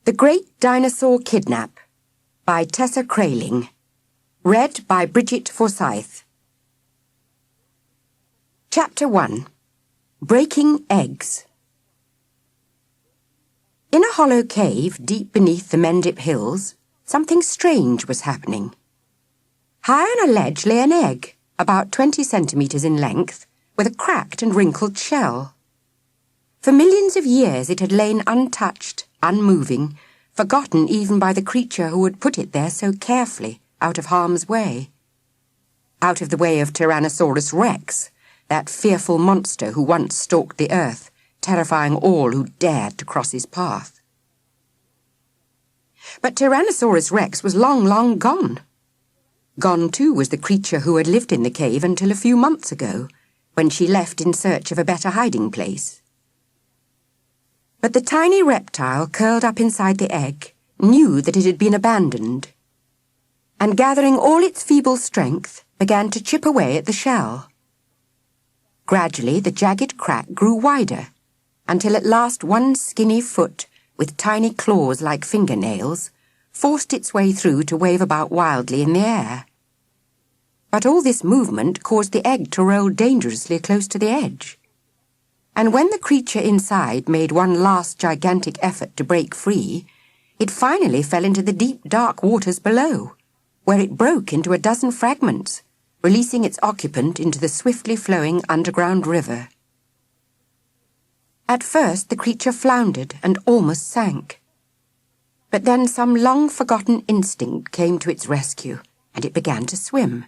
The Great Dinosaur Kidnap by Tessa Krailing. Read by Brigit Forsyth. Chapter 1. Breaking Eggs. In a hollow cave deep beneath the Mendip Hills, something strange was happening. High on a ledge lay an egg, about 20 centimetres in length, with a cracked and wrinkled shell. For millions of years it had lain untouched, unmoving, forgotten even by the creature who had put it there so carefully, out of harm's way. Out of the way of Tyrannosaurus Rex, that fearful monster who once stalked the earth, terrifying all who dared to cross his path. But Tyrannosaurus Rex was long, long gone. Gone, too, was the creature who had lived in the cave until a few months ago, when she left in search of a better hiding place. But the tiny reptile curled up inside the egg knew that it had been abandoned, and gathering all its feeble strength, began to chip away at the shell. Gradually the jagged crack grew wider, until at last one skinny foot, with tiny claws like fingernails, forced its way through to wave about wildly in the air. But all this movement caused the egg to roll dangerously close to the edge. And when the creature inside made one last gigantic effort to break free, it finally fell into the deep, dark waters below, where it broke into a dozen fragments, releasing its occupant into the swiftly flowing underground river. At first the creature floundered and almost sank. But then some long-forgotten instinct came to its rescue, and it began to swim,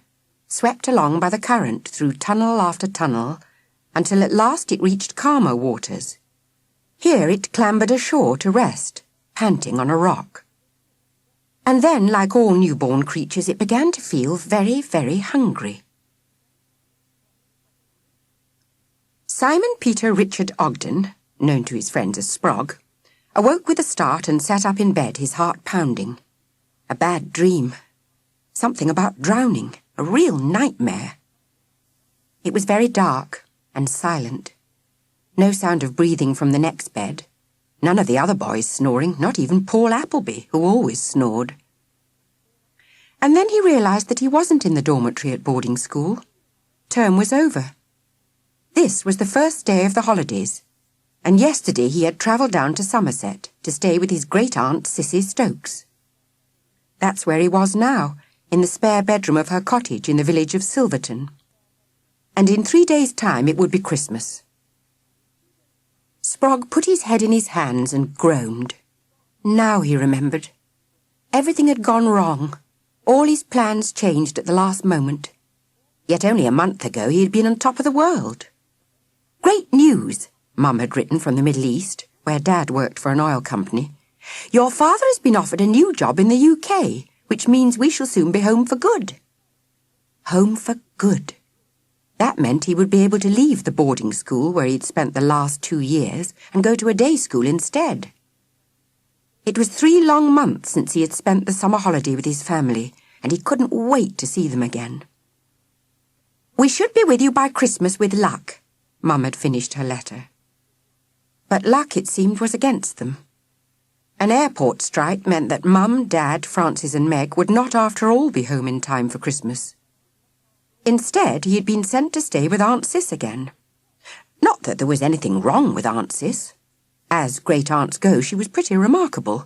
swept along by the current through tunnel after tunnel, until at last it reached calmer waters. Here it clambered ashore to rest, panting on a rock. And then, like all newborn creatures, it began to feel very, very hungry. Simon Peter Richard Ogden, known to his friends as Sprog, awoke with a start and sat up in bed, his heart pounding. A bad dream. Something about drowning. A real nightmare. It was very dark and silent. No sound of breathing from the next bed. None of the other boys snoring, not even Paul Appleby, who always snored. And then he realised that he wasn't in the dormitory at boarding school. Term was over. This was the first day of the holidays, and yesterday he had travelled down to Somerset to stay with his great-aunt Cissy Stokes. That's where he was now, in the spare bedroom of her cottage in the village of Silverton. And in 3 days' time it would be Christmas. Sprog put his head in his hands and groaned. Now he remembered. Everything had gone wrong. All his plans changed at the last moment. Yet only a month ago he had been on top of the world. Great news, Mum had written from the Middle East, where Dad worked for an oil company. Your father has been offered a new job in the UK, which means we shall soon be home for good. Home for good. That meant he would be able to leave the boarding school where he'd spent the last 2 years and go to a day school instead. It was 3 long months since he had spent the summer holiday with his family, and he couldn't wait to see them again. We should be with you by Christmas with luck, Mum had finished her letter. But luck, it seemed, was against them. An airport strike meant that Mum, Dad, Francis and Meg would not after all be home in time for Christmas. Instead, he had been sent to stay with Aunt Cis again. Not that there was anything wrong with Aunt Cis. As great-aunts go, she was pretty remarkable.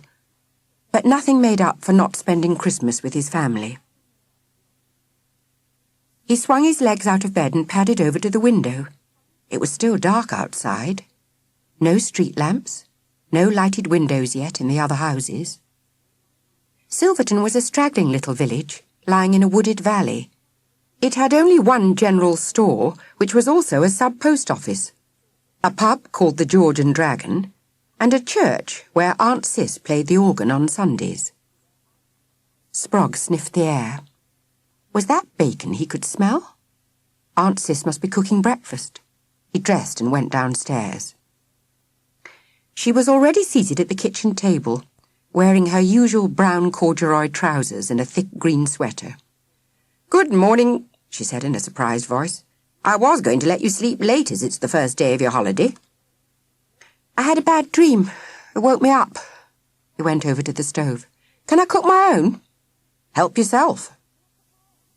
But nothing made up for not spending Christmas with his family. He swung his legs out of bed and padded over to the window. It was still dark outside. No street lamps. No lighted windows yet in the other houses. Silverton was a straggling little village, lying in a wooded valley. It had only one general store, which was also a sub-post office, a pub called the George and Dragon, and a church where Aunt Cis played the organ on Sundays. Sprog sniffed the air. Was that bacon he could smell? Aunt Cis must be cooking breakfast. He dressed and went downstairs. She was already seated at the kitchen table, wearing her usual brown corduroy trousers and a thick green sweater. "Good morning," she said in a surprised voice. "I was going to let you sleep late as it's the first day of your holiday." "I had a bad dream. It woke me up." He went over to the stove. "Can I cook my own?" "Help yourself."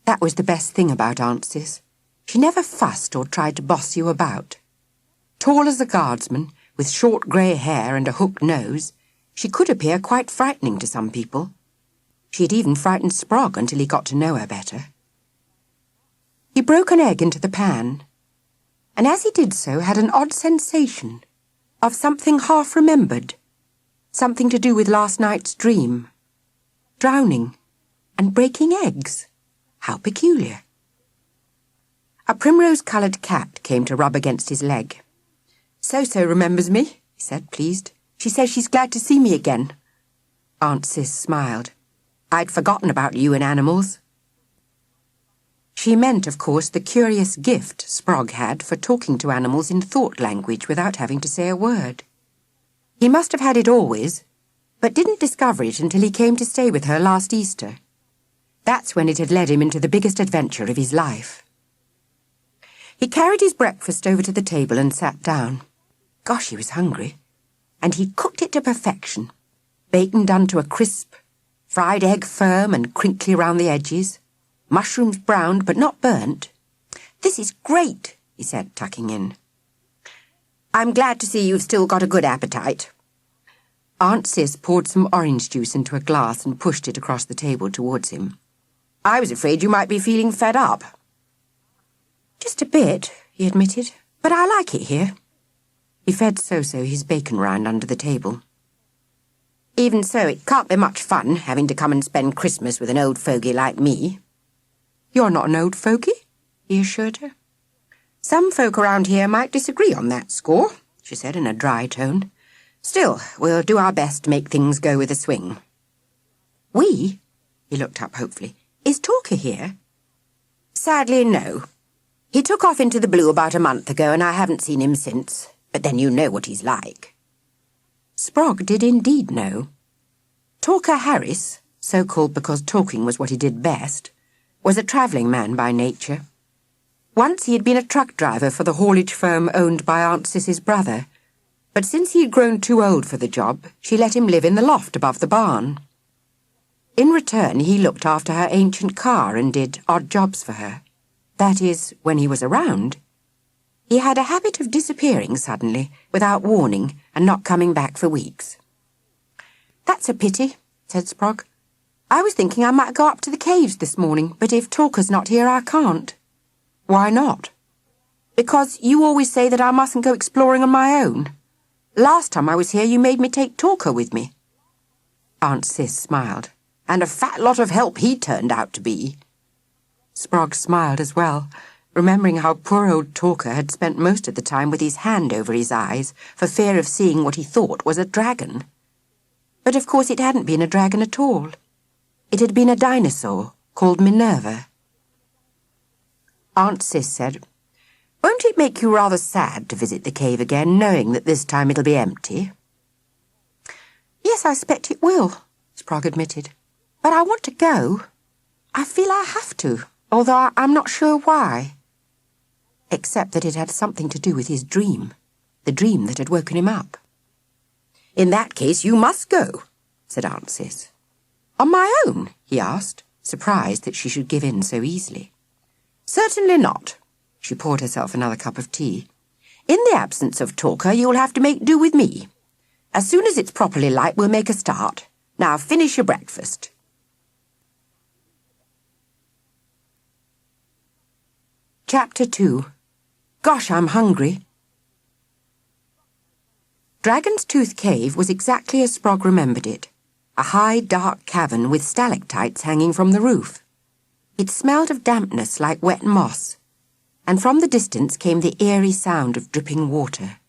That was the best thing about Aunt Cis. She never fussed or tried to boss you about. Tall as a guardsman, with short grey hair and a hooked nose, she could appear quite frightening to some people. She had even frightened Sprog until he got to know her better. He broke an egg into the pan, and as he did so had an odd sensation of something half-remembered, something to do with last night's dream. Drowning and breaking eggs. How peculiar. A primrose-coloured cat came to rub against his leg. "So-so remembers me," he said, pleased. "She says she's glad to see me again." Aunt Cis smiled. "I'd forgotten about you and animals." She meant, of course, the curious gift Sprog had for talking to animals in thought language without having to say a word. He must have had it always, but didn't discover it until he came to stay with her last Easter. That's when it had led him into the biggest adventure of his life. He carried his breakfast over to the table and sat down. Gosh, he was hungry. And he cooked it to perfection. Bacon done to a crisp, fried egg firm and crinkly round the edges, mushrooms browned but not burnt. "This is great," he said, tucking in. "I'm glad to see you've still got a good appetite." Aunt Cis poured some orange juice into a glass and pushed it across the table towards him. "I was afraid you might be feeling fed up." "Just a bit," he admitted, "but I like it here." He fed So-So his bacon rind under the table. "Even so, it can't be much fun having to come and spend Christmas with an old fogey like me." "You're not an old fogey," he assured her. "Some folk around here might disagree on that score," she said in a dry tone. "Still, we'll do our best to make things go with a swing." "We?" He looked up hopefully. "Is Talker here?" "Sadly, no. He took off into the blue about a month ago and I haven't seen him since. But then you know what he's like." Sprog did indeed know. Talker Harris, so called because talking was what he did best, was a travelling man by nature. Once he had been a truck driver for the haulage firm owned by Aunt Cis's brother, but since he had grown too old for the job, she let him live in the loft above the barn. In return, he looked after her ancient car and did odd jobs for her. That is, when he was around. He had a habit of disappearing suddenly, without warning, and not coming back for weeks. "That's a pity," said Sprog. "I was thinking I might go up to the caves this morning, but if Talker's not here, I can't." "Why not?" "Because you always say that I mustn't go exploring on my own. Last time I was here, you made me take Talker with me." Aunt Cis smiled. "And a fat lot of help he turned out to be." Sprog smiled as well, remembering how poor old Talker had spent most of the time with his hand over his eyes for fear of seeing what he thought was a dragon. But of course it hadn't been a dragon at all. It had been a dinosaur called Minerva. Aunt Cis said, "Won't it make you rather sad to visit the cave again, knowing that this time it'll be empty?" "Yes, I expect it will," Sprog admitted. "But I want to go. I feel I have to, although I'm not sure why. Except that it had something to do with his dream, the dream that had woken him up." "In that case, you must go," said Aunt Cis. "On my own?" he asked, surprised that she should give in so easily. "Certainly not." She poured herself another cup of tea. "In the absence of Talker, you'll have to make do with me. As soon as it's properly light, we'll make a start. Now finish your breakfast." Chapter 2. Gosh, I'm hungry. Dragon's Tooth Cave was exactly as Sprog remembered it. A high, dark cavern with stalactites hanging from the roof. It smelled of dampness like wet moss, and from the distance came the eerie sound of dripping water.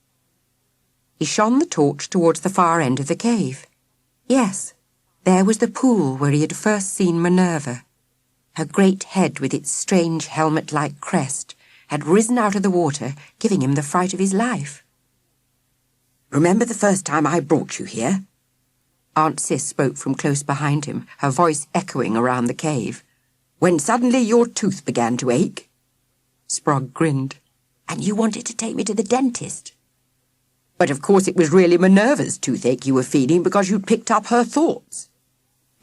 He shone the torch towards the far end of the cave. Yes, there was the pool where he had first seen Minerva. Her great head with its strange helmet-like crest had risen out of the water, giving him the fright of his life. "Remember the first time I brought you here?" Aunt Cis spoke from close behind him, her voice echoing around the cave. "When suddenly your tooth began to ache?" Sprog grinned. "And you wanted to take me to the dentist?" But of course it was really Minerva's toothache you were feeling because you'd picked up her thoughts.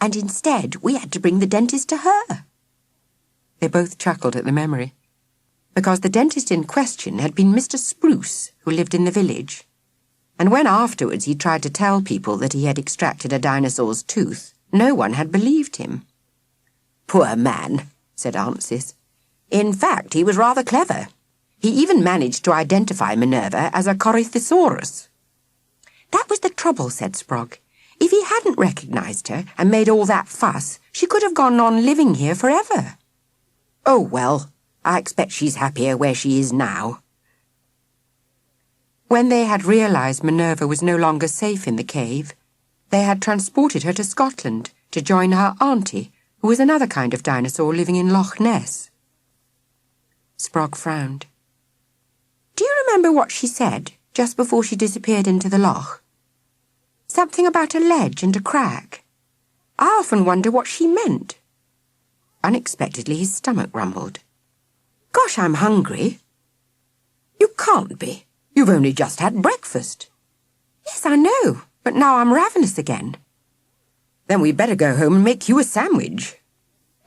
And instead, we had to bring the dentist to her. They both chuckled at the memory, because the dentist in question had been Mr. Spruce, who lived in the village. And when afterwards he tried to tell people that he had extracted a dinosaur's tooth, no one had believed him. "Poor man," said Aunt Cis. "In fact, he was rather clever. He even managed to identify Minerva as a Corythosaurus." "That was the trouble," said Sprog. "If he hadn't recognised her and made all that fuss, she could have gone on living here forever." "Oh, well, I expect she's happier where she is now." When they had realised Minerva was no longer safe in the cave, they had transported her to Scotland to join her auntie, who was another kind of dinosaur living in Loch Ness. Sprog frowned. "Do you remember what she said just before she disappeared into the loch? Something about a ledge and a crack. I often wonder what she meant." Unexpectedly, his stomach rumbled. "Gosh, I'm hungry." "You can't be. You've only just had breakfast." "Yes, I know, but now I'm ravenous again." "Then we'd better go home and make you a sandwich."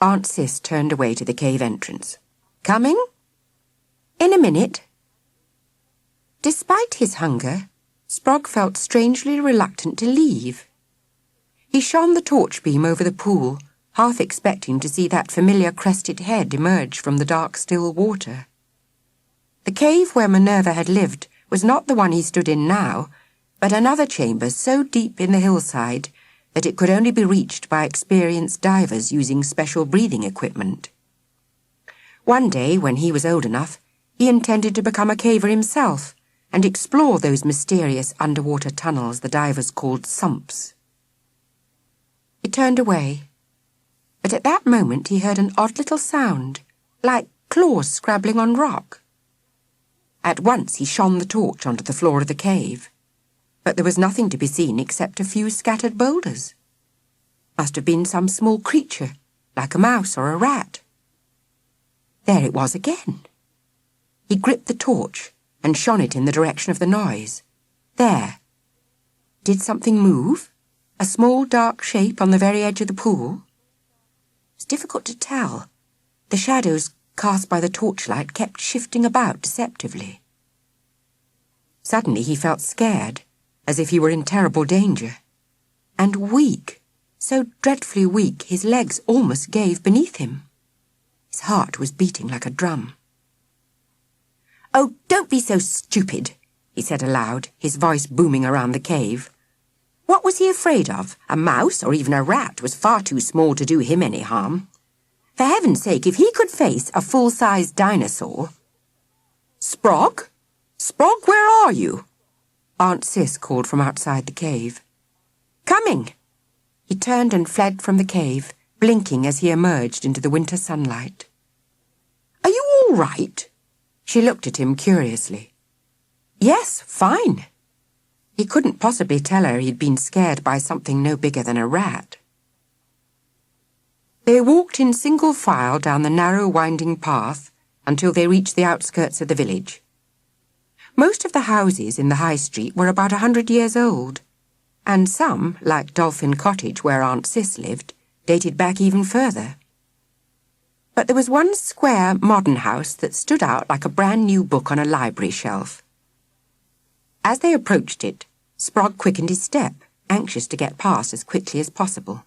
Aunt Cis turned away to the cave entrance. "Coming?" "In a minute." Despite his hunger, Sprog felt strangely reluctant to leave. He shone the torch beam over the pool, half expecting to see that familiar crested head emerge from the dark, still water. The cave where Minerva had lived was not the one he stood in now, but another chamber so deep in the hillside that it could only be reached by experienced divers using special breathing equipment. One day, when he was old enough, he intended to become a caver himself and explore those mysterious underwater tunnels the divers called sumps. He turned away, but at that moment he heard an odd little sound, like claws scrabbling on rock. At once he shone the torch onto the floor of the cave, but there was nothing to be seen except a few scattered boulders. Must have been some small creature, like a mouse or a rat. There it was again. He gripped the torch and shone it in the direction of the noise. There. Did something move? A small dark shape on the very edge of the pool? It's difficult to tell. The shadows cast by the torchlight kept shifting about deceptively. Suddenly he felt scared, as if he were in terrible danger. And weak, so dreadfully weak his legs almost gave beneath him. His heart was beating like a drum. "Oh, don't be so stupid," he said aloud, his voice booming around the cave. What was he afraid of? A mouse or even a rat was far too small to do him any harm. For heaven's sake, if he could face a full-sized dinosaur... "Sprog? Sprog, where are you?" Aunt Cis called from outside the cave. "Coming!" He turned and fled from the cave, blinking as he emerged into the winter sunlight. "Are you all right?" She looked at him curiously. "Yes, fine." He couldn't possibly tell her he'd been scared by something no bigger than a rat. They walked in single file down the narrow, winding path until they reached the outskirts of the village. Most of the houses in the high street were about 100 years old, and some, like Dolphin Cottage, where Aunt Cis lived, dated back even further. But there was one square, modern house that stood out like a brand-new book on a library shelf. As they approached it, Sprog quickened his step, anxious to get past as quickly as possible.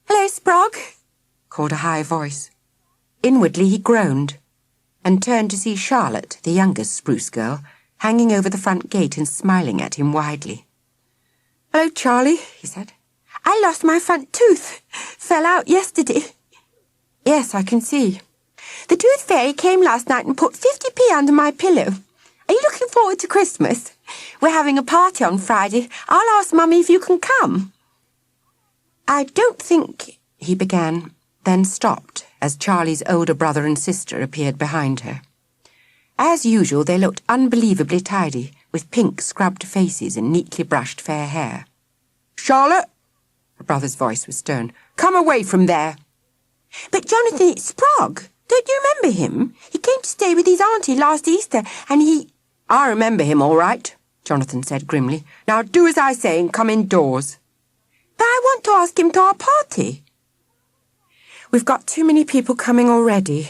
"Hello, Sprog," called a high voice. Inwardly he groaned, and turned to see Charlotte, the youngest spruce girl, hanging over the front gate and smiling at him widely. "Hello, Charlie," he said. "I lost my front tooth. Fell out yesterday." "Yes, I can see." "The tooth fairy came last night and put 50p under my pillow. Are you looking forward to Christmas? We're having a party on Friday. I'll ask Mummy if you can come." "I don't think," he began, then stopped as Charlie's older brother and sister appeared behind her. As usual, they looked unbelievably tidy, with pink scrubbed faces and neatly brushed fair hair. "Charlotte," her brother's voice was stern, "come away from there." "But Jonathan, it's Sprog. Don't you remember him? He came to stay with his auntie last Easter, and he—" "I remember him, all right. Jonathan said grimly. Now do as I say and come indoors. But I want to ask him to our party. We've got too many people coming already.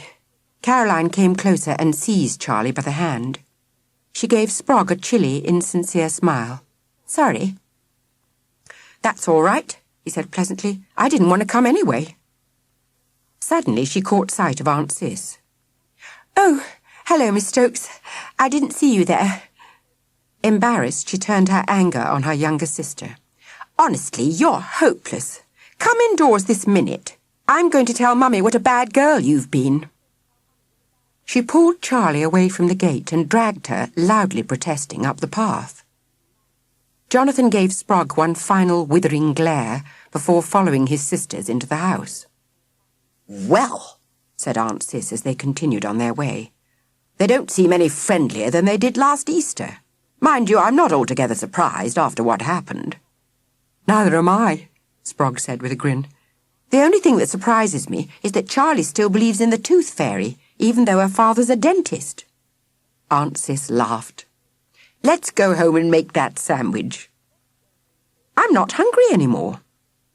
Caroline came closer and seized Charlie by the hand. She gave Sprog a chilly, insincere smile. Sorry. That's all right, he said pleasantly. I didn't want to come anyway. Suddenly she caught sight of Aunt Cis. Oh, hello, Miss Stokes. I didn't see you there. Embarrassed, she turned her anger on her younger sister. Honestly, you're hopeless. Come indoors this minute. I'm going to tell Mummy what a bad girl you've been. She pulled Charlie away from the gate and dragged her, loudly protesting, up the path. Jonathan gave Sprog one final withering glare before following his sisters into the house. Well, said Aunt Cis as they continued on their way, they don't seem any friendlier than they did last Easter. Mind you, I'm not altogether surprised after what happened. Neither am I, Sprog said with a grin. The only thing that surprises me is that Charlie still believes in the tooth fairy, even though her father's a dentist. Aunt Cis laughed. Let's go home and make that sandwich. I'm not hungry anymore.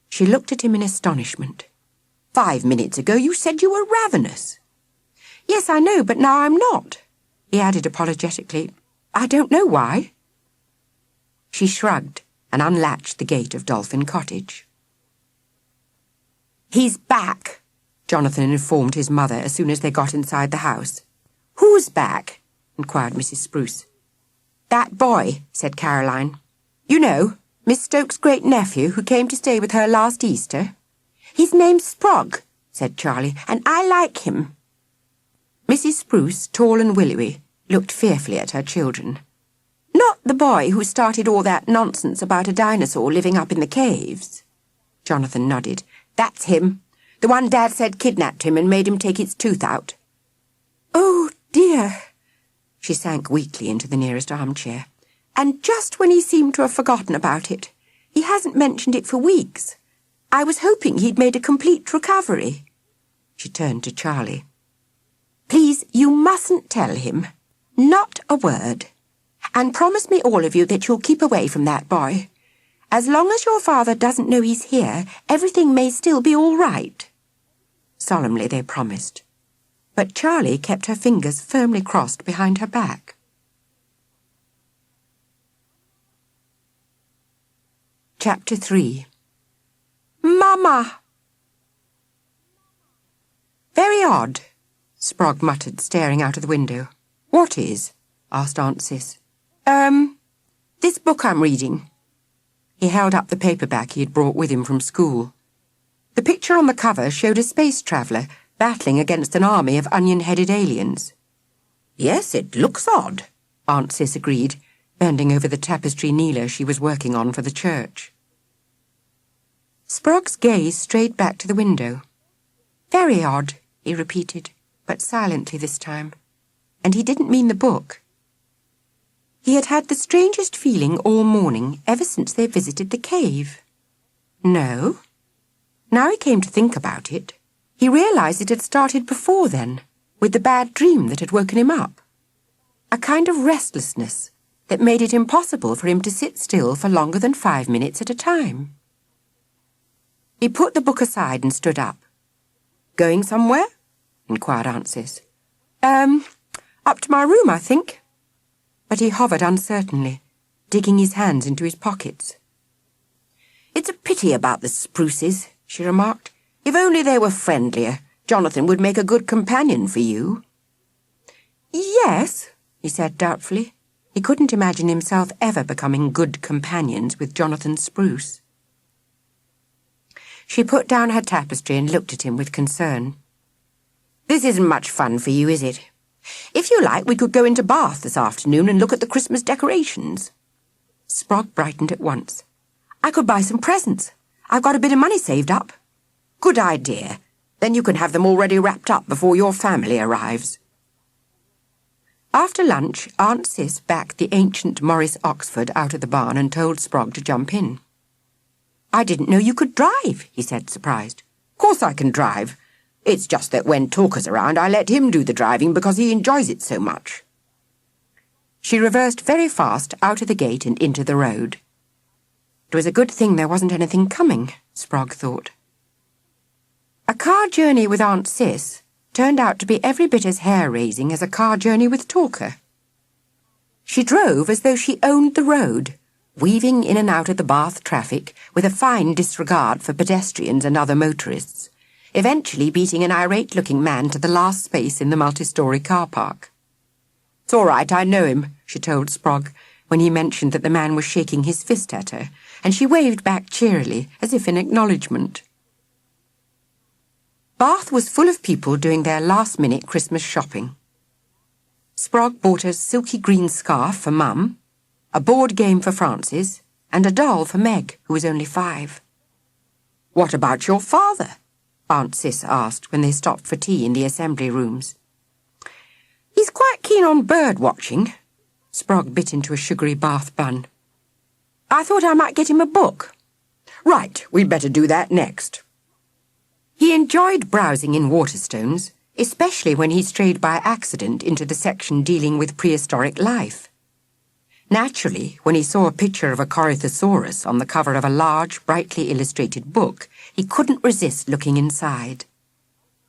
She looked at him in astonishment. 5 minutes ago you said you were ravenous. Yes, I know, but now I'm not, he added apologetically. I don't know why. She shrugged and unlatched the gate of Dolphin Cottage. He's back, Jonathan informed his mother as soon as they got inside the house. Who's back? Inquired Mrs. Spruce. That boy, said Caroline. You know, Miss Stokes' great-nephew who came to stay with her last Easter. His name's Sprog, said Charlie, and I like him. Mrs. Spruce, tall and willowy, looked fearfully at her children. Not the boy who started all that nonsense about a dinosaur living up in the caves. Jonathan nodded. That's him. The one Dad said kidnapped him and made him take its tooth out. Oh, dear. She sank weakly into the nearest armchair. And just when he seemed to have forgotten about it. He hasn't mentioned it for weeks. I was hoping he'd made a complete recovery. She turned to Charlie. Please, you mustn't tell him. Not a word. And promise me, all of you, that you'll keep away from that boy. As long as your father doesn't know he's here, everything may still be all right. Solemnly they promised. But Charlie kept her fingers firmly crossed behind her back. Chapter 3. Mama! Very odd, Sprog muttered, staring out of the window. What is? Asked Aunt Cis. This book I'm reading. He held up the paperback he had brought with him from school. The picture on the cover showed a space traveller battling against an army of onion-headed aliens. Yes, it looks odd, Aunt Cis agreed, bending over the tapestry kneeler she was working on for the church. Sprog's gaze strayed back to the window. Very odd, he repeated, but silently this time. And he didn't mean the book. He had had the strangest feeling all morning ever since they visited the cave. No. Now he came to think about it, he realized it had started before then, with the bad dream that had woken him up. A kind of restlessness that made it impossible for him to sit still for longer than 5 minutes at a time. He put the book aside and stood up. Going somewhere? Inquired Aunt Cis. Up to my room, I think. But he hovered uncertainly, digging his hands into his pockets. It's a pity about the Spruces, she remarked. If only they were friendlier, Jonathan would make a good companion for you. Yes, he said doubtfully. He couldn't imagine himself ever becoming good companions with Jonathan Spruce. She put down her tapestry and looked at him with concern. This isn't much fun for you, is it? If you like, we could go into Bath this afternoon and look at the Christmas decorations. Sprog brightened at once. I could buy some presents. I've got a bit of money saved up. Good idea. Then you can have them already wrapped up before your family arrives. After lunch, Aunt Cis backed the ancient Morris Oxford out of the barn and told Sprog to jump in. I didn't know you could drive, he said, surprised. Course I can drive. It's just that when Talker's around, I let him do the driving because he enjoys it so much. She reversed very fast out of the gate and into the road. It was a good thing there wasn't anything coming, Sprog thought. A car journey with Aunt Cis turned out to be every bit as hair-raising as a car journey with Talker. She drove as though she owned the road, weaving in and out of the Bath traffic with a fine disregard for pedestrians and other motorists, eventually beating an irate-looking man to the last space in the multi-storey car park. "It's all right, I know him," she told Sprog, when he mentioned that the man was shaking his fist at her, and she waved back cheerily, as if in acknowledgement. Bath was full of people doing their last-minute Christmas shopping. Sprog bought a silky green scarf for Mum, a board game for Francis, and a doll for Meg, who was only 5. "What about your father?" Aunt Cis asked when they stopped for tea in the assembly rooms. "He's quite keen on bird watching." Sprog bit into a sugary Bath bun. "I thought I might get him a book." "Right, we'd better do that next." He enjoyed browsing in Waterstones, especially when he strayed by accident into the section dealing with prehistoric life. Naturally, when he saw a picture of a Corythosaurus on the cover of a large, brightly illustrated book, he couldn't resist looking inside.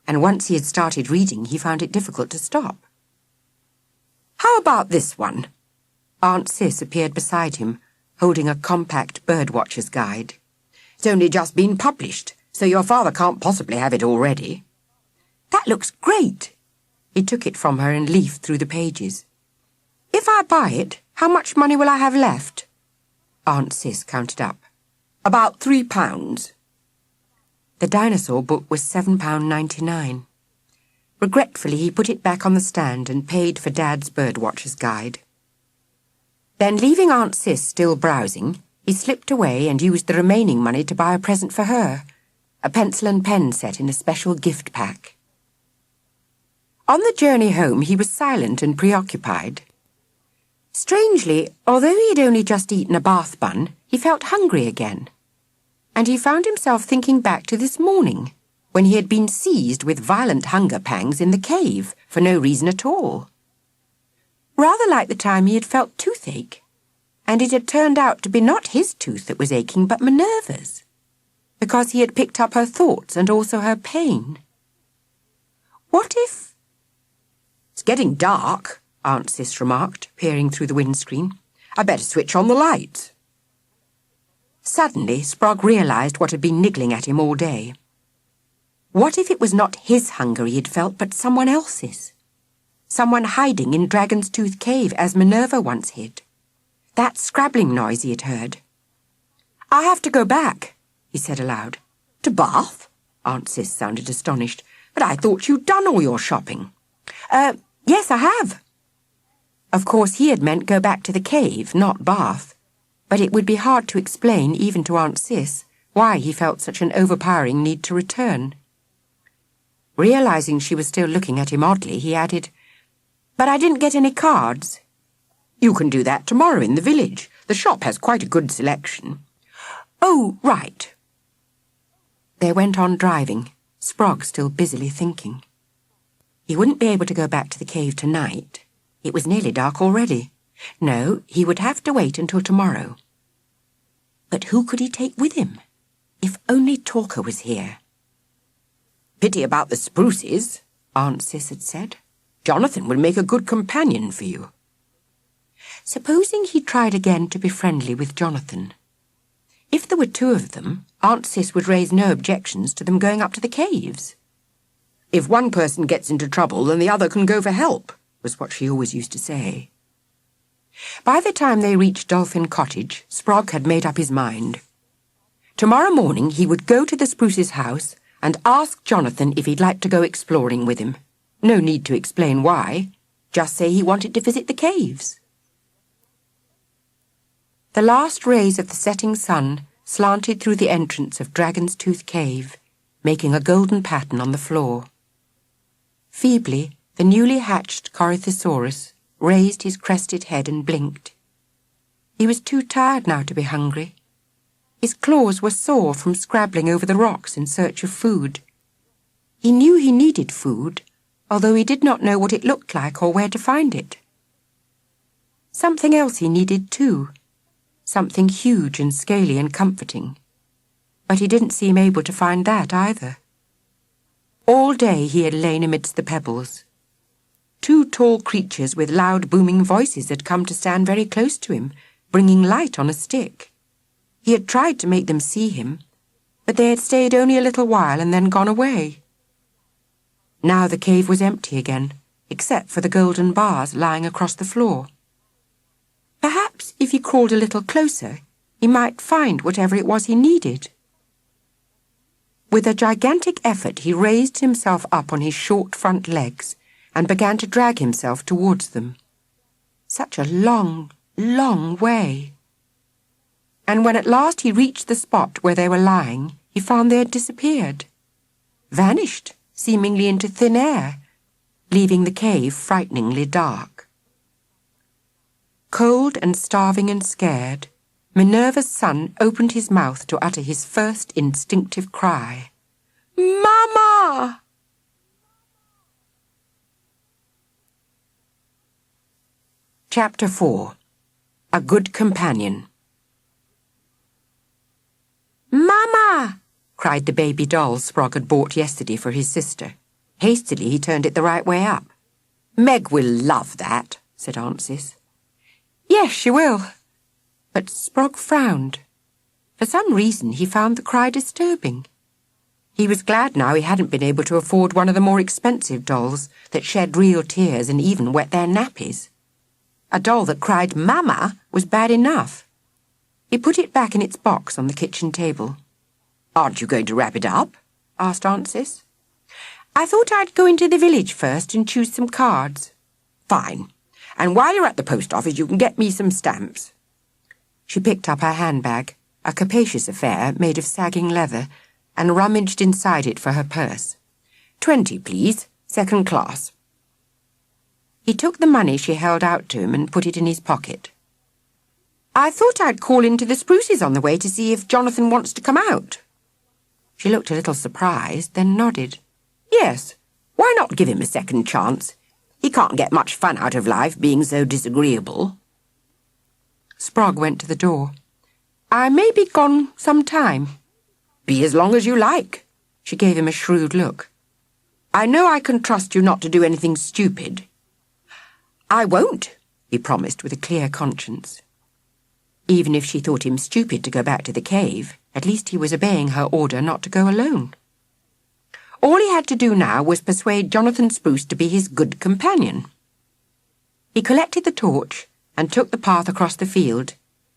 And once he had started reading, he found it difficult to stop. "How about this one?" Aunt Cis appeared beside him, holding a compact birdwatcher's guide. "It's only just been published, so your father can't possibly have it already." "That looks great." He took it from her and leafed through the pages. "If I buy it, how much money will I have left?" Aunt Cis counted up. "About £3. The dinosaur book was £7.99. Regretfully, he put it back on the stand and paid for Dad's birdwatcher's guide. Then, leaving Aunt Cis still browsing, he slipped away and used the remaining money to buy a present for her, a pencil and pen set in a special gift pack. On the journey home, he was silent and preoccupied. Strangely, although he had only just eaten a Bath bun, he felt hungry again. And he found himself thinking back to this morning, when he had been seized with violent hunger pangs in the cave for no reason at all. Rather like the time he had felt toothache, and it had turned out to be not his tooth that was aching, but Minerva's, because he had picked up her thoughts and also her pain. What if... "It's getting dark," Aunt Cis remarked, peering through the windscreen. "I better switch on the lights." Suddenly, Sprog realised what had been niggling at him all day. What if it was not his hunger he had felt, but someone else's? Someone hiding in Dragon's Tooth Cave, as Minerva once hid. That scrabbling noise he had heard. "I have to go back," he said aloud. "To Bath?" Aunt Cis sounded astonished. "But I thought you'd done all your shopping." Yes, I have." Of course, he had meant go back to the cave, not Bath. But it would be hard to explain, even to Aunt Cis, why he felt such an overpowering need to return. Realising she was still looking at him oddly, he added, "But I didn't get any cards." "You can do that tomorrow in the village. The shop has quite a good selection." "Oh, right." They went on driving, Sprog still busily thinking. He wouldn't be able to go back to the cave tonight. It was nearly dark already. No, he would have to wait until tomorrow. But who could he take with him? If only Talker was here. "Pity about the spruces," Aunt Cis had said. "Jonathan would make a good companion for you." Supposing he tried again to be friendly with Jonathan. If there were 2 of them, Aunt Cis would raise no objections to them going up to the caves. "If one person gets into trouble, then the other can go for help," was what she always used to say. By the time they reached Dolphin Cottage, Sprog had made up his mind. Tomorrow morning he would go to the Spruce's house and ask Jonathan if he'd like to go exploring with him. No need to explain why. Just say he wanted to visit the caves. The last rays of the setting sun slanted through the entrance of Dragon's Tooth Cave, making a golden pattern on the floor. Feebly, the newly hatched Corythosaurus raised his crested head and blinked. He was too tired now to be hungry. His claws were sore from scrabbling over the rocks in search of food. He knew he needed food, although he did not know what it looked like or where to find it. something else he needed too, something huge and scaly and comforting. But he didn't seem able to find that either. All day he had lain amidst the pebbles. Two tall creatures with loud booming voices had come to stand very close to him, bringing light on a stick. He had tried to make them see him, but they had stayed only a little while and then gone away. Now the cave was empty again, except for the golden bars lying across the floor. Perhaps if he crawled a little closer, he might find whatever it was he needed. With a gigantic effort, he raised himself up on his short front legs and began to drag himself towards them. Such a long, long way. And when at last he reached the spot where they were lying, he found they had disappeared, vanished, seemingly into thin air, leaving the cave frighteningly dark. Cold and starving and scared, Minerva's son opened his mouth to utter his first instinctive cry. "Mama!" Chapter 4. A Good Companion. "Mama!" cried the baby doll Sprog had bought yesterday for his sister. Hastily he turned it the right way up. "Meg will love that," said Aunt Cis. "Yes, she will." But Sprog frowned. For some reason he found the cry disturbing. He was glad now he hadn't been able to afford one of the more expensive dolls that shed real tears and even wet their nappies. A doll that cried "Mama" was bad enough. He put it back in its box on the kitchen table. "Aren't you going to wrap it up?" asked Aunt Cis. "I thought I'd go into the village first and choose some cards." "Fine. And while you're at the post office you can get me some stamps." She picked up her handbag, a capacious affair made of sagging leather, and rummaged inside it for her purse. 20, please, second class." He took the money she held out to him and put it in his pocket. "I thought I'd call into the Spruces on the way to see if Jonathan wants to come out." She looked a little surprised, then nodded. "Yes, why not give him a second chance? He can't get much fun out of life being so disagreeable." Sprog went to the door. "I may be gone some time." "Be as long as you like." She gave him a shrewd look. "I know I can trust you not to do anything stupid." "I won't," he promised with a clear conscience. Even if she thought him stupid to go back to the cave, at least he was obeying her order not to go alone. All he had to do now was persuade Jonathan Spruce to be his good companion. He collected the torch and took the path across the field,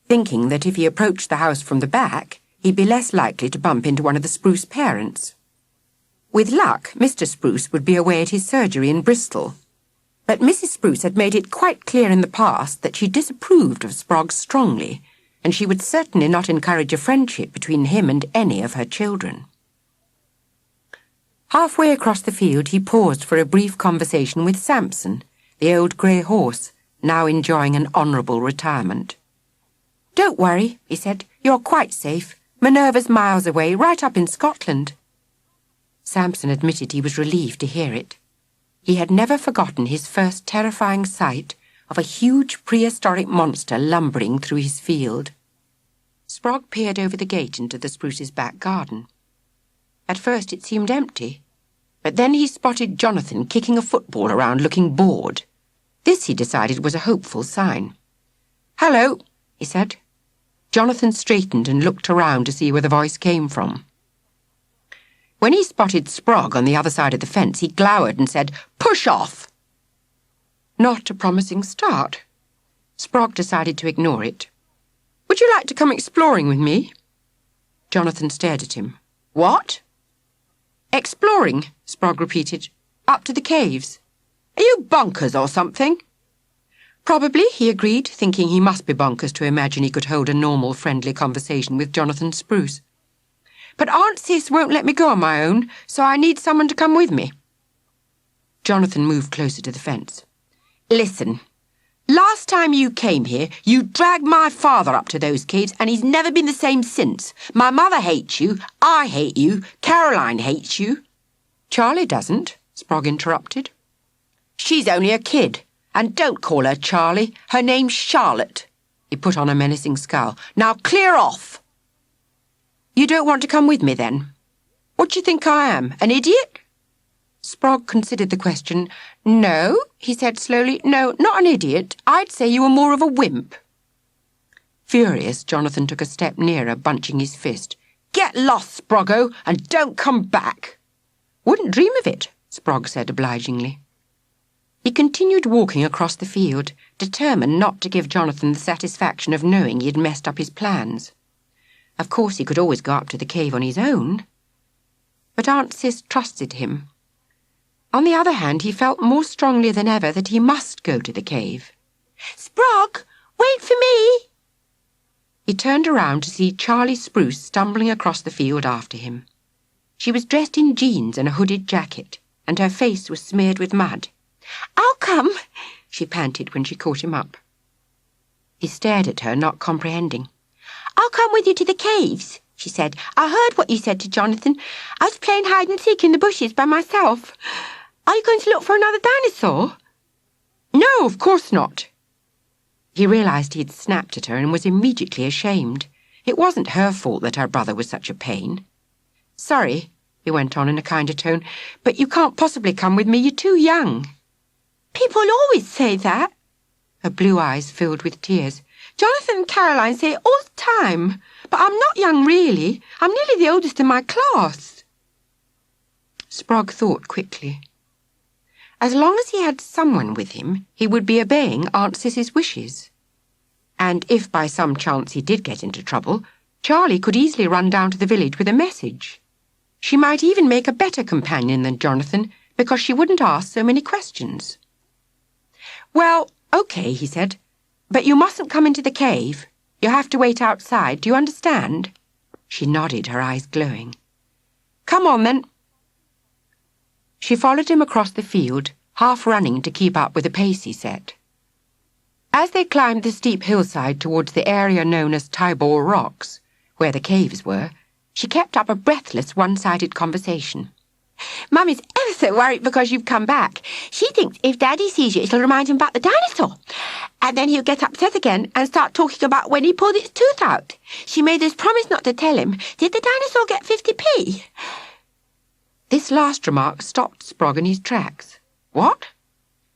thinking that if he approached the house from the back, he'd be less likely to bump into one of the Spruce parents. With luck, Mr. Spruce would be away at his surgery in Bristol. But Mrs. Spruce had made it quite clear in the past that she disapproved of Sprog strongly, and she would certainly not encourage a friendship between him and any of her children. Halfway across the field he paused for a brief conversation with Samson, the old grey horse, now enjoying an honourable retirement. "Don't worry," he said. "You're quite safe. Minerva's miles away, right up in Scotland." Samson admitted he was relieved to hear it. He had never forgotten his first terrifying sight of a huge prehistoric monster lumbering through his field. Sprog peered over the gate into the Spruce's back garden. At first it seemed empty, but then he spotted Jonathan kicking a football around looking bored. This, he decided, was a hopeful sign. "Hello," he said. Jonathan straightened and looked around to see where the voice came from. When he spotted Sprog on the other side of the fence, he glowered and said, "Push off!" Not a promising start. Sprog decided to ignore it. "Would you like to come exploring with me?" Jonathan stared at him. "What?" "Exploring," Sprog repeated. "Up to the caves." "Are you bonkers or something?" "Probably," he agreed, thinking he must be bonkers to imagine he could hold a normal, friendly conversation with Jonathan Spruce. "But Aunt Cis won't let me go on my own, so I need someone to come with me." Jonathan moved closer to the fence. "Listen, last time you came here, you dragged my father up to those caves, and he's never been the same since. My mother hates you, I hate you, Caroline hates you." "Charlie doesn't," Sprog interrupted. "She's only a kid, And don't call her Charlie. Her name's Charlotte. He put on a menacing scowl. Now clear off. You don't want to come with me, then? What do you think I am, an idiot? Sprog considered the question. No, he said slowly. No, not an idiot. I'd say you were more of a wimp. Furious, Jonathan took a step nearer, bunching his fist. Get lost, Sproggo, and don't come back. Wouldn't dream of it, Sprog said obligingly. He continued walking across the field, determined not to give Jonathan the satisfaction of knowing he had messed up his plans. Of course, he could always go up to the cave on his own. But Aunt Cis trusted him. On the other hand, he felt more strongly than ever that he must go to the cave. Sprog, wait for me! He turned around to see Charlie Spruce stumbling across the field after him. She was dressed in jeans and a hooded jacket, and her face was smeared with mud. I'll come, she panted when she caught him up. He stared at her, not comprehending. I'll come with you to the caves, she said. I heard what you said to Jonathan. I was playing hide-and-seek in the bushes by myself. Are you going to look for another dinosaur? No, of course not. He realised he had snapped at her and was immediately ashamed. It wasn't her fault that her brother was such a pain. Sorry, he went on in a kinder tone, but you can't possibly come with me. You're too young. People always say that. Her blue eyes filled with tears. Jonathan and Caroline say it all the time, but I'm not young really. I'm nearly the oldest in my class. Sprog thought quickly. As long as he had someone with him, he would be obeying Aunt Ciss's wishes. And if by some chance he did get into trouble, Charlie could easily run down to the village with a message. She might even make a better companion than Jonathan, because she wouldn't ask so many questions. Well, OK, he said, but you mustn't come into the cave. You have to wait outside, do you understand? She nodded, her eyes glowing. Come on, then. She followed him across the field, half running to keep up with the pace he set. As they climbed the steep hillside towards the area known as Tybor Rocks, where the caves were, she kept up a breathless, one-sided conversation. Mummy's ever so worried because you've come back. She thinks if Daddy sees you, it'll remind him about the dinosaur. And then he'll get upset again and start talking about when he pulled its tooth out. She made us promise not to tell him. Did the dinosaur get 50p? This last remark stopped Sprog in his tracks. What?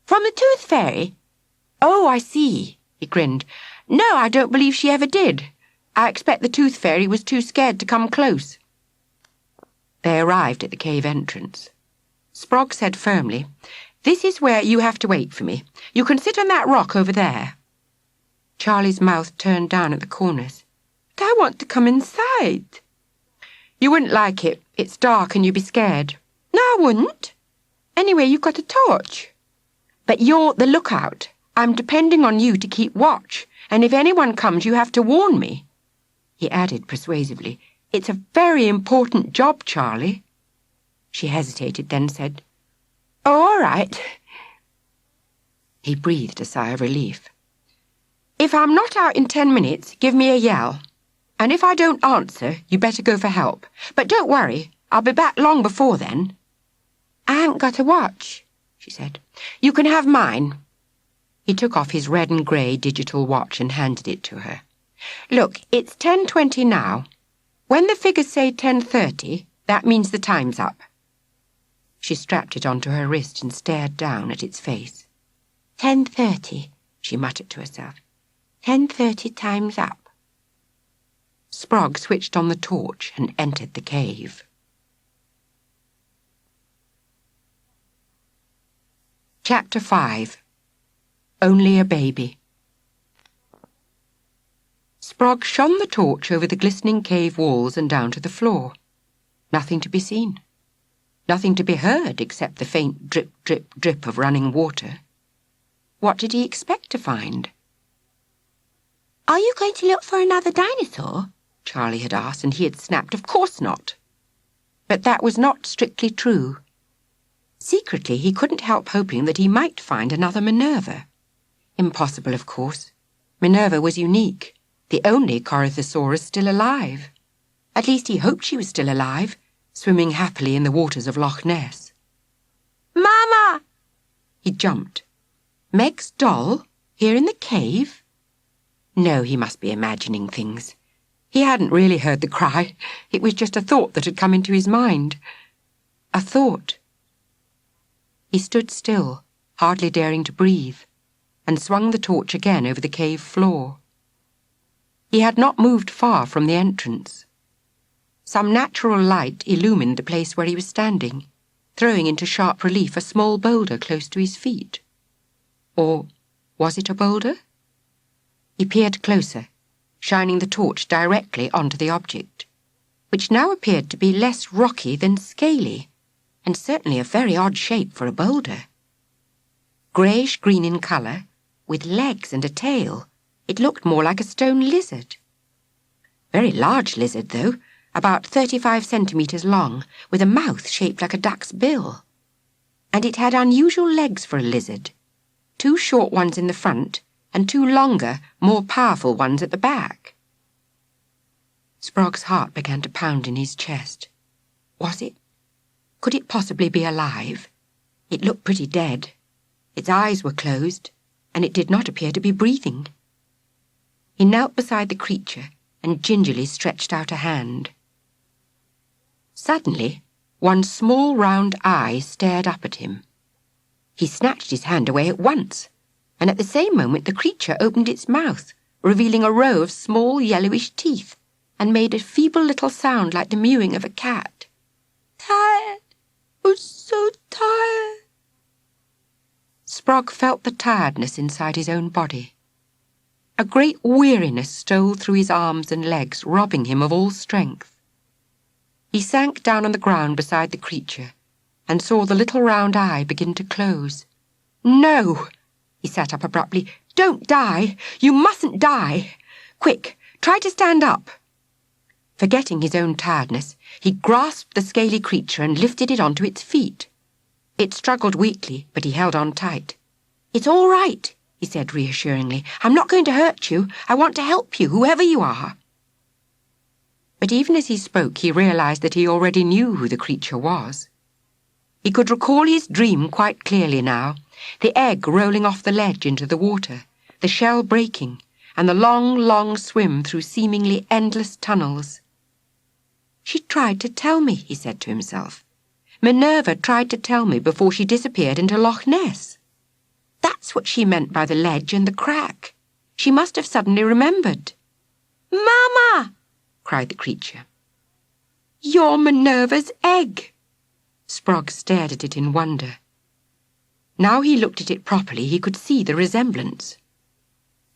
From the tooth fairy? Oh, I see, he grinned. No, I don't believe she ever did. I expect the tooth fairy was too scared to come close. They arrived at the cave entrance. Sprog said firmly, This is where you have to wait for me. You can sit on that rock over there. Charlie's mouth turned down at the corners. But I want to come inside. You wouldn't like it. It's dark and you'd be scared. No, I wouldn't. Anyway, you've got a torch. But you're the lookout. I'm depending on you to keep watch, and if anyone comes, you have to warn me. He added persuasively, It's a very important job, Charlie. She hesitated, then said, Oh, all right. He breathed a sigh of relief. If I'm not out in 10 minutes, give me a yell. And if I don't answer, you better go for help. But don't worry, I'll be back long before then. I haven't got a watch, she said. You can have mine. He took off his red and grey digital watch and handed it to her. Look, it's 10:20 now. When the figures say 10:30, that means the time's up. She strapped it onto her wrist and stared down at its face. 10:30, she muttered to herself. 10:30 time's up. Sprog switched on the torch and entered the cave. Chapter 5. Only a Baby. Sprog shone the torch over the glistening cave walls and down to the floor. Nothing to be seen. Nothing to be heard except the faint drip, drip, drip of running water. What did he expect to find? Are you going to look for another dinosaur? Charlie had asked, and he had snapped, Of course not. But that was not strictly true. Secretly, he couldn't help hoping that he might find another Minerva. Impossible, of course. Minerva was unique, the only Corythosaurus still alive. At least he hoped she was still alive, swimming happily in the waters of Loch Ness. Mama! He jumped. Meg's doll? Here in the cave? No, he must be imagining things. He hadn't really heard the cry. It was just a thought that had come into his mind. A thought. He stood still, hardly daring to breathe, and swung the torch again over the cave floor. He had not moved far from the entrance. Some natural light illumined the place where he was standing, throwing into sharp relief a small boulder close to his feet. Or was it a boulder? He peered closer, shining the torch directly onto the object, which now appeared to be less rocky than scaly, and certainly a very odd shape for a boulder. Greyish-green in colour, with legs and a tail, it looked more like a stone lizard. Very large lizard, though, about 35 centimetres long, with a mouth shaped like a duck's bill. And it had unusual legs for a lizard, 2 short ones in the front, and 2 longer, more powerful ones at the back. Sprog's heart began to pound in his chest. Was it? Could it possibly be alive? It looked pretty dead. Its eyes were closed, and it did not appear to be breathing. He knelt beside the creature and gingerly stretched out a hand. Suddenly, one small round eye stared up at him. He snatched his hand away at once, and at the same moment the creature opened its mouth, revealing a row of small yellowish teeth, and made a feeble little sound like the mewing of a cat. "Tired! Oh, so tired!" Sprog felt the tiredness inside his own body. A great weariness stole through his arms and legs, robbing him of all strength. He sank down on the ground beside the creature and saw the little round eye begin to close. "No!" He sat up abruptly. "Don't die! You mustn't die! Quick, try to stand up!" Forgetting his own tiredness, he grasped the scaly creature and lifted it onto its feet. It struggled weakly, but he held on tight. "It's all right," he said reassuringly. "I'm not going to hurt you. I want to help you, whoever you are." But even as he spoke, he realized that he already knew who the creature was. He could recall his dream quite clearly now, the egg rolling off the ledge into the water, the shell breaking, and the long, long swim through seemingly endless tunnels. "She tried to tell me," he said to himself. "Minerva tried to tell me before she disappeared into Loch Ness. That's what she meant by the ledge and the crack. She must have suddenly remembered." "Mama!" cried the creature. "You're Minerva's egg!" Sprog stared at it in wonder. Now he looked at it properly, he could see the resemblance.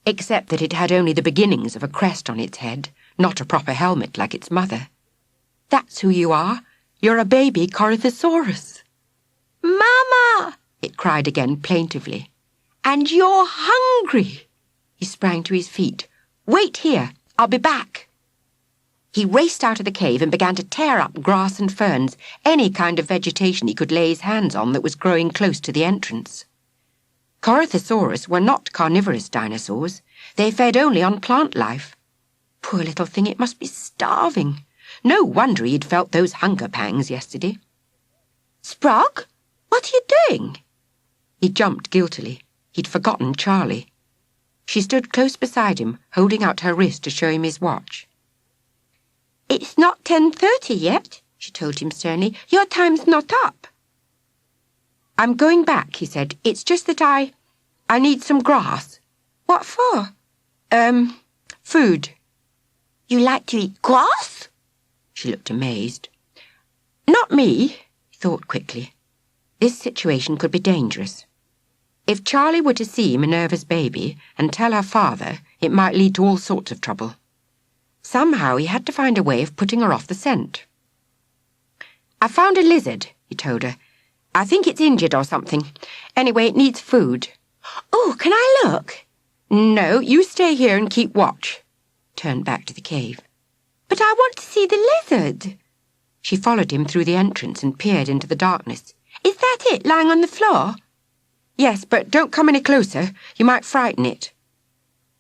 Except that it had only the beginnings of a crest on its head, not a proper helmet like its mother. "That's who you are. You're a baby Corythosaurus." "Mama!" it cried again plaintively. "And you're hungry!" He sprang to his feet. "Wait here. I'll be back." He raced out of the cave and began to tear up grass and ferns, any kind of vegetation he could lay his hands on that was growing close to the entrance. Corythosaurus were not carnivorous dinosaurs. They fed only on plant life. Poor little thing, it must be starving. No wonder he'd felt those hunger pangs yesterday. "Sprog, what are you doing?" He jumped guiltily. He'd forgotten Charlie. She stood close beside him, holding out her wrist to show him his watch. "It's not 10:30 yet," she told him sternly. "Your time's not up." "I'm going back," he said. "It's just that I need some grass." "What for?" Food." "You like to eat grass?" She looked amazed. "Not me," he thought quickly. This situation could be dangerous. If Charlie were to see Minerva's baby and tell her father, it might lead to all sorts of trouble. Somehow he had to find a way of putting her off the scent. "I found a lizard," he told her. "I think it's injured or something. Anyway, it needs food." "Oh, can I look?" "No, you stay here and keep watch." Turned back to the cave. "But I want to see the lizard." She followed him through the entrance and peered into the darkness. "Is that it, lying on the floor?" "Yes, but don't come any closer. You might frighten it."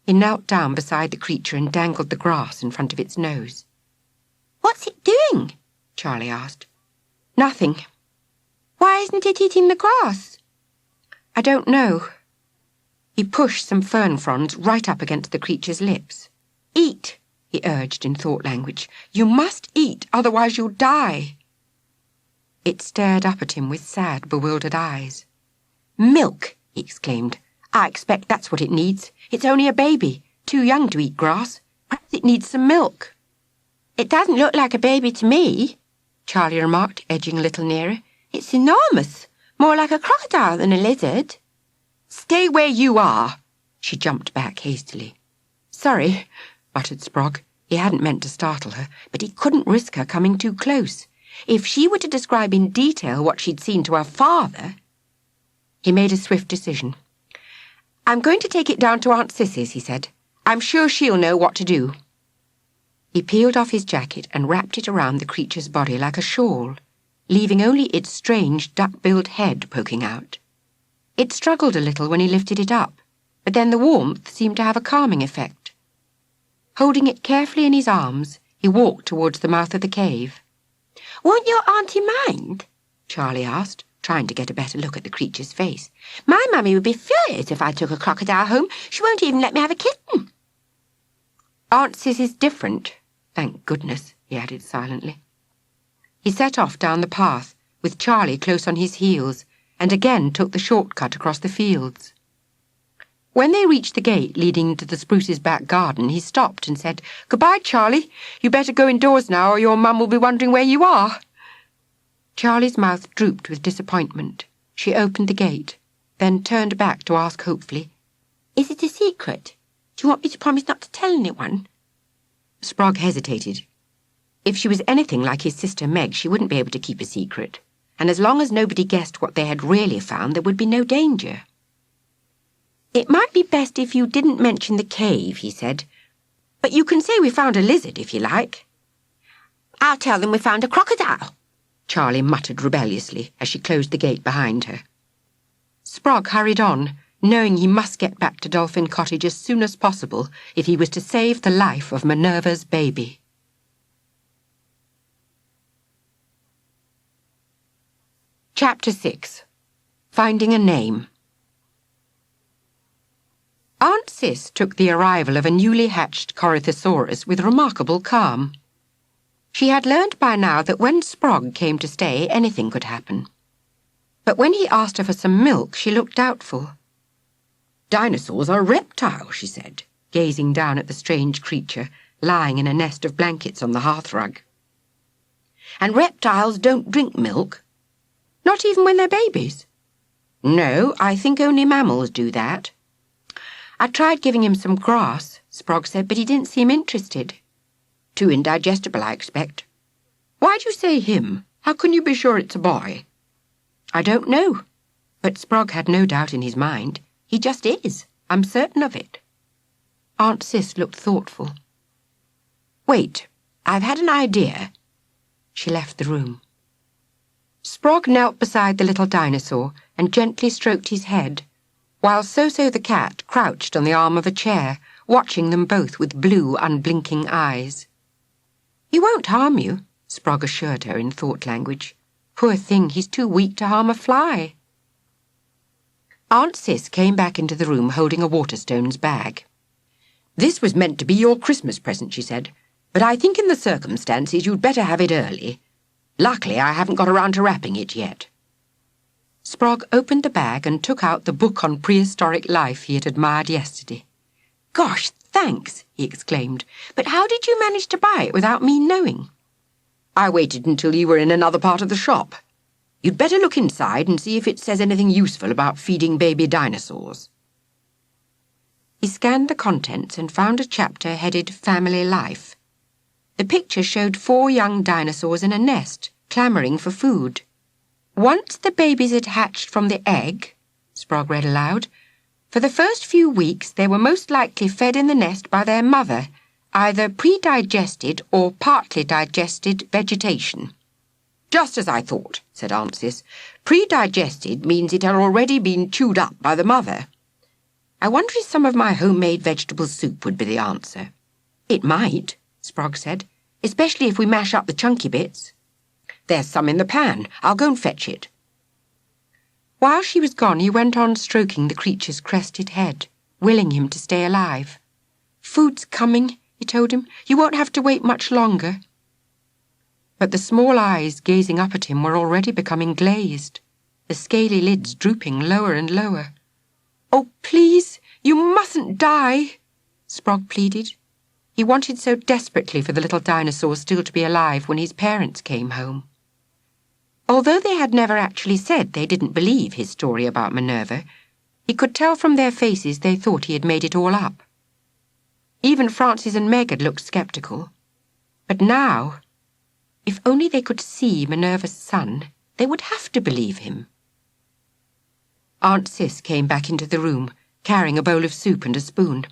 He knelt down beside the creature and dangled the grass in front of its nose. "What's it doing?" Charlie asked. "Nothing." "Why isn't it eating the grass?" "I don't know." He pushed some fern fronds right up against the creature's lips. "Eat," he urged in thought language. "You must eat, otherwise you'll die." It stared up at him with sad, bewildered eyes. "Milk," he exclaimed. "I expect that's what it needs. It's only a baby, too young to eat grass. Perhaps it needs some milk." "It doesn't look like a baby to me," Charlie remarked, edging a little nearer. "It's enormous, more like a crocodile than a lizard." "Stay where you are!" She jumped back hastily. "Sorry," muttered Sprog. He hadn't meant to startle her, but he couldn't risk her coming too close. If she were to describe in detail what she'd seen to her father... He made a swift decision. "I'm going to take it down to Aunt Cissie's," he said. "I'm sure she'll know what to do." He peeled off his jacket and wrapped it around the creature's body like a shawl, leaving only its strange duck-billed head poking out. It struggled a little when he lifted it up, but then the warmth seemed to have a calming effect. Holding it carefully in his arms, he walked towards the mouth of the cave. "Won't your auntie mind?" Charlie asked, trying to get a better look at the creature's face. "My mummy would be furious if I took a crocodile home. She won't even let me have a kitten." "Aunt Cissie's different, thank goodness," he added silently. He set off down the path, with Charlie close on his heels, and again took the shortcut across the fields. When they reached the gate leading to the spruce's back garden, he stopped and said, "Goodbye, Charlie. You better go indoors now, or your mum will be wondering where you are." Charlie's mouth drooped with disappointment. She opened the gate, then turned back to ask hopefully, "Is it a secret? Do you want me to promise not to tell anyone?" Sprog hesitated. If she was anything like his sister Meg, she wouldn't be able to keep a secret, and as long as nobody guessed what they had really found, there would be no danger. "It might be best if you didn't mention the cave," he said. "But you can say we found a lizard, if you like." "I'll tell them we found a crocodile," Charlie muttered rebelliously as she closed the gate behind her. Sprog hurried on, knowing he must get back to Dolphin Cottage as soon as possible if he was to save the life of Minerva's baby. Chapter 6. Finding a Name. Aunt Cis took the arrival of a newly hatched Corythosaurus with remarkable calm. She had learned by now that when Sprog came to stay, anything could happen. But when he asked her for some milk, she looked doubtful. "Dinosaurs are reptiles," she said, gazing down at the strange creature lying in a nest of blankets on the hearthrug. "And reptiles don't drink milk?" "Not even when they're babies?" "No, I think only mammals do that." "I tried giving him some grass," Sprog said, "but he didn't seem interested." "Too indigestible, I expect." "Why do you say him? How can you be sure it's a boy?" "I don't know." But Sprog had no doubt in his mind. "He just is. I'm certain of it." Aunt Cis looked thoughtful. "Wait, I've had an idea." She left the room. Sprog knelt beside the little dinosaur and gently stroked his head, while So-So the cat crouched on the arm of a chair, watching them both with blue, unblinking eyes. "He won't harm you," Sprog assured her in thought language. "Poor thing, he's too weak to harm a fly." Aunt Cis came back into the room holding a Waterstones bag. "This was meant to be your Christmas present," she said, "but I think in the circumstances you'd better have it early. Luckily, I haven't got around to wrapping it yet." Sprog opened the bag and took out the book on prehistoric life he had admired yesterday. "Gosh, thanks," he exclaimed. "But how did you manage to buy it without me knowing?" "I waited until you were in another part of the shop. You'd better look inside and see if it says anything useful about feeding baby dinosaurs." He scanned the contents and found a chapter headed Family Life. The picture showed 4 young dinosaurs in a nest, clamouring for food. "Once the babies had hatched from the egg," Sprog read aloud, "for the first few weeks they were most likely fed in the nest by their mother, either pre-digested or partly digested vegetation." "Just as I thought," said Aunt Cis. "Pre-digested means it had already been chewed up by the mother. I wonder if some of my homemade vegetable soup would be the answer." "It might," Sprog said, "especially if we mash up the chunky bits." "There's some in the pan. I'll go and fetch it." While she was gone, he went on stroking the creature's crested head, willing him to stay alive. "Food's coming," he told him. "You won't have to wait much longer." But the small eyes gazing up at him were already becoming glazed, the scaly lids drooping lower and lower. "Oh, please, you mustn't die," Sprog pleaded. He wanted so desperately for the little dinosaur still to be alive when his parents came home. Although they had never actually said they didn't believe his story about Minerva, he could tell from their faces they thought he had made it all up. Even Francis and Meg had looked sceptical. But now, if only they could see Minerva's son, they would have to believe him. Aunt Cis came back into the room, carrying a bowl of soup and a spoon.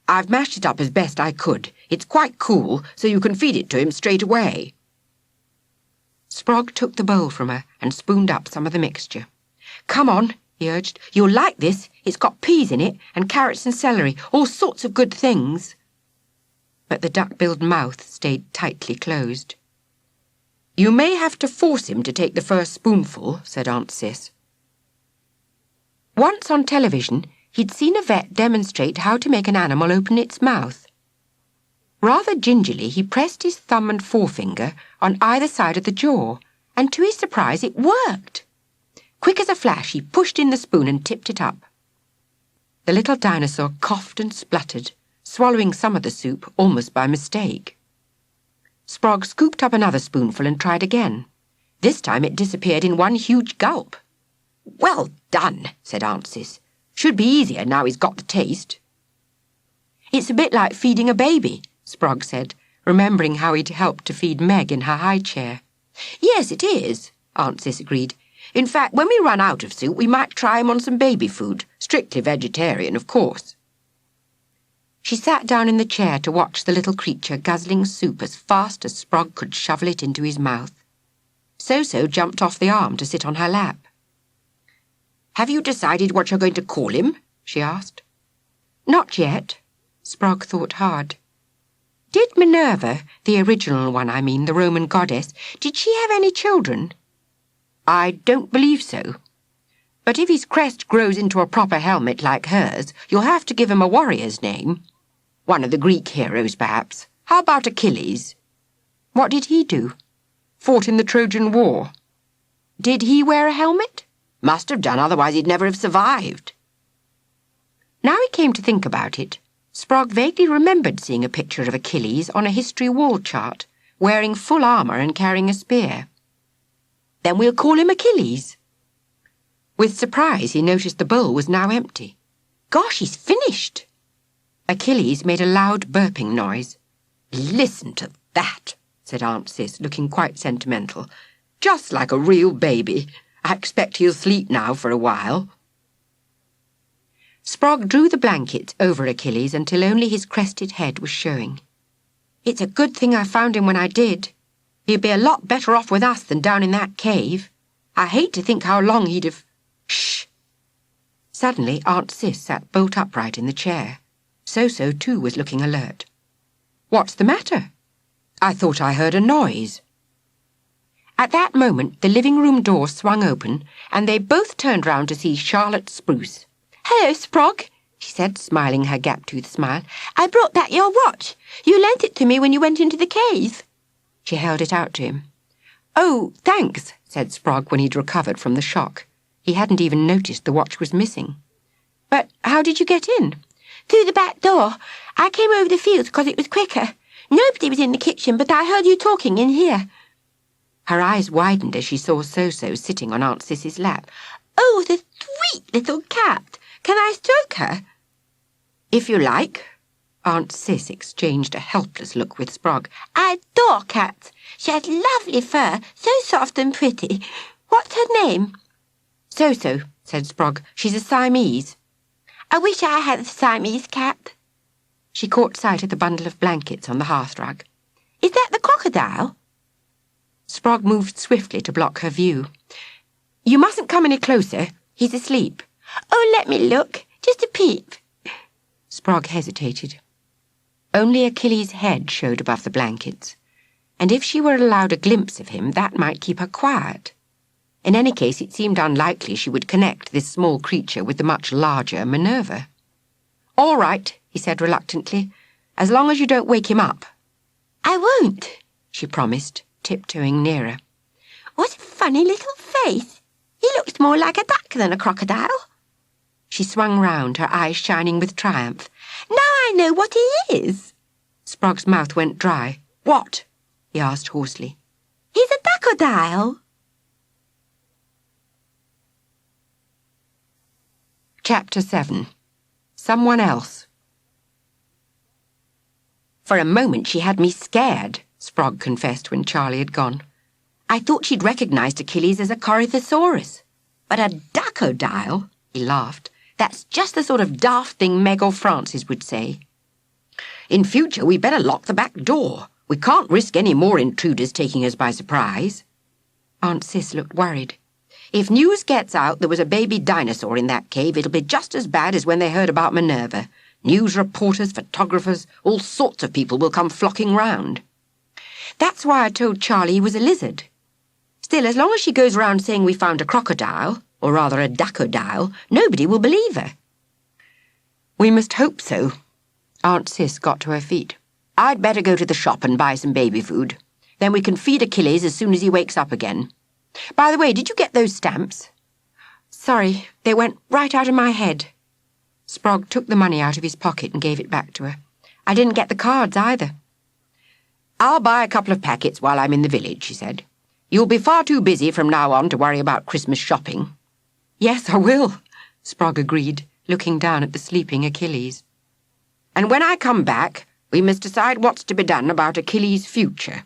"I've mashed it up as best I could. It's quite cool, so you can feed it to him straight away." Sprog took the bowl from her and spooned up some of the mixture. "Come on," he urged. "You'll like this. It's got peas in it, and carrots and celery, all sorts of good things." But the duck-billed mouth stayed tightly closed. "You may have to force him to take the first spoonful," said Aunt Cis. Once on television, he'd seen a vet demonstrate how to make an animal open its mouth. Rather gingerly, he pressed his thumb and forefinger on either side of the jaw, and to his surprise it worked. Quick as a flash, he pushed in the spoon and tipped it up. The little dinosaur coughed and spluttered, swallowing some of the soup almost by mistake. Sprog scooped up another spoonful and tried again. This time it disappeared in one huge gulp. "Well done," said Aunt Cis. "Should be easier now he's got the taste." "It's a bit like feeding a baby," Sprog said, remembering how he'd helped to feed Meg in her high chair. "Yes, it is," Aunt Cis agreed. "In fact, when we run out of soup, we might try him on some baby food, strictly vegetarian, of course." She sat down in the chair to watch the little creature guzzling soup as fast as Sprog could shovel it into his mouth. So-So jumped off the arm to sit on her lap. "Have you decided what you're going to call him?" she asked. "Not yet." Sprog thought hard. "Did Minerva, the original one, I mean, the Roman goddess, did she have any children?" "I don't believe so. But if his crest grows into a proper helmet like hers, you'll have to give him a warrior's name. One of the Greek heroes, perhaps. How about Achilles?" "What did he do?" "Fought in the Trojan War." "Did he wear a helmet?" "Must have done, otherwise he'd never have survived." Now he came to think about it, Sprog vaguely remembered seeing a picture of Achilles on a history wall chart, wearing full armour and carrying a spear. "Then we'll call him Achilles." With surprise, he noticed the bowl was now empty. "Gosh, he's finished!" Achilles made a loud burping noise. "Listen to that," said Aunt Cis, looking quite sentimental. "Just like a real baby. I expect he'll sleep now for a while." Sprog drew the blankets over Achilles until only his crested head was showing. "It's a good thing I found him when I did. He'd be a lot better off with us than down in that cave. I hate to think how long he'd have—" "Shh!" Suddenly, Aunt Cis sat bolt upright in the chair. So-So, too, was looking alert. "What's the matter?" "I thought I heard a noise." At that moment, the living room door swung open, and they both turned round to see Charlotte Spruce. "Hello, Sprog," she said, smiling her gap-toothed smile. "I brought back your watch. You lent it to me when you went into the cave." She held it out to him. "Oh, thanks," said Sprog when he'd recovered from the shock. He hadn't even noticed the watch was missing. "But how did you get in?" "Through the back door. I came over the fields because it was quicker. Nobody was in the kitchen, but I heard you talking in here." Her eyes widened as she saw So-So sitting on Aunt Ciss's lap. "Oh, the sweet little cat. Can I stroke her?" "If you like." Aunt Cis exchanged a helpless look with Sprog. "I adore cats. She has lovely fur, so soft and pretty. What's her name?" "So-So," said Sprog. "She's a Siamese." "I wish I had a Siamese cat." She caught sight of the bundle of blankets on the hearthrug. "Is that the crocodile?" Sprog moved swiftly to block her view. "You mustn't come any closer. He's asleep." "Oh, let me look. Just a peep." Sprog hesitated. Only Achilles' head showed above the blankets, and if she were allowed a glimpse of him, that might keep her quiet. In any case, it seemed unlikely she would connect this small creature with the much larger Minerva. "All right," he said reluctantly, "as long as you don't wake him up." "I won't," she promised, tiptoeing nearer. "What a funny little face. He looks more like a duck than a crocodile." She swung round, her eyes shining with triumph. "Now I know what he is." Sprog's mouth went dry. "What?" he asked hoarsely. "He's a duckodile." Chapter 7. Someone Else. "For a moment she had me scared," Sprog confessed when Charlie had gone. "I thought she'd recognised Achilles as a Corythosaurus. But a duckodile," he laughed, "that's just the sort of daft thing Meg or Francis would say. In future, we better lock the back door. We can't risk any more intruders taking us by surprise." Aunt Cis looked worried. "If news gets out there was a baby dinosaur in that cave, it'll be just as bad as when they heard about Minerva. News reporters, photographers, all sorts of people will come flocking round. That's why I told Charlie he was a lizard. Still, as long as she goes round saying we found a crocodile, or rather a duckodile, nobody will believe her." "We must hope so." Aunt Cis got to her feet. "I'd better go to the shop and buy some baby food. Then we can feed Achilles as soon as he wakes up again. By the way, did you get those stamps?" "Sorry, they went right out of my head." Sprog took the money out of his pocket and gave it back to her. "I didn't get the cards either." "I'll buy a couple of packets while I'm in the village," she said. "You'll be far too busy from now on to worry about Christmas shopping." "Yes, I will," Sprog agreed, looking down at the sleeping Achilles. "And when I come back, we must decide what's to be done about Achilles' future."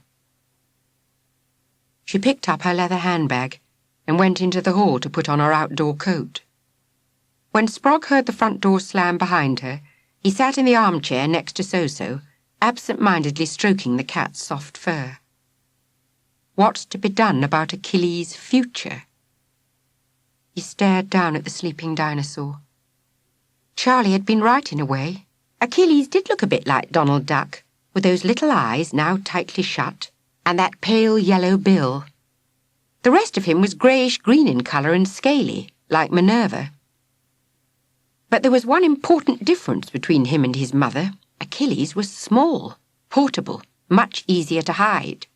She picked up her leather handbag and went into the hall to put on her outdoor coat. When Sprog heard the front door slam behind her, he sat in the armchair next to So-So, absent-mindedly stroking the cat's soft fur. What's to be done about Achilles' future? He stared down at the sleeping dinosaur. Charlie had been right in a way. Achilles did look a bit like Donald Duck, with those little eyes now tightly shut, and that pale yellow bill. The rest of him was greyish-green in colour and scaly, like Minerva. But there was one important difference between him and his mother. Achilles was small, portable, much easier to hide.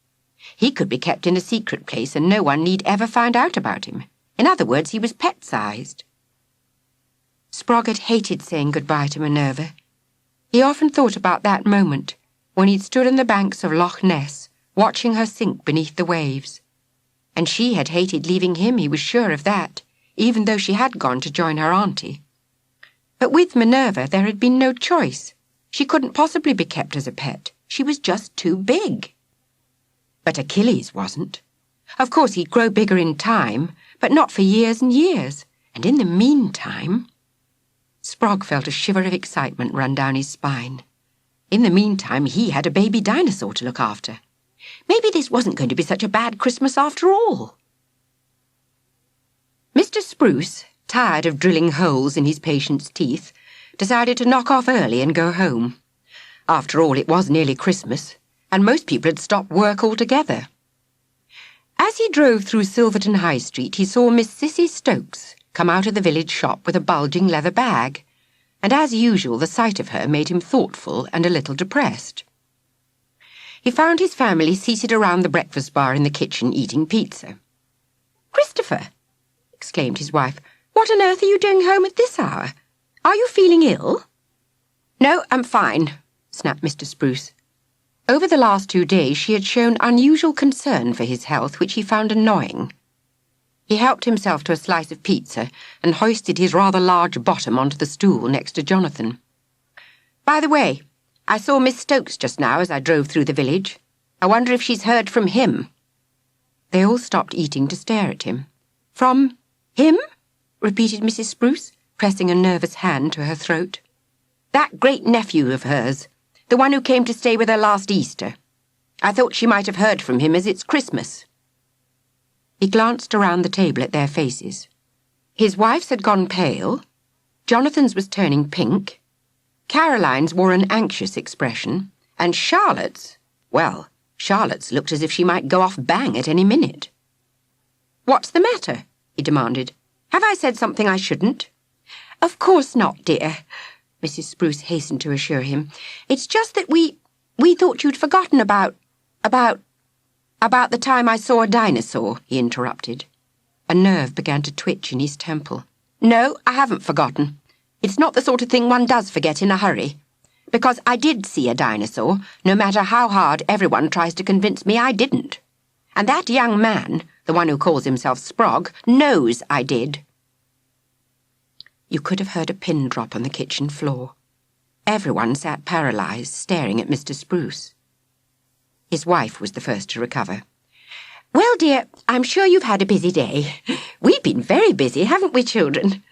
He could be kept in a secret place and no one need ever find out about him. In other words, he was pet-sized. Sprog had hated saying goodbye to Minerva. He often thought about that moment, when he'd stood on the banks of Loch Ness, watching her sink beneath the waves. And she had hated leaving him, he was sure of that, even though she had gone to join her auntie. But with Minerva there had been no choice. She couldn't possibly be kept as a pet. She was just too big. But Achilles wasn't. Of course he'd grow bigger in time, but not for years and years. And in the meantime... Sprog felt a shiver of excitement run down his spine. In the meantime, he had a baby dinosaur to look after. Maybe this wasn't going to be such a bad Christmas after all. Mr. Spruce, tired of drilling holes in his patient's teeth, decided to knock off early and go home. After all, it was nearly Christmas, and most people had stopped work altogether. As he drove through Silverton High Street, he saw Miss Cissy Stokes come out of the village shop with a bulging leather bag, and as usual the sight of her made him thoughtful and a little depressed. He found his family seated around the breakfast bar in the kitchen eating pizza. "Christopher," exclaimed his wife, "what on earth are you doing home at this hour? Are you feeling ill?" "No, I'm fine," snapped Mr. Spruce. Over the last 2 days she had shown unusual concern for his health, which he found annoying. He helped himself to a slice of pizza and hoisted his rather large bottom onto the stool next to Jonathan. "By the way, I saw Miss Stokes just now as I drove through the village. I wonder if she's heard from him." They all stopped eating to stare at him. "From him?" repeated Mrs. Spruce, pressing a nervous hand to her throat. "That great-nephew of hers, the one who came to stay with her last Easter. I thought she might have heard from him as it's Christmas." He glanced around the table at their faces. His wife's had gone pale, Jonathan's was turning pink, Caroline's wore an anxious expression, and Charlotte's looked as if she might go off bang at any minute. "What's the matter?" he demanded. "Have I said something I shouldn't?" "Of course not, dear," Mrs. Spruce hastened to assure him. "It's just that we thought you'd forgotten about "About the time I saw a dinosaur," he interrupted. A nerve began to twitch in his temple. "No, I haven't forgotten. It's not the sort of thing one does forget in a hurry. Because I did see a dinosaur, no matter how hard everyone tries to convince me I didn't. And that young man, the one who calls himself Sprog, knows I did." You could have heard a pin drop on the kitchen floor. Everyone sat paralysed, staring at Mr. Spruce. His wife was the first to recover. "Well, dear, I'm sure you've had a busy day. We've been very busy, haven't we, children?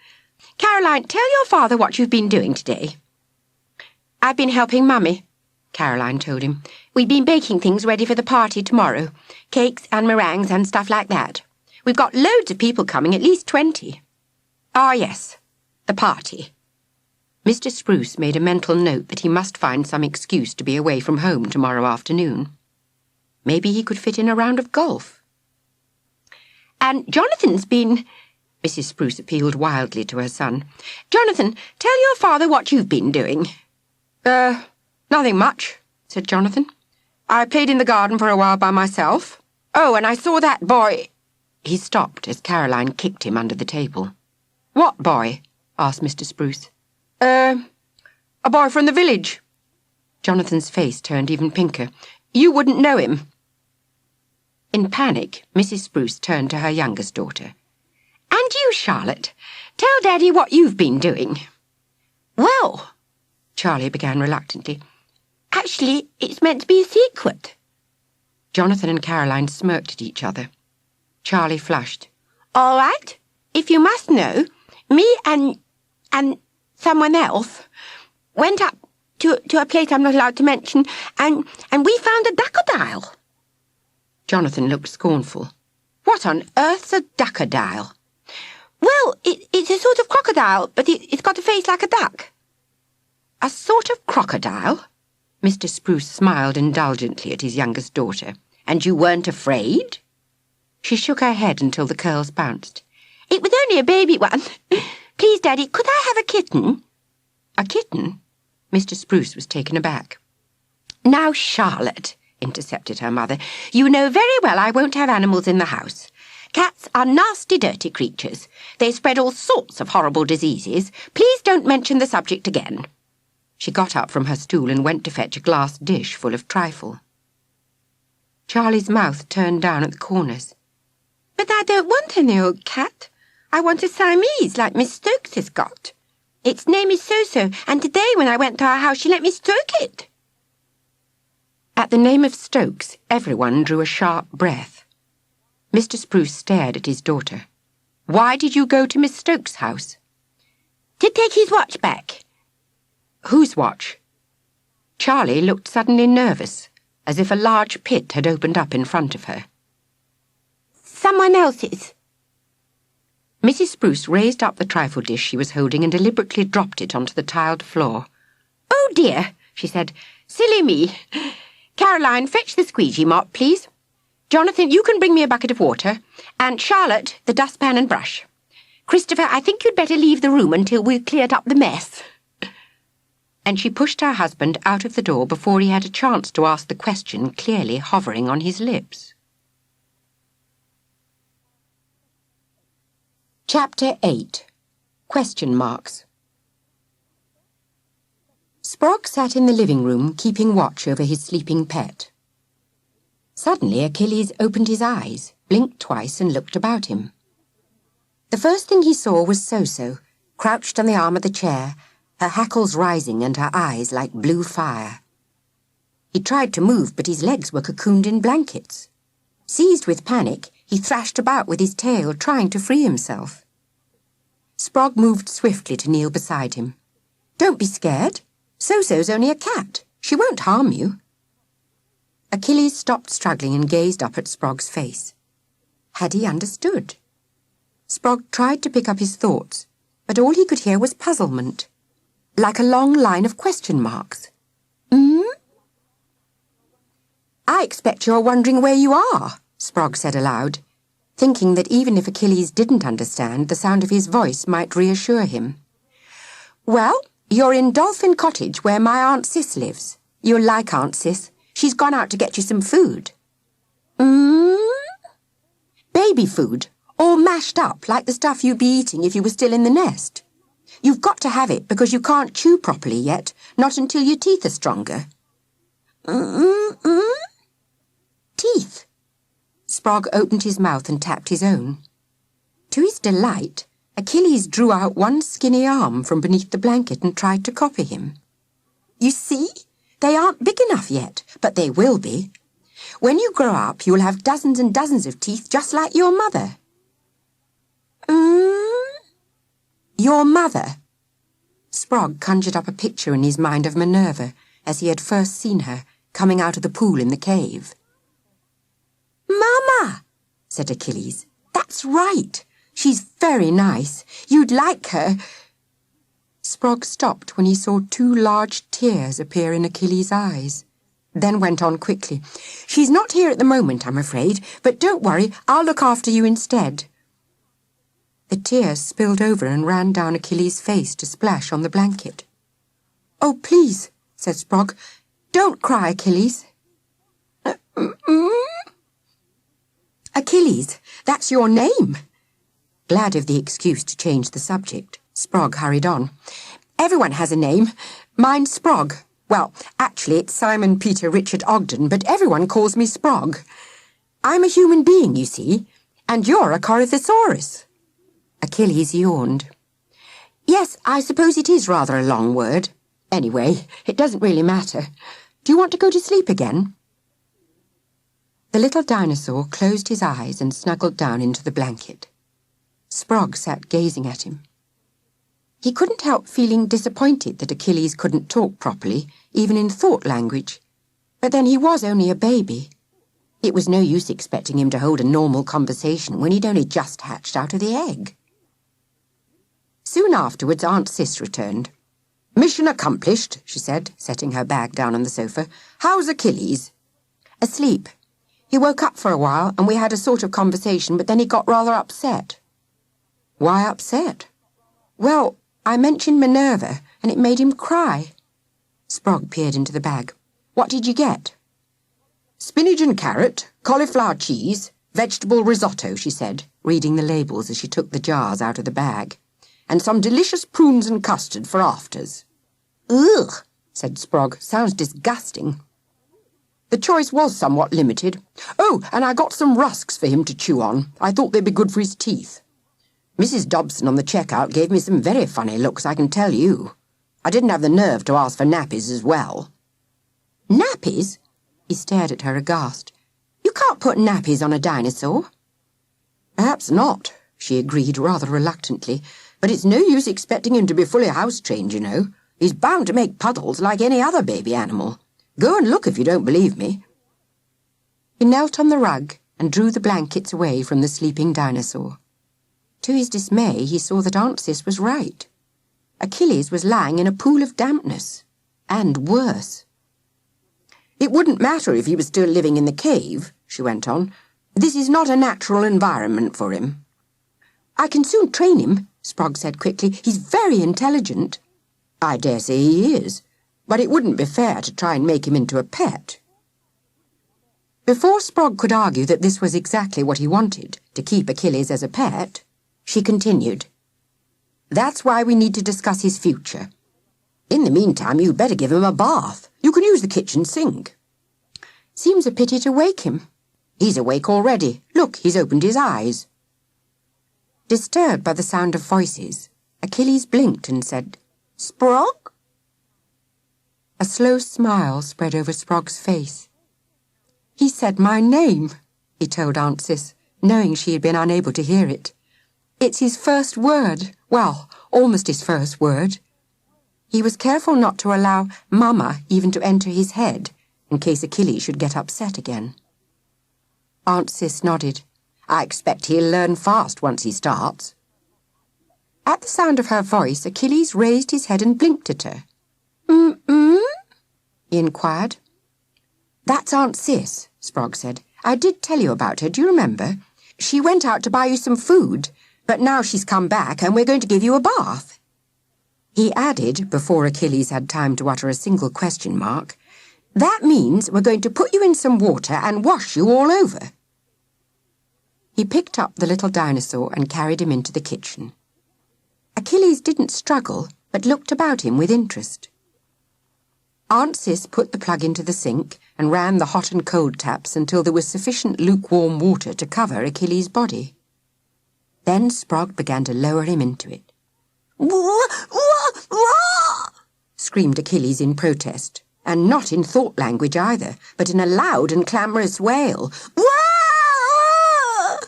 Caroline, tell your father what you've been doing today." "I've been helping Mummy," Caroline told him. "We've been baking things ready for the party tomorrow. Cakes and meringues and stuff like that. We've got loads of people coming, at least 20. "Ah, yes, the party." Mr. Spruce made a mental note that he must find some excuse to be away from home tomorrow afternoon. Maybe he could fit in a round of golf. "And Jonathan's been—" Mrs. Spruce appealed wildly to her son. "Jonathan, tell your father what you've been doing." Nothing much," said Jonathan. "I played in the garden for a while by myself. Oh, and I saw that boy—" He stopped as Caroline kicked him under the table. "What boy?" asked Mr. Spruce. A boy from the village." Jonathan's face turned even pinker. "You wouldn't know him." In panic, Mrs. Spruce turned to her youngest daughter. "And you, Charlotte, tell Daddy what you've been doing." "Well," Charlie began reluctantly. "Actually, it's meant to be a secret." Jonathan and Caroline smirked at each other. Charlie flushed. "All right, if you must know, me and someone else went up to a place I'm not allowed to mention, and we found a crocodile." Jonathan looked scornful. "What on earth's a crocodile?" "Well, it's a sort of crocodile, but it's got a face like a duck." "A sort of crocodile?" Mr. Spruce smiled indulgently at his youngest daughter. "And you weren't afraid?" She shook her head until the curls bounced. "It was only a baby one. Please, Daddy, could I have a kitten?" "A kitten?" Mr. Spruce was taken aback. "Now, Charlotte," intercepted her mother, "you know very well I won't have animals in the house. Cats are nasty, dirty creatures. They spread all sorts of horrible diseases. Please don't mention the subject again." She got up from her stool and went to fetch a glass dish full of trifle. Charlie's mouth turned down at the corners. "But I don't want any old cat. I want a Siamese like Miss Stokes has got. Its name is So-So, and today when I went to her house she let me stroke it." At the name of Stokes, everyone drew a sharp breath. Mr. Spruce stared at his daughter. "Why did you go to Miss Stokes' house?" "To take his watch back." "Whose watch?" Charlie looked suddenly nervous, as if a large pit had opened up in front of her. "Someone else's." Mrs. Spruce raised up the trifle dish she was holding and deliberately dropped it onto the tiled floor. "Oh, dear," she said. "Silly me. Caroline, fetch the squeegee mop, please. Jonathan, you can bring me a bucket of water. And Charlotte, the dustpan and brush. Christopher, I think you'd better leave the room until we've cleared up the mess." And she pushed her husband out of the door before he had a chance to ask the question clearly hovering on his lips. Chapter 8. Question Marks. Sprog sat in the living room, keeping watch over his sleeping pet. Suddenly, Achilles opened his eyes, blinked twice, and looked about him. The first thing he saw was So-So, crouched on the arm of the chair, her hackles rising and her eyes like blue fire. He tried to move, but his legs were cocooned in blankets. Seized with panic, he thrashed about with his tail, trying to free himself. Sprog moved swiftly to kneel beside him. "Don't be scared. So-So's only a cat. She won't harm you." Achilles stopped struggling and gazed up at Sprog's face. Had he understood? Sprog tried to pick up his thoughts, but all he could hear was puzzlement, like a long line of question marks. "I expect you're wondering where you are," Sprog said aloud. thinking that even if Achilles didn't understand, the sound of his voice might reassure him. "Well, you're in Dolphin Cottage, where my Aunt Cis lives. You'll like Aunt Cis. She's gone out to get you some food." "Baby food, all mashed up like the stuff you'd be eating if you were still in the nest. You've got to have it because you can't chew properly yet, not until your teeth are stronger." Teeth. Sprog opened his mouth and tapped his own. To his delight, Achilles drew out one skinny arm from beneath the blanket and tried to copy him. "You see? They aren't big enough yet, but they will be. When you grow up, you'll have dozens and dozens of teeth just like your mother." Your mother. Sprog conjured up a picture in his mind of Minerva, as he had first seen her, coming out of the pool in the cave. "Mama," said Achilles. "That's right. She's very nice. You'd like her." Sprog stopped when he saw two large tears appear in Achilles' eyes, then went on quickly. "She's not here at the moment, I'm afraid, but don't worry, I'll look after you instead." The tears spilled over and ran down Achilles' face to splash on the blanket. "Oh, please," said Sprog, "don't cry, Achilles." "Achilles, that's your name." Glad of the excuse to change the subject, Sprog hurried on. "Everyone has a name. Mine's Sprog. Well, actually, it's Simon Peter Richard Ogden, but everyone calls me Sprog. I'm a human being, you see, and you're a Corythosaurus." Achilles yawned. "Yes, I suppose it is rather a long word. Anyway, it doesn't really matter. Do you want to go to sleep again?" The little dinosaur closed his eyes and snuggled down into the blanket. Sprog sat gazing at him. He couldn't help feeling disappointed that Achilles couldn't talk properly, even in thought language. But then he was only a baby. It was no use expecting him to hold a normal conversation when he'd only just hatched out of the egg. Soon afterwards, Aunt Cis returned. "Mission accomplished," she said, setting her bag down on the sofa. "How's Achilles?" "Asleep. He woke up for a while and we had a sort of conversation, but then he got rather upset." "Why upset?" "Well, I mentioned Minerva and it made him cry." Sprog peered into the bag. "What did you get?" "Spinach and carrot, cauliflower cheese, vegetable risotto," she said, reading the labels as she took the jars out of the bag. "And some delicious prunes and custard for afters." "Ugh," said Sprog. "Sounds disgusting." "The choice was somewhat limited. Oh, and I got some rusks for him to chew on. I thought they'd be good for his teeth. Mrs. Dobson on the checkout gave me some very funny looks, I can tell you. I didn't have the nerve to ask for nappies as well." "Nappies?" He stared at her aghast. "You can't put nappies on a dinosaur." "Perhaps not," she agreed rather reluctantly, "but it's no use expecting him to be fully house-trained, you know. He's bound to make puddles like any other baby animal. Go and look if you don't believe me." He knelt on the rug and drew the blankets away from the sleeping dinosaur. To his dismay, he saw that Aunt Cis was right. Achilles was lying in a pool of dampness. And worse. "It wouldn't matter if he was still living in the cave," she went on. "This is not a natural environment for him." "I can soon train him," Sprog said quickly. "He's very intelligent." "I dare say he is, but it wouldn't be fair to try and make him into a pet." Before Sprog could argue that this was exactly what he wanted, to keep Achilles as a pet, she continued. "That's why we need to discuss his future. In the meantime, you'd better give him a bath. You can use the kitchen sink." "Seems a pity to wake him." "He's awake already. Look, he's opened his eyes." Disturbed by the sound of voices, Achilles blinked and said, "Sprog?" A slow smile spread over Sprog's face. "He said my name," he told Aunt Cis, knowing she had been unable to hear it. "It's his first word. Well, almost his first word." He was careful not to allow Mama even to enter his head, in case Achilles should get upset again. Aunt Cis nodded. "I expect he'll learn fast once he starts." At the sound of her voice, Achilles raised his head and blinked at her. He inquired. "That's Aunt Cis," Sprog said. "I did tell you about her, do you remember? She went out to buy you some food, but now she's come back and we're going to give you a bath." He added, before Achilles had time to utter a single question mark, "That means we're going to put you in some water and wash you all over." He picked up the little dinosaur and carried him into the kitchen. Achilles didn't struggle, but looked about him with interest. Aunt Cis put the plug into the sink and ran the hot and cold taps until there was sufficient lukewarm water to cover Achilles' body. Then Sprog began to lower him into it. "Wah, wah, wah!" screamed Achilles in protest, and not in thought language either, but in a loud and clamorous wail. "Wah!"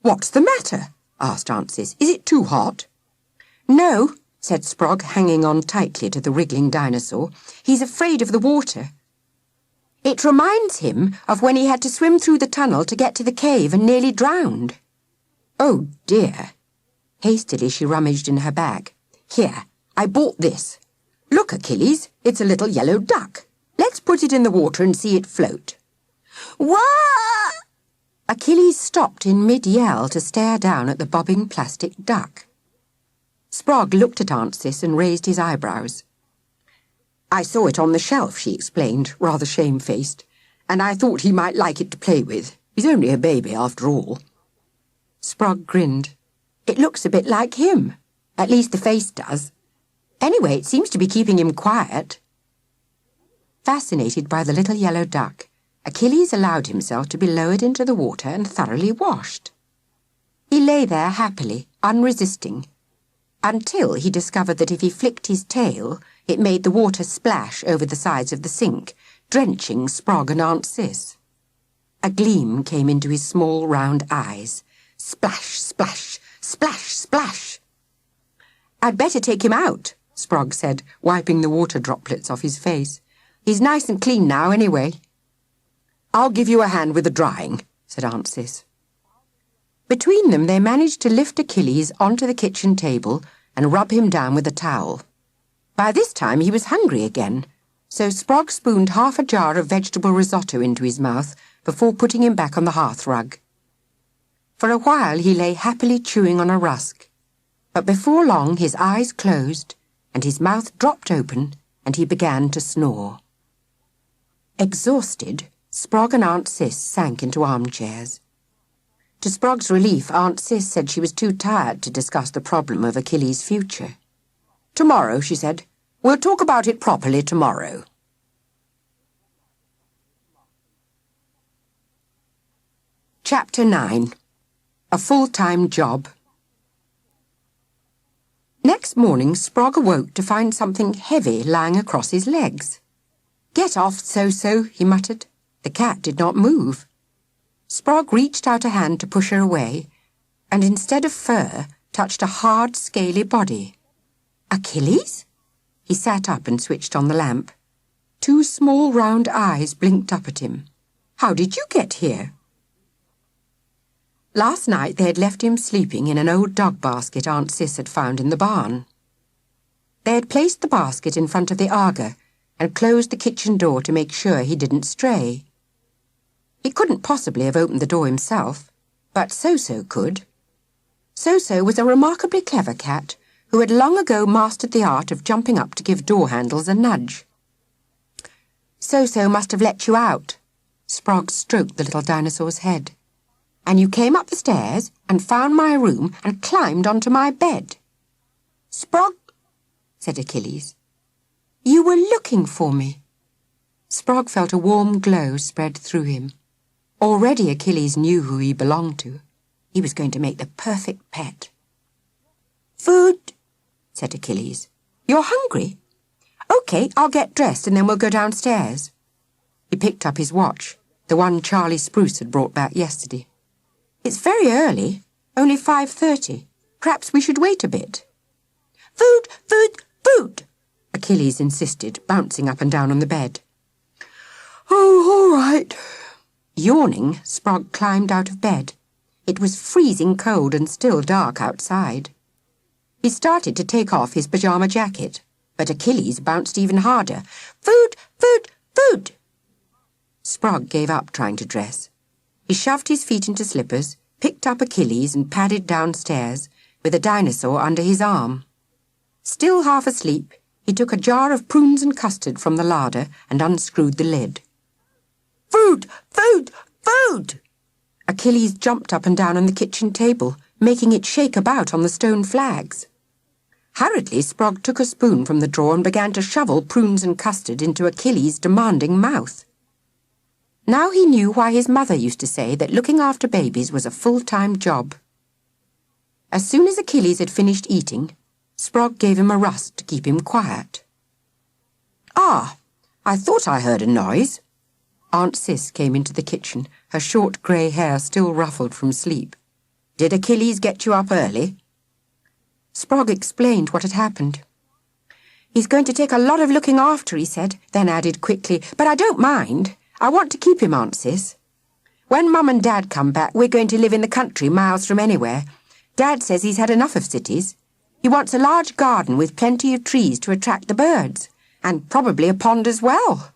"What's the matter?" asked Aunt Cis. "Is it too hot?" "No," said Sprog, hanging on tightly to the wriggling dinosaur. "He's afraid of the water. It reminds him of when he had to swim through the tunnel to get to the cave and nearly drowned." "Oh, dear." Hastily she rummaged in her bag. "Here, I bought this. Look, Achilles, it's a little yellow duck. Let's put it in the water and see it float." "Wah!" Achilles stopped in mid-yell to stare down at the bobbing plastic duck. Sprog looked at Aunt Cis and raised his eyebrows. "I saw it on the shelf," she explained, rather shamefaced, "and I thought he might like it to play with. He's only a baby, after all." Sprog grinned. "It looks a bit like him. At least the face does. Anyway, it seems to be keeping him quiet." Fascinated by the little yellow duck, Achilles allowed himself to be lowered into the water and thoroughly washed. He lay there happily, unresisting, until he discovered that if he flicked his tail, it made the water splash over the sides of the sink, drenching Sprog and Aunt Cis. A gleam came into his small round eyes. Splash, splash, splash, splash. "I'd better take him out," Sprog said, wiping the water droplets off his face. "He's nice and clean now, anyway." "I'll give you a hand with the drying," said Aunt Cis. Between them they managed to lift Achilles onto the kitchen table and rub him down with a towel. By this time he was hungry again, so Sprog spooned half a jar of vegetable risotto into his mouth before putting him back on the hearth rug. For a while he lay happily chewing on a rusk, but before long his eyes closed and his mouth dropped open and he began to snore. Exhausted, Sprog and Aunt Cis sank into armchairs. To Sprog's relief, Aunt Cis said she was too tired to discuss the problem of Achilles' future. "Tomorrow," she said. "We'll talk about it properly tomorrow." Chapter 9. A Full-Time Job. Next morning, Sprog awoke to find something heavy lying across his legs. "Get off, So-So," he muttered. The cat did not move. Sprog reached out a hand to push her away, and instead of fur, touched a hard, scaly body. "Achilles?" He sat up and switched on the lamp. Two small round eyes blinked up at him. "How did you get here?" Last night they had left him sleeping in an old dog basket Aunt Cis had found in the barn. They had placed the basket in front of the Aga and closed the kitchen door to make sure he didn't stray. He couldn't possibly have opened the door himself, but So-So could. So-So was a remarkably clever cat who had long ago mastered the art of jumping up to give door handles a nudge. "So-So must have let you out." Sprog stroked the little dinosaur's head. "And you came up the stairs and found my room and climbed onto my bed." "Sprog," said Achilles. "You were looking for me." Sprog felt a warm glow spread through him. Already Achilles knew who he belonged to. He was going to make the perfect pet. "Food," said Achilles. "You're hungry? OK, I'll get dressed and then we'll go downstairs." He picked up his watch, the one Charlie Spruce had brought back yesterday. "It's very early, only 5:30. Perhaps we should wait a bit." "Food, food, food," Achilles insisted, bouncing up and down on the bed. "Oh, all right." Yawning, Sprog climbed out of bed. It was freezing cold and still dark outside. He started to take off his pyjama jacket, but Achilles bounced even harder. "Food, food, food!" Sprog gave up trying to dress. He shoved his feet into slippers, picked up Achilles and padded downstairs with a dinosaur under his arm. Still half asleep, he took a jar of prunes and custard from the larder and unscrewed the lid. "Food! Food! Food!" Achilles jumped up and down on the kitchen table, making it shake about on the stone flags. Hurriedly, Sprog took a spoon from the drawer and began to shovel prunes and custard into Achilles' demanding mouth. Now he knew why his mother used to say that looking after babies was a full-time job. As soon as Achilles had finished eating, Sprog gave him a rust to keep him quiet. "Ah, I thought I heard a noise." Aunt Cis came into the kitchen, her short grey hair still ruffled from sleep. "Did Achilles get you up early?" Sprog explained what had happened. "He's going to take a lot of looking after," he said, then added quickly, "but I don't mind. I want to keep him, Aunt Cis. When Mum and Dad come back, we're going to live in the country miles from anywhere. Dad says he's had enough of cities. He wants a large garden with plenty of trees to attract the birds, and probably a pond as well."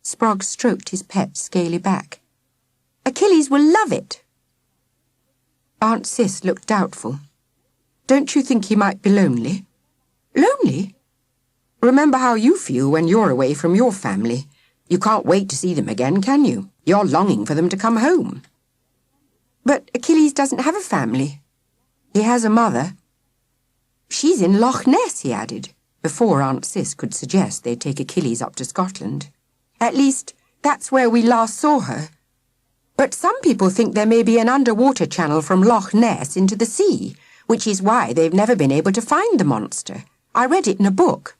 Sprog stroked his pet scaly back. "Achilles will love it." Aunt Cis looked doubtful. "Don't you think he might be lonely?" "Lonely? Remember how you feel when you're away from your family. You can't wait to see them again, can you? You're longing for them to come home." "But Achilles doesn't have a family. He has a mother." "She's in Loch Ness," he added, before Aunt Cis could suggest they take Achilles up to Scotland. "At least, that's where we last saw her. But some people think there may be an underwater channel from Loch Ness into the sea, which is why they've never been able to find the monster. I read it in a book.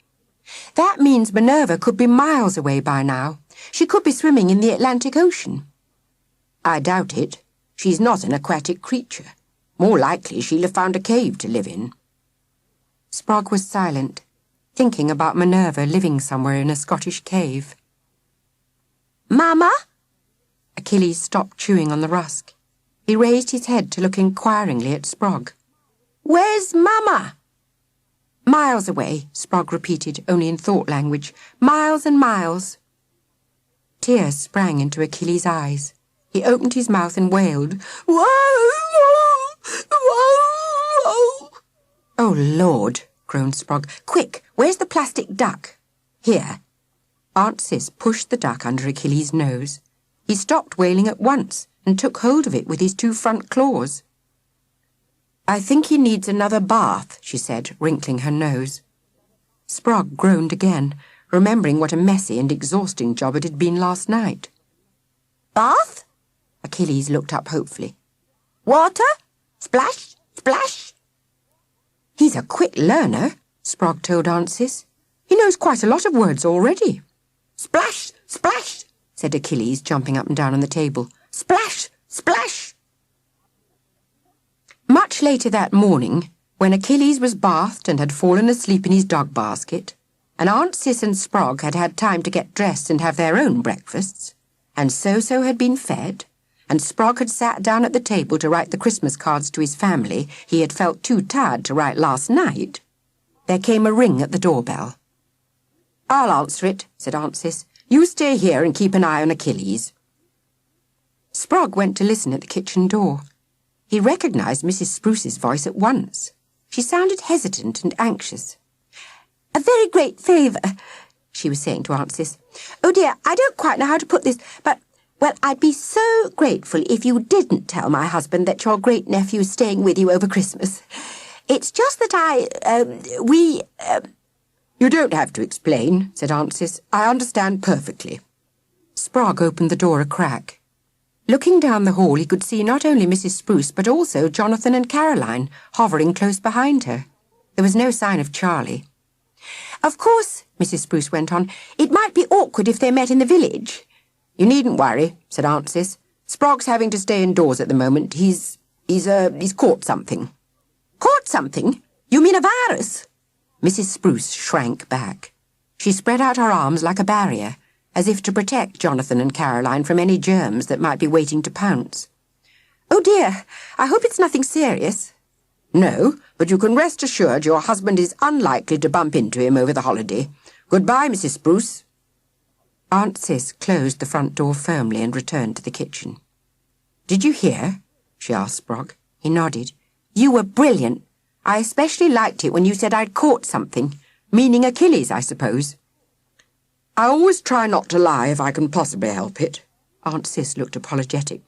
That means Minerva could be miles away by now. She could be swimming in the Atlantic Ocean." "I doubt it. She's not an aquatic creature. More likely she'll have found a cave to live in." Sprog was silent, thinking about Minerva living somewhere in a Scottish cave. "Mama?" Achilles stopped chewing on the rusk. He raised his head to look inquiringly at Sprog. "Where's Mama?" "Miles away," Sprog repeated, only in thought language. "Miles and miles." Tears sprang into Achilles' eyes. He opened his mouth and wailed, "Whoa! Whoa! "Oh, Lord," groaned Sprog. "Quick, where's the plastic duck?" "Here." Aunt Cis pushed the duck under Achilles' nose. He stopped wailing at once and took hold of it with his two front claws. "I think he needs another bath," she said, wrinkling her nose. Sprog groaned again, remembering what a messy and exhausting job it had been last night. "Bath?" Achilles looked up hopefully. "Water? Splash? Splash?" "He's a quick learner," Sprog told Aunt Cis. "He knows quite a lot of words already." "Splash! Splash!" said Achilles, jumping up and down on the table. "Splash! Splash!" Much later that morning, when Achilles was bathed and had fallen asleep in his dog basket, and Aunt Cis and Sprog had had time to get dressed and have their own breakfasts, and So-So had been fed, and Sprog had sat down at the table to write the Christmas cards to his family he had felt too tired to write last night, there came a ring at the doorbell. "I'll answer it," said Aunt Cis. "You stay here and keep an eye on Achilles." Sprog went to listen at the kitchen door. He recognised Mrs. Spruce's voice at once. She sounded hesitant and anxious. "A very great favour," she was saying to Aunt Cis. "Oh dear, I don't quite know how to put this, but, well, I'd be so grateful if you didn't tell my husband that your great-nephew's staying with you over Christmas. It's just that "You don't have to explain," said Aunt Cis. "I understand perfectly." Sprog opened the door a crack. Looking down the hall, he could see not only Mrs. Spruce, but also Jonathan and Caroline, hovering close behind her. There was no sign of Charlie. "Of course," Mrs. Spruce went on, "it might be awkward if they met in the village." "You needn't worry," said Aunt Cis. "Sprog's having to stay indoors at the moment. He's caught something." "Caught something? You mean a virus?" Mrs. Spruce shrank back. She spread out her arms like a barrier, as if to protect Jonathan and Caroline from any germs that might be waiting to pounce. "Oh dear, I hope it's nothing serious." "No, but you can rest assured your husband is unlikely to bump into him over the holiday. Goodbye, Mrs. Spruce." Aunt Cis closed the front door firmly and returned to the kitchen. "Did you hear?" she asked Sprog. He nodded. You were brilliant. I especially liked it when you said I'd caught something. Meaning Achilles, I suppose. I always try not to lie if I can possibly help it. Aunt Cis looked apologetic.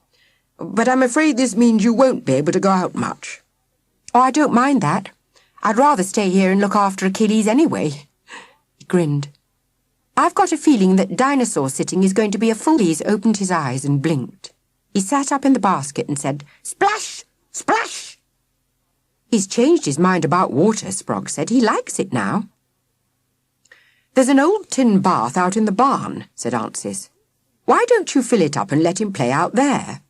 But I'm afraid this means you won't be able to go out much. Oh, I don't mind that. I'd rather stay here and look after Achilles anyway. He grinned. I've got a feeling that dinosaur sitting is going to be a full... He opened his eyes and blinked. He sat up in the basket and said, Splash! Splash! He's changed his mind about water, Sprog said. He likes it now. There's an old tin bath out in the barn, said Aunt Cis. Why don't you fill it up and let him play out there?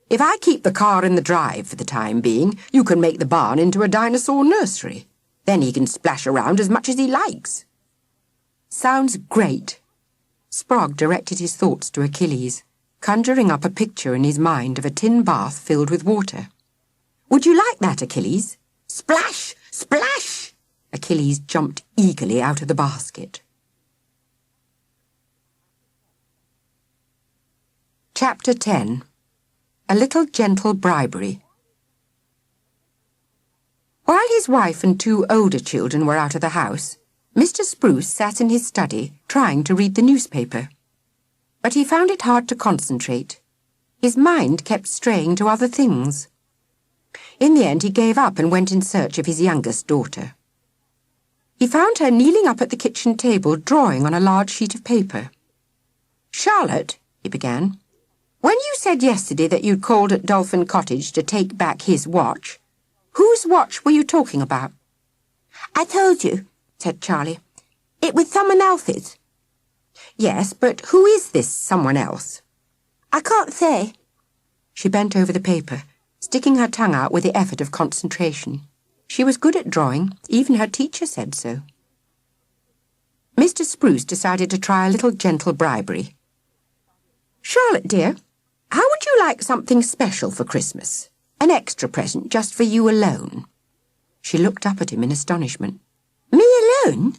If I keep the car in the drive for the time being, you can make the barn into a dinosaur nursery. Then he can splash around as much as he likes. Sounds great. Sprog directed his thoughts to Achilles, conjuring up a picture in his mind of a tin bath filled with water. Would you like that, Achilles? Splash! Splash! Achilles jumped eagerly out of the basket. Chapter 10. A Little Gentle Bribery. While his wife and 2 older children were out of the house, Mr. Spruce sat in his study trying to read the newspaper. But he found it hard to concentrate. His mind kept straying to other things. In the end, he gave up and went in search of his youngest daughter. He found her kneeling up at the kitchen table, drawing on a large sheet of paper. Charlotte, he began, when you said yesterday that you'd called at Dolphin Cottage to take back his watch, whose watch were you talking about? I told you, said Charlie. It was someone else's. Yes, but who is this someone else? I can't say. She bent over the paper, sticking her tongue out with the effort of concentration. She was good at drawing, even her teacher said so. Mr. Spruce decided to try a little gentle bribery. Charlotte, dear, how would you like something special for Christmas? An extra present just for you alone? She looked up at him in astonishment. Me alone?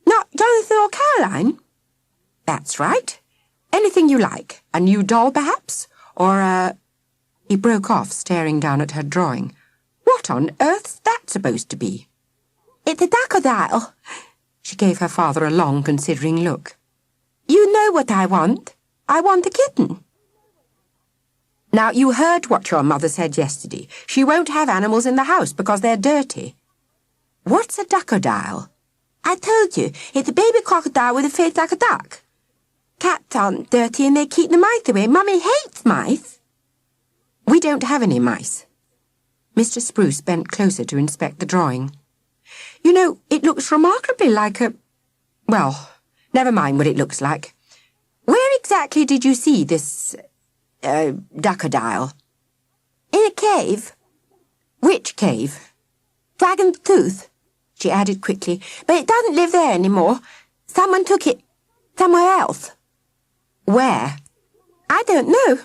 Not Jonathan or Caroline? That's right. Anything you like. A new doll, perhaps? Or a... He broke off, staring down at her drawing. What on earth's that supposed to be? It's a crocodile. She gave her father a long, considering look. You know what I want. I want a kitten. Now, you heard what your mother said yesterday. She won't have animals in the house because they're dirty. What's a duckodile? I told you, it's a baby crocodile with a face like a duck. Cats aren't dirty and they keep the mice away. Mummy hates mice. We don't have any mice. Mr. Spruce bent closer to inspect the drawing. You know, it looks remarkably like a... Well, never mind what it looks like. Where exactly did you see this, duckodile? In a cave. Which cave? Dragon's Tooth, she added quickly, but it doesn't live there anymore. Someone took it somewhere else. Where? I don't know.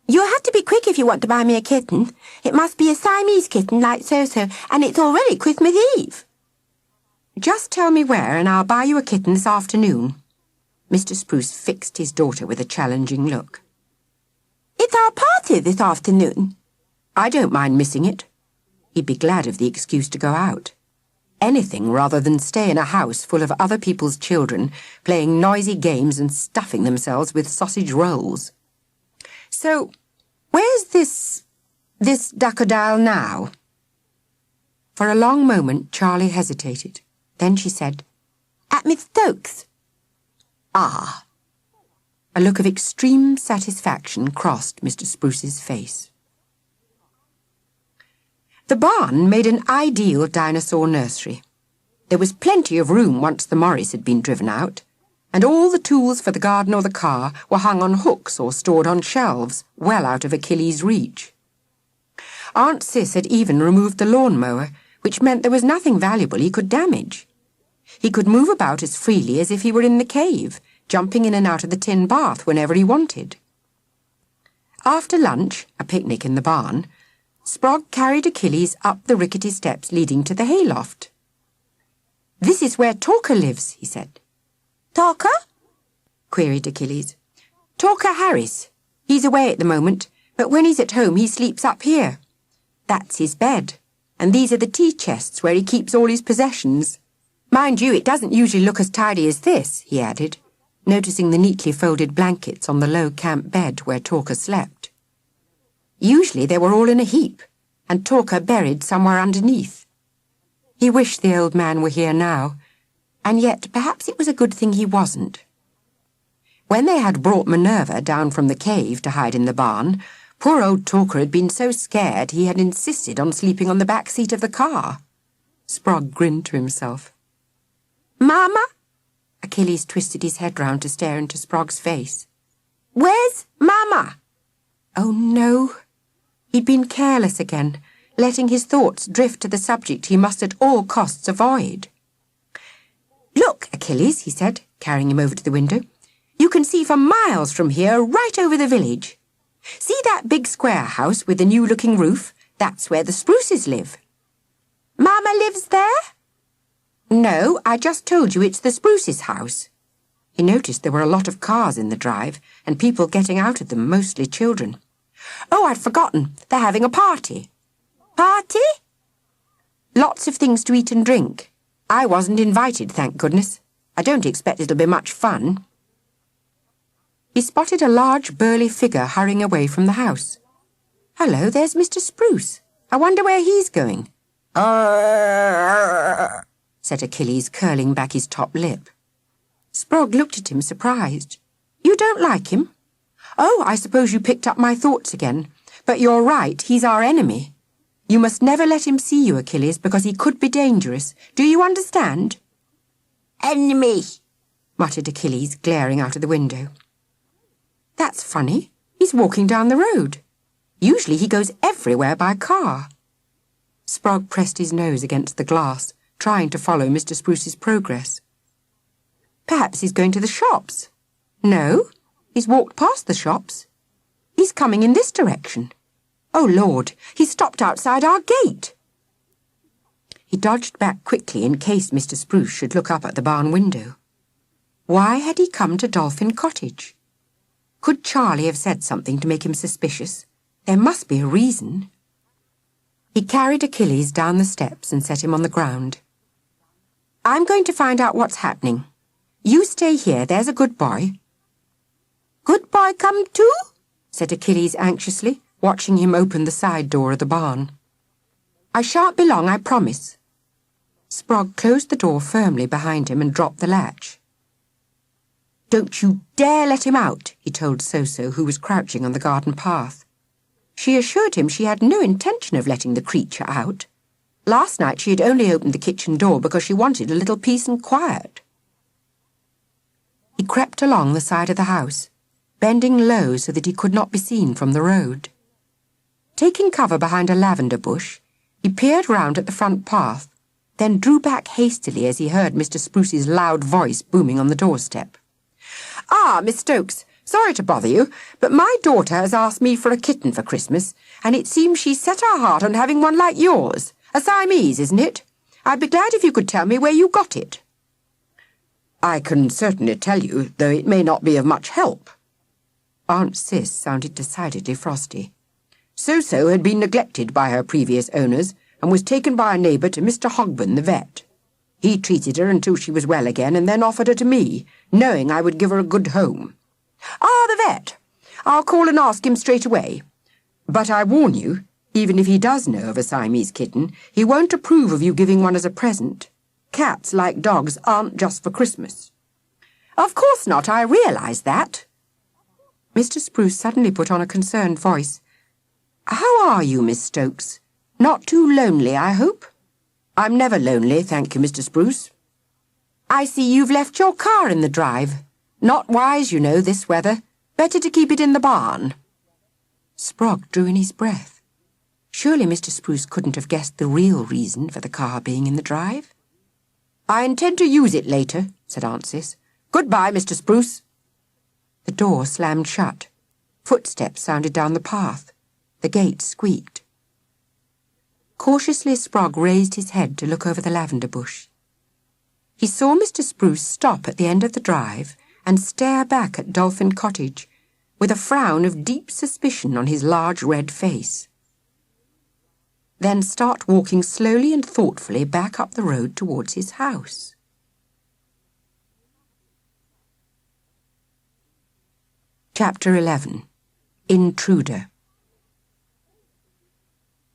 You'll have to be quick if you want to buy me a kitten. It must be a Siamese kitten like So-So, and it's already Christmas Eve. Just tell me where and I'll buy you a kitten this afternoon. Mr. Spruce fixed his daughter with a challenging look. It's our party this afternoon. I don't mind missing it. He'd be glad of the excuse to go out. Anything rather than stay in a house full of other people's children, playing noisy games and stuffing themselves with sausage rolls. So, where's this duckodile now? For a long moment, Charlie hesitated. Then she said, At Miss Stokes. Ah. A look of extreme satisfaction crossed Mr. Spruce's face. The barn made an ideal dinosaur nursery. There was plenty of room once the Morris had been driven out, and all the tools for the garden or the car were hung on hooks or stored on shelves, well out of Achilles' reach. Aunt Cis had even removed the lawn-mower, which meant there was nothing valuable he could damage. He could move about as freely as if he were in the cave, jumping in and out of the tin bath whenever he wanted. After lunch, a picnic in the barn, Sprog carried Achilles up the rickety steps leading to the hayloft. This is where Talker lives, he said. Talker? Queried Achilles. Talker Harris. He's away at the moment, But when he's at home, he sleeps up here. That's his bed, and these are the tea chests where he keeps all his possessions. Mind you, it doesn't usually look as tidy as this," he added, noticing the neatly folded blankets on the low camp bed where Talker slept. Usually they were all in a heap, and Talker buried somewhere underneath. He wished the old man were here now, and yet perhaps it was a good thing he wasn't. When they had brought Minerva down from the cave to hide in the barn, poor old Talker had been so scared he had insisted on sleeping on the back seat of the car. Sprog grinned to himself. "Mama?" Achilles twisted his head round to stare into Sprog's face. "Where's Mama?" Oh no! He'd been careless again, letting his thoughts drift to the subject he must at all costs avoid. "Look, Achilles," he said, carrying him over to the window. "You can see for miles from here, right over the village. See that big square house with the new-looking roof? That's where the Spruces live." "Mama lives there?" "No, I just told you it's the Spruces' house." He noticed there were a lot of cars in the drive, and people getting out of them, mostly children. "Oh, I'd forgotten. They're having a party." "Party?" "Lots of things to eat and drink. I wasn't invited, thank goodness. I don't expect it'll be much fun." He spotted a large, burly figure hurrying away from the house. "Hello, there's Mr. Spruce. I wonder where he's going." Said Achilles, curling back his top lip. Sprog looked at him, surprised. "You don't like him?" "Oh, I suppose you picked up my thoughts again. But you're right, he's our enemy. You must never let him see you, Achilles, because he could be dangerous. Do you understand?" "Enemy," muttered Achilles, glaring out of the window. "That's funny. He's walking down the road. Usually he goes everywhere by car." Sprog pressed his nose against the glass, trying to follow Mr. Spruce's progress. "Perhaps he's going to the shops." "No, he's walked past the shops. He's coming in this direction. Oh, Lord, he stopped outside our gate." He dodged back quickly in case Mr. Spruce should look up at the barn window. Why had he come to Dolphin Cottage? Could Charlie have said something to make him suspicious? There must be a reason. He carried Achilles down the steps and set him on the ground. "I'm going to find out what's happening. You stay here, there's a good boy." "Good boy come too?" said Achilles anxiously, watching him open the side door of the barn. "I shan't be long, I promise." Sprog closed the door firmly behind him and dropped the latch. "Don't you dare let him out," he told So-So, who was crouching on the garden path. She assured him she had no intention of letting the creature out. Last night she had only opened the kitchen door because she wanted a little peace and quiet. He crept along the side of the house, bending low so that he could not be seen from the road. Taking cover behind a lavender bush, he peered round at the front path, then drew back hastily as he heard Mr. Spruce's loud voice booming on the doorstep. "Ah, Miss Stokes, sorry to bother you, but my daughter has asked me for a kitten for Christmas, and it seems she's set her heart on having one like yours. A Siamese, isn't it? I'd be glad if you could tell me where you got it." "I can certainly tell you, though it may not be of much help." Aunt Cis sounded decidedly frosty. So-So had been neglected by her previous owners and was taken by a neighbour to Mr. Hogben, the vet. He treated her until she was well again and then offered her to me, knowing I would give her a good home. "Ah, the vet. I'll call and ask him straight away. But I warn you, even if he does know of a Siamese kitten, he won't approve of you giving one as a present. Cats, like dogs, aren't just for Christmas." "Of course not, I realise that." Mr. Spruce suddenly put on a concerned voice. "How are you, Miss Stokes? Not too lonely, I hope?" "I'm never lonely, thank you, Mr. Spruce." "I see you've left your car in the drive. Not wise, you know, this weather. Better to keep it in the barn." Sprog drew in his breath. Surely Mr. Spruce couldn't have guessed the real reason for the car being in the drive. "I intend to use it later," said Aunt Cis. "Goodbye, Mr. Spruce." The door slammed shut. Footsteps sounded down the path. The gate squeaked. Cautiously Sprog raised his head to look over the lavender bush. He saw Mr. Spruce stop at the end of the drive and stare back at Dolphin Cottage, with a frown of deep suspicion on his large red face. Then start walking slowly and thoughtfully back up the road towards his house. Chapter 11. Intruder.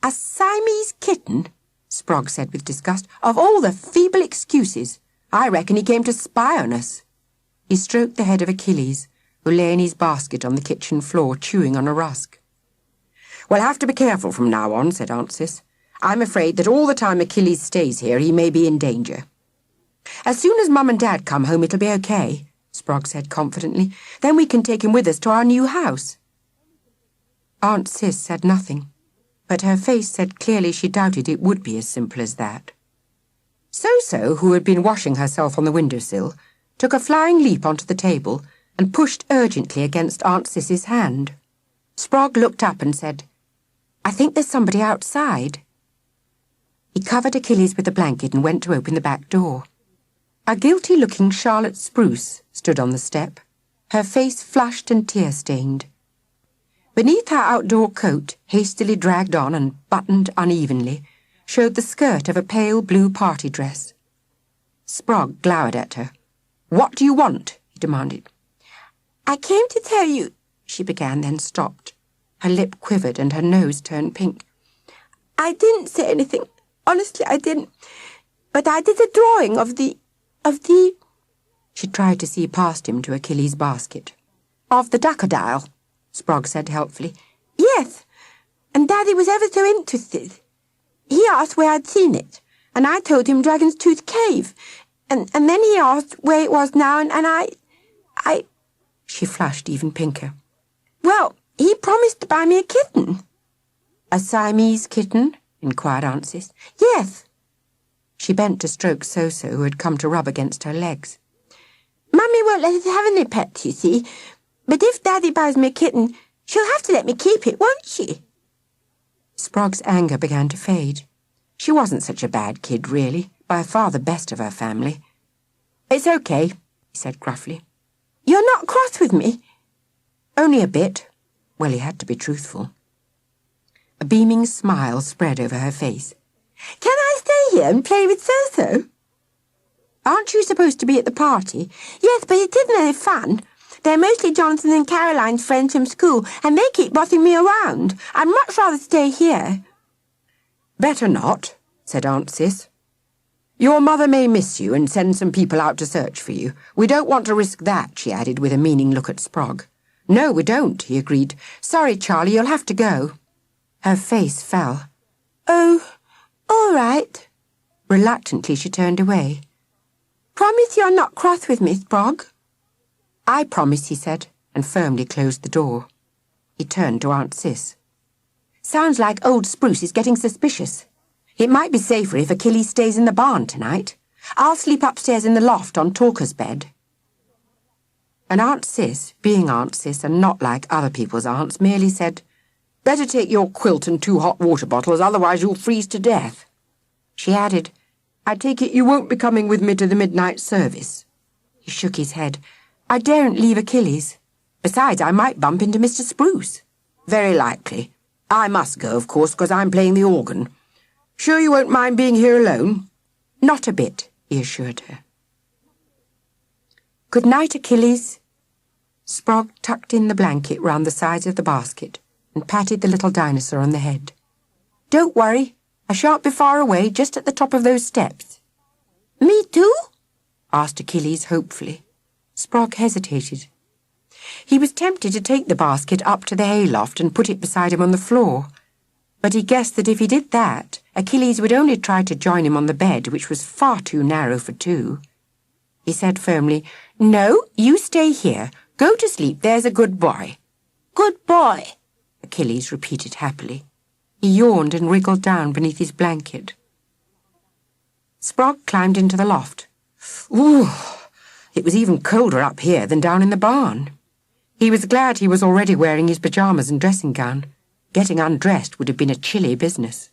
"A Siamese kitten?" Sprog said with disgust. "Of all the feeble excuses, I reckon he came to spy on us." He stroked the head of Achilles, who lay in his basket on the kitchen floor, chewing on a rusk. "We'll have to be careful from now on," said Aunt Cis. "I'm afraid that all the time Achilles stays here, he may be in danger." "As soon as Mum and Dad come home, it'll be okay," Sprog said confidently. "Then we can take him with us to our new house." Aunt Cis said nothing, but her face said clearly she doubted it would be as simple as that. So, who had been washing herself on the windowsill, took a flying leap onto the table and pushed urgently against Aunt Cis's hand. Sprog looked up and said, "I think there's somebody outside." He covered Achilles with a blanket and went to open the back door. A guilty-looking Charlotte Spruce stood on the step, her face flushed and tear-stained. Beneath her outdoor coat, hastily dragged on and buttoned unevenly, showed the skirt of a pale blue party dress. Sprog glowered at her. "What do you want?" he demanded. "I came to tell you," she began, then stopped. Her lip quivered and her nose turned pink. "I didn't say anything. Honestly, I didn't. But I did a drawing of the... She tried to see past him to Achilles' basket. "Of the daffodil," Sprog said helpfully. "Yes, and Daddy was ever so interested. He asked where I'd seen it, and I told him Dragon's Tooth Cave, and then he asked where it was now, and I... She flushed even pinker. "Well, he promised to buy me a kitten." "A Siamese kitten?" inquired Aunt Cis. "Yes." She bent to stroke So-So, who had come to rub against her legs. "Mummy won't let us have any pets, you see. But if Daddy buys me a kitten, she'll have to let me keep it, won't she?" Sprog's anger began to fade. She wasn't such a bad kid, really, by far the best of her family. "It's okay," he said gruffly. "You're not cross with me?" "Only a bit." Well, he had to be truthful. A beaming smile spread over her face. "Can I stay here and play with So-So?" "Aren't you supposed to be at the party?" "Yes, but it isn't any fun. They're mostly Jonathan and Caroline's friends from school, and they keep bossing me around. I'd much rather stay here." "Better not," said Aunt Cis. "Your mother may miss you and send some people out to search for you. We don't want to risk that," she added with a meaning look at Sprog. "No, we don't," he agreed. "Sorry, Charlie, you'll have to go." Her face fell. "Oh, all right." Reluctantly, she turned away. "Promise you're not cross with me, Sprog." "I promise," he said, and firmly closed the door. He turned to Aunt Cis. "Sounds like old Spruce is getting suspicious. It might be safer if Achilles stays in the barn tonight. I'll sleep upstairs in the loft on Talker's bed." And Aunt Cis, being Aunt Cis and not like other people's aunts, merely said, "Better take your quilt and 2 hot water bottles, otherwise you'll freeze to death." She added, "I take it you won't be coming with me to the midnight service." He shook his head. "I daren't leave Achilles. Besides, I might bump into Mr. Spruce." "Very likely. I must go, of course, because I'm playing the organ. Sure you won't mind being here alone?" "Not a bit," he assured her. "Good night, Achilles." Sprog tucked in the blanket round the sides of the basket and patted the little dinosaur on the head. "Don't worry. I shan't be far away, just at the top of those steps." "Me too?" asked Achilles hopefully. Sprog hesitated. He was tempted to take the basket up to the hayloft and put it beside him on the floor, but he guessed that if he did that, Achilles would only try to join him on the bed, which was far too narrow for 2. He said firmly, "No, you stay here. Go to sleep, there's a good boy." "Good boy," Achilles repeated happily. He yawned and wriggled down beneath his blanket. Sprog climbed into the loft. Ooh! It was even colder up here than down in the barn. He was glad he was already wearing his pyjamas and dressing gown. Getting undressed would have been a chilly business.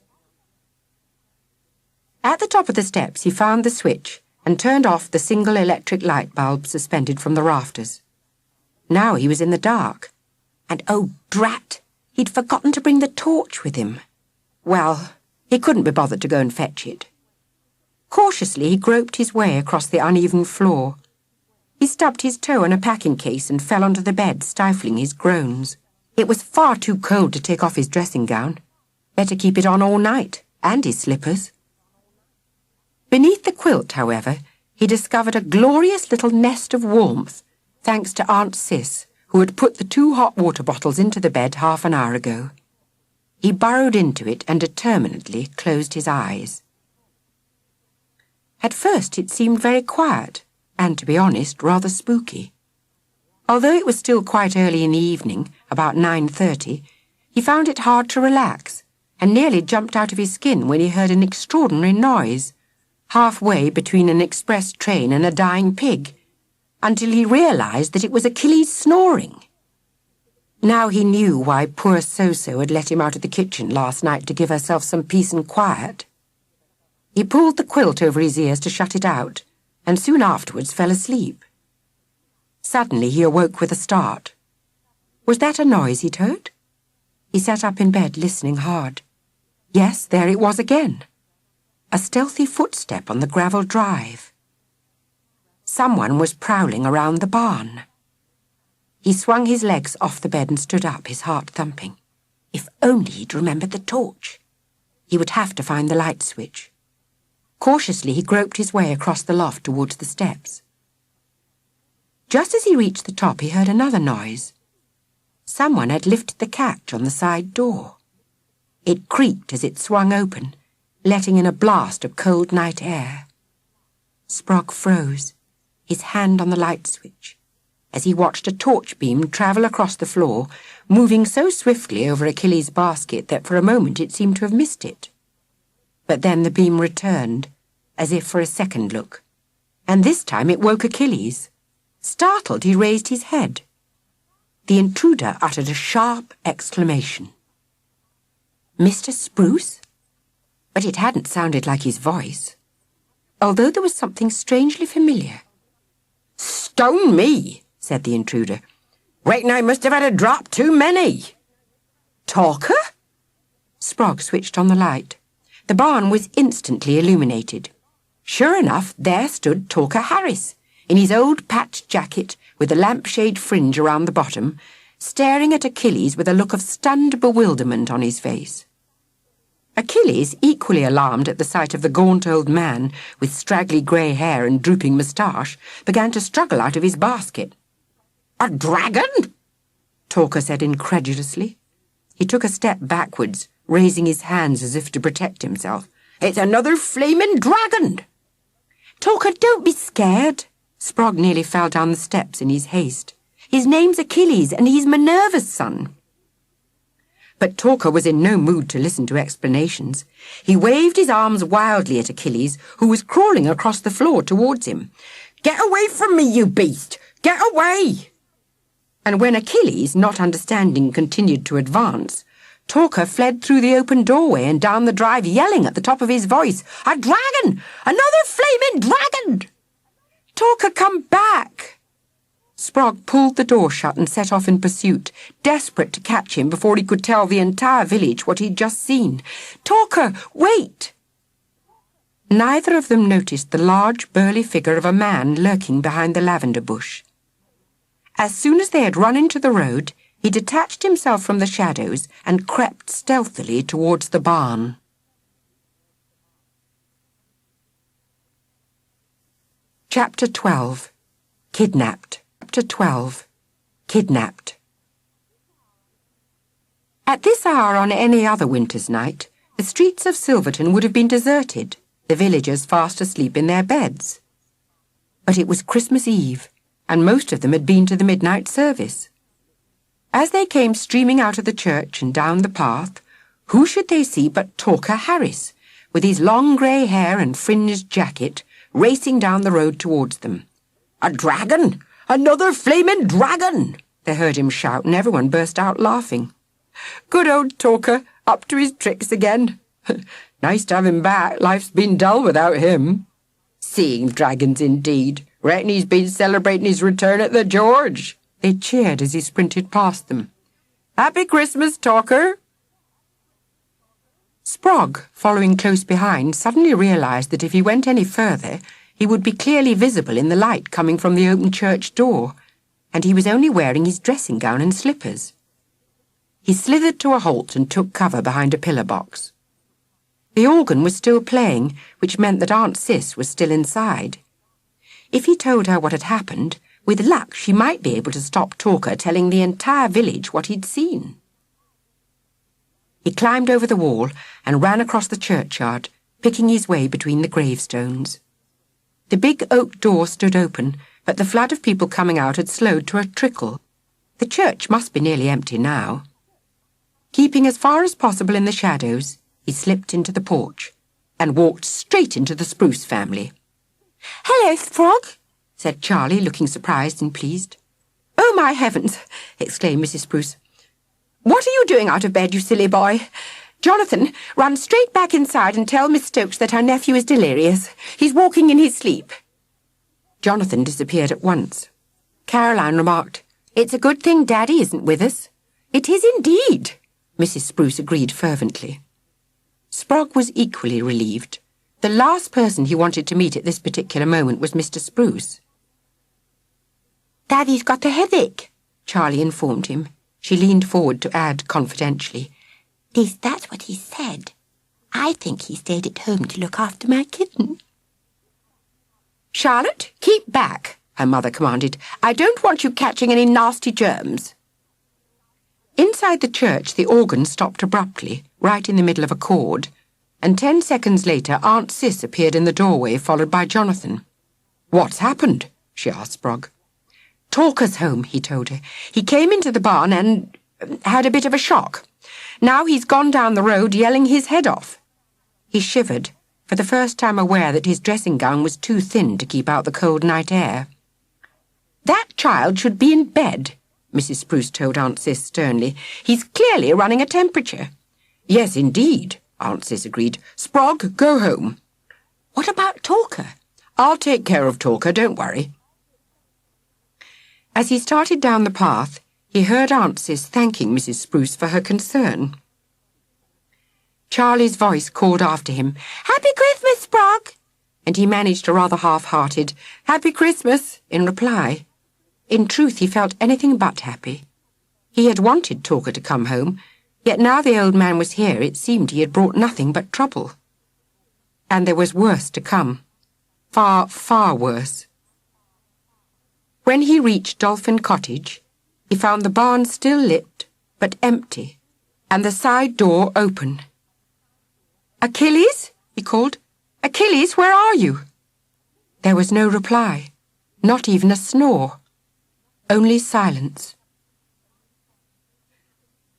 At the top of the steps he found the switch and turned off the single electric light bulb suspended from the rafters. Now he was in the dark. And oh, drat, he'd forgotten to bring the torch with him. Well, he couldn't be bothered to go and fetch it. Cautiously, he groped his way across the uneven floor. He stubbed his toe in a packing case and fell onto the bed, stifling his groans. It was far too cold to take off his dressing gown. Better keep it on all night, and his slippers. Beneath the quilt, however, he discovered a glorious little nest of warmth, thanks to Aunt Cis, who had put the 2 hot water bottles into the bed half an hour ago. He burrowed into it and determinedly closed his eyes. At first it seemed very quiet, and, to be honest, rather spooky. Although it was still quite early in the evening, about 9:30, he found it hard to relax, and nearly jumped out of his skin when he heard an extraordinary noise, halfway between an express train and a dying pig, until he realised that it was Achilles snoring. Now he knew why poor So-So had let him out of the kitchen last night to give herself some peace and quiet. He pulled the quilt over his ears to shut it out, and soon afterwards fell asleep. Suddenly he awoke with a start. Was that a noise he'd heard? He sat up in bed, listening hard. Yes, there it was again. A stealthy footstep on the gravel drive. Someone was prowling around the barn. He swung his legs off the bed and stood up, his heart thumping. If only he'd remembered the torch. He would have to find the light switch. Cautiously he groped his way across the loft towards the steps. Just as he reached the top, he heard another noise. Someone had lifted the catch on the side door. It creaked as it swung open, letting in a blast of cold night air. Sprog froze, his hand on the light switch, as he watched a torch beam travel across the floor, moving so swiftly over Achilles' basket that for a moment it seemed to have missed it. But then the beam returned, as if for a second look, and this time it woke Achilles. Startled, he raised his head. The intruder uttered a sharp exclamation. Mr. Spruce? But it hadn't sounded like his voice, although there was something strangely familiar. "Stone me," said the intruder. "Reckon I must have had a drop too many." "Talker?" Sprog switched on the light. The barn was instantly illuminated. Sure enough, there stood Talker Harris, in his old patched jacket with a lampshade fringe around the bottom, staring at Achilles with a look of stunned bewilderment on his face. Achilles, equally alarmed at the sight of the gaunt old man with straggly grey hair and drooping moustache, began to struggle out of his basket. "A dragon?" Talker said incredulously. He took a step backwards, raising his hands as if to protect himself. "It's another flaming dragon!" "Talker, don't be scared." Sprog nearly fell down the steps in his haste. "His name's Achilles, and he's Minerva's son." But Talker was in no mood to listen to explanations. He waved his arms wildly at Achilles, who was crawling across the floor towards him. "Get away from me, you beast! Get away!" And when Achilles, not understanding, continued to advance, Talker fled through the open doorway and down the drive, yelling at the top of his voice, "A dragon! Another flaming dragon!" "Talker, come back!" Sprog pulled the door shut and set off in pursuit, desperate to catch him before he could tell the entire village what he'd just seen. "Talker, wait!" Neither of them noticed the large, burly figure of a man lurking behind the lavender bush. As soon as they had run into the road, he detached himself from the shadows and crept stealthily towards the barn. Chapter 12. Kidnapped. Chapter 12. Kidnapped. At this hour on any other winter's night, the streets of Silverton would have been deserted, the villagers fast asleep in their beds. But it was Christmas Eve, and most of them had been to the midnight service. As they came streaming out of the church and down the path, who should they see but Talker Harris, with his long grey hair and fringed jacket, racing down the road towards them. "A dragon! Another flaming dragon!" they heard him shout, and everyone burst out laughing. "Good old Talker, up to his tricks again. Nice to have him back. Life's been dull without him. Seeing dragons, indeed. Reckon he's been celebrating his return at the George." They cheered as he sprinted past them. Happy Christmas, Talker! Sprog, following close behind, suddenly realised that if he went any further, he would be clearly visible in the light coming from the open church door, and he was only wearing his dressing gown and slippers. He slithered to a halt and took cover behind a pillar box. The organ was still playing, which meant that Aunt Cis was still inside. If he told her what had happened, with luck she might be able to stop Talker telling the entire village what he'd seen. He climbed over the wall and ran across the churchyard, picking his way between the gravestones. The big oak door stood open, but the flood of people coming out had slowed to a trickle. The church must be nearly empty now. Keeping as far as possible in the shadows, he slipped into the porch and walked straight into the Spruce family. "Hello, Sprog," said Charlie, looking surprised and pleased. "Oh, my heavens!" exclaimed Mrs. Spruce. "What are you doing out of bed, you silly boy? Jonathan, run straight back inside and tell Miss Stokes that her nephew is delirious. He's walking in his sleep." Jonathan disappeared at once. Caroline remarked, "It's a good thing Daddy isn't with us." "It is indeed," Mrs. Spruce agreed fervently. Sprog was equally relieved. The last person he wanted to meet at this particular moment was Mr. Spruce. "Daddy's got a headache," Charlie informed him. She leaned forward to add confidentially, "Is that what he said? I think he stayed at home to look after my kitten." "Charlotte, keep back," her mother commanded. "I don't want you catching any nasty germs." Inside the church, the organ stopped abruptly, right in the middle of a chord, and 10 seconds later Aunt Cis appeared in the doorway, followed by Jonathan. "What's happened?" she asked Sprog. "Talker's home," he told her. "He came into the barn and had a bit of a shock. Now he's gone down the road yelling his head off." He shivered, for the first time aware that his dressing gown was too thin to keep out the cold night air. "That child should be in bed," Mrs. Spruce told Aunt Cis sternly. "He's clearly running a temperature." "Yes, indeed," Aunt Cis agreed. "Sprog, go home." "What about Talker?" "I'll take care of Talker, don't worry." As he started down the path, he heard Aunt Cis thanking Mrs. Spruce for her concern. Charlie's voice called after him, "Happy Christmas, Sprog!" and he managed a rather half-hearted, "Happy Christmas," in reply. In truth, he felt anything but happy. He had wanted Talker to come home, yet now the old man was here, it seemed he had brought nothing but trouble. And there was worse to come. Far, far worse. When he reached Dolphin Cottage, he found the barn still lit, but empty, and the side door open. "Achilles?" he called. "Achilles, where are you?" There was no reply, not even a snore. Only silence.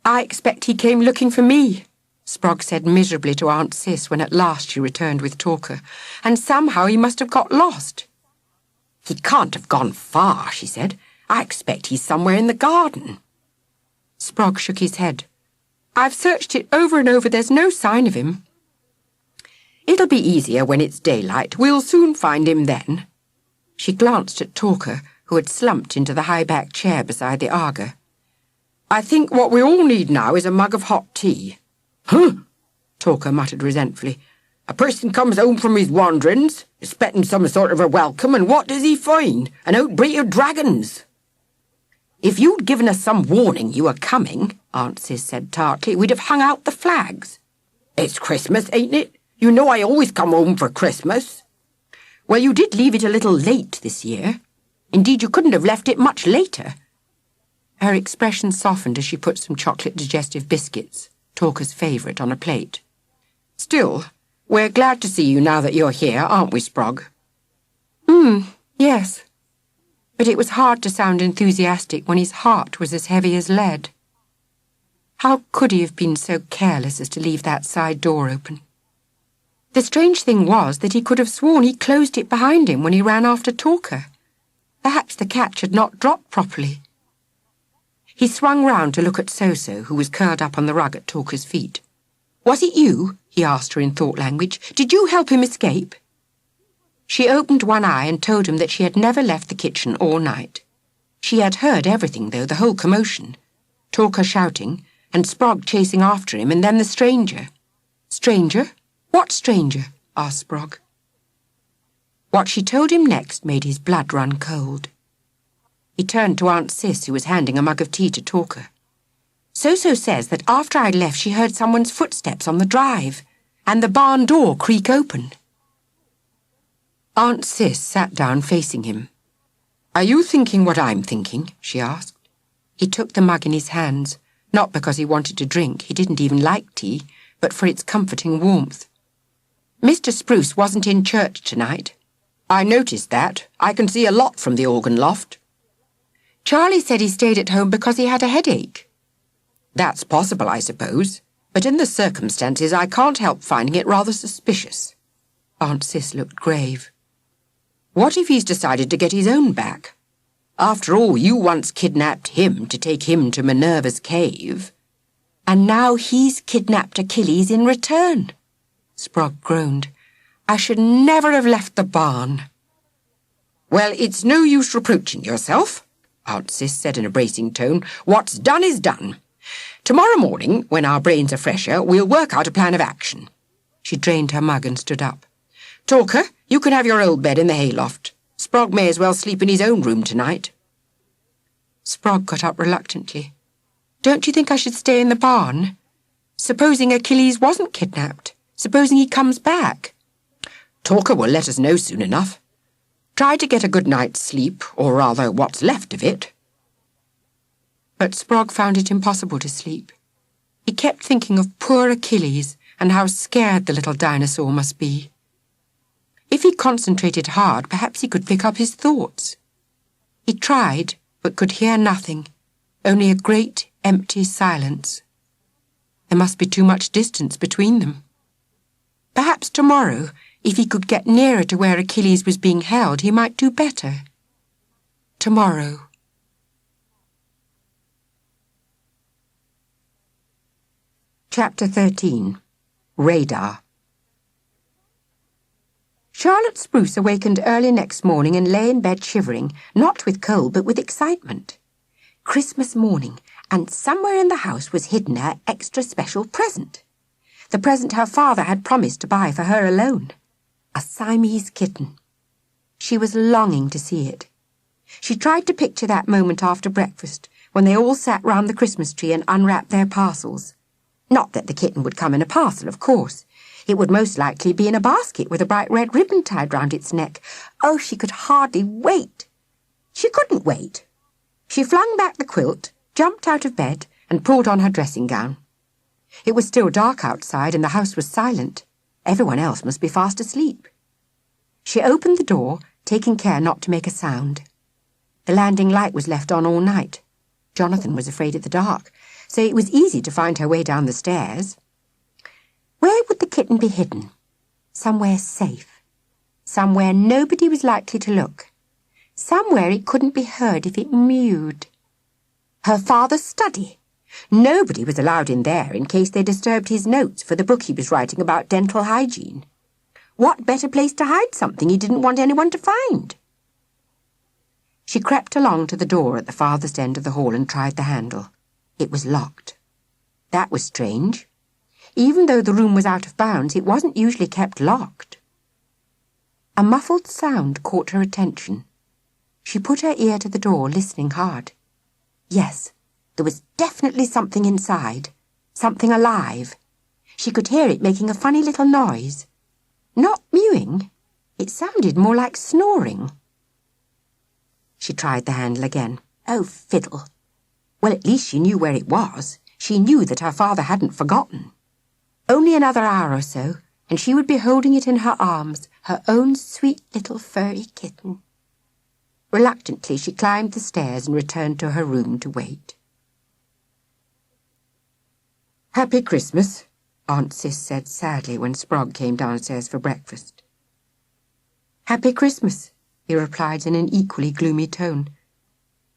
"I expect he came looking for me," Sprog said miserably to Aunt Cis when at last she returned with Talker, "and somehow he must have got lost." "He can't have gone far," she said. "I expect he's somewhere in the garden." Sprog shook his head. "I've searched it over and over. There's no sign of him." "It'll be easier when it's daylight. We'll soon find him then." She glanced at Talker, who had slumped into the high-backed chair beside the Arga. "I think what we all need now is a mug of hot tea." "Huh!" Talker muttered resentfully. "A person comes home from his wanderings, expecting some sort of a welcome, and what does he find? An outbreak of dragons." "If you'd given us some warning you were coming," Aunt Cis said tartly, "we'd have hung out the flags." "It's Christmas, ain't it? You know I always come home for Christmas." "Well, you did leave it a little late this year. Indeed, you couldn't have left it much later." Her expression softened as she put some chocolate digestive biscuits, Talker's favourite, on a plate. "Still, we're glad to see you now that you're here, aren't we, Sprog?" Yes. But it was hard to sound enthusiastic when his heart was as heavy as lead. How could he have been so careless as to leave that side door open? The strange thing was that he could have sworn he closed it behind him when he ran after Talker. Perhaps the catch had not dropped properly. He swung round to look at So-So, who was curled up on the rug at Talker's feet. "Was it you?" he asked her in thought language. "Did you help him escape?" She opened one eye and told him that she had never left the kitchen all night. She had heard everything, though, the whole commotion. Talker shouting, and Sprog chasing after him, and then the stranger. Stranger? What stranger? asked Sprog. What she told him next made his blood run cold. He turned to Aunt Cis, who was handing a mug of tea to Talker. So-so says that after I'd left she heard someone's footsteps on the drive, and the barn door creak open. Aunt Cis sat down facing him. Are you thinking what I'm thinking? She asked. He took the mug in his hands, not because he wanted to drink, he didn't even like tea, but for its comforting warmth. Mr. Spruce wasn't in church tonight. I noticed that. I can see a lot from the organ loft. Charlie said he stayed at home because he had a headache. That's possible, I suppose, but in the circumstances I can't help finding it rather suspicious. Aunt Cis looked grave. What if he's decided to get his own back? After all, you once kidnapped him to take him to Minerva's cave. And now he's kidnapped Achilles in return. Sprog groaned. I should never have left the barn. Well, it's no use reproaching yourself, Aunt Cis said in a bracing tone. What's done is done. Tomorrow morning, when our brains are fresher, we'll work out a plan of action. She drained her mug and stood up. Talker, you can have your old bed in the hayloft. Sprog may as well sleep in his own room tonight. Sprog got up reluctantly. Don't you think I should stay in the barn? Supposing Achilles wasn't kidnapped? Supposing he comes back? Talker will let us know soon enough. Try to get a good night's sleep, or rather what's left of it. But Sprog found it impossible to sleep. He kept thinking of poor Achilles and how scared the little dinosaur must be. If he concentrated hard, perhaps he could pick up his thoughts. He tried, but could hear nothing, only a great, empty silence. There must be too much distance between them. Perhaps tomorrow, if he could get nearer to where Achilles was being held, he might do better. Tomorrow. Chapter 13. Radar. Charlotte Spruce awakened early next morning and lay in bed shivering, not with cold but with excitement. Christmas morning, and somewhere in the house was hidden her extra special present. The present her father had promised to buy for her alone. A Siamese kitten. She was longing to see it. She tried to picture that moment after breakfast, when they all sat round the Christmas tree and unwrapped their parcels. Not that the kitten would come in a parcel, of course. It would most likely be in a basket with a bright red ribbon tied round its neck. Oh, she could hardly wait. She couldn't wait. She flung back the quilt, jumped out of bed, and pulled on her dressing gown. It was still dark outside, and the house was silent. Everyone else must be fast asleep. She opened the door, taking care not to make a sound. The landing light was left on all night. Jonathan was afraid of the dark, so it was easy to find her way down the stairs. Where would the kitten be hidden? Somewhere safe. Somewhere nobody was likely to look. Somewhere it couldn't be heard if it mewed. Her father's study. Nobody was allowed in there in case they disturbed his notes for the book he was writing about dental hygiene. What better place to hide something he didn't want anyone to find? She crept along to the door at the farthest end of the hall and tried the handle. It was locked. That was strange. Even though the room was out of bounds, it wasn't usually kept locked. A muffled sound caught her attention. She put her ear to the door, listening hard. Yes, there was definitely something inside. Something alive. She could hear it making a funny little noise. Not mewing. It sounded more like snoring. She tried the handle again. Oh, fiddle. Well, at least she knew where it was. She knew that her father hadn't forgotten. Only another hour or so, and she would be holding it in her arms, her own sweet little furry kitten. Reluctantly, she climbed the stairs and returned to her room to wait. Happy Christmas, Aunt Cis said sadly when Sprog came downstairs for breakfast. Happy Christmas, he replied in an equally gloomy tone.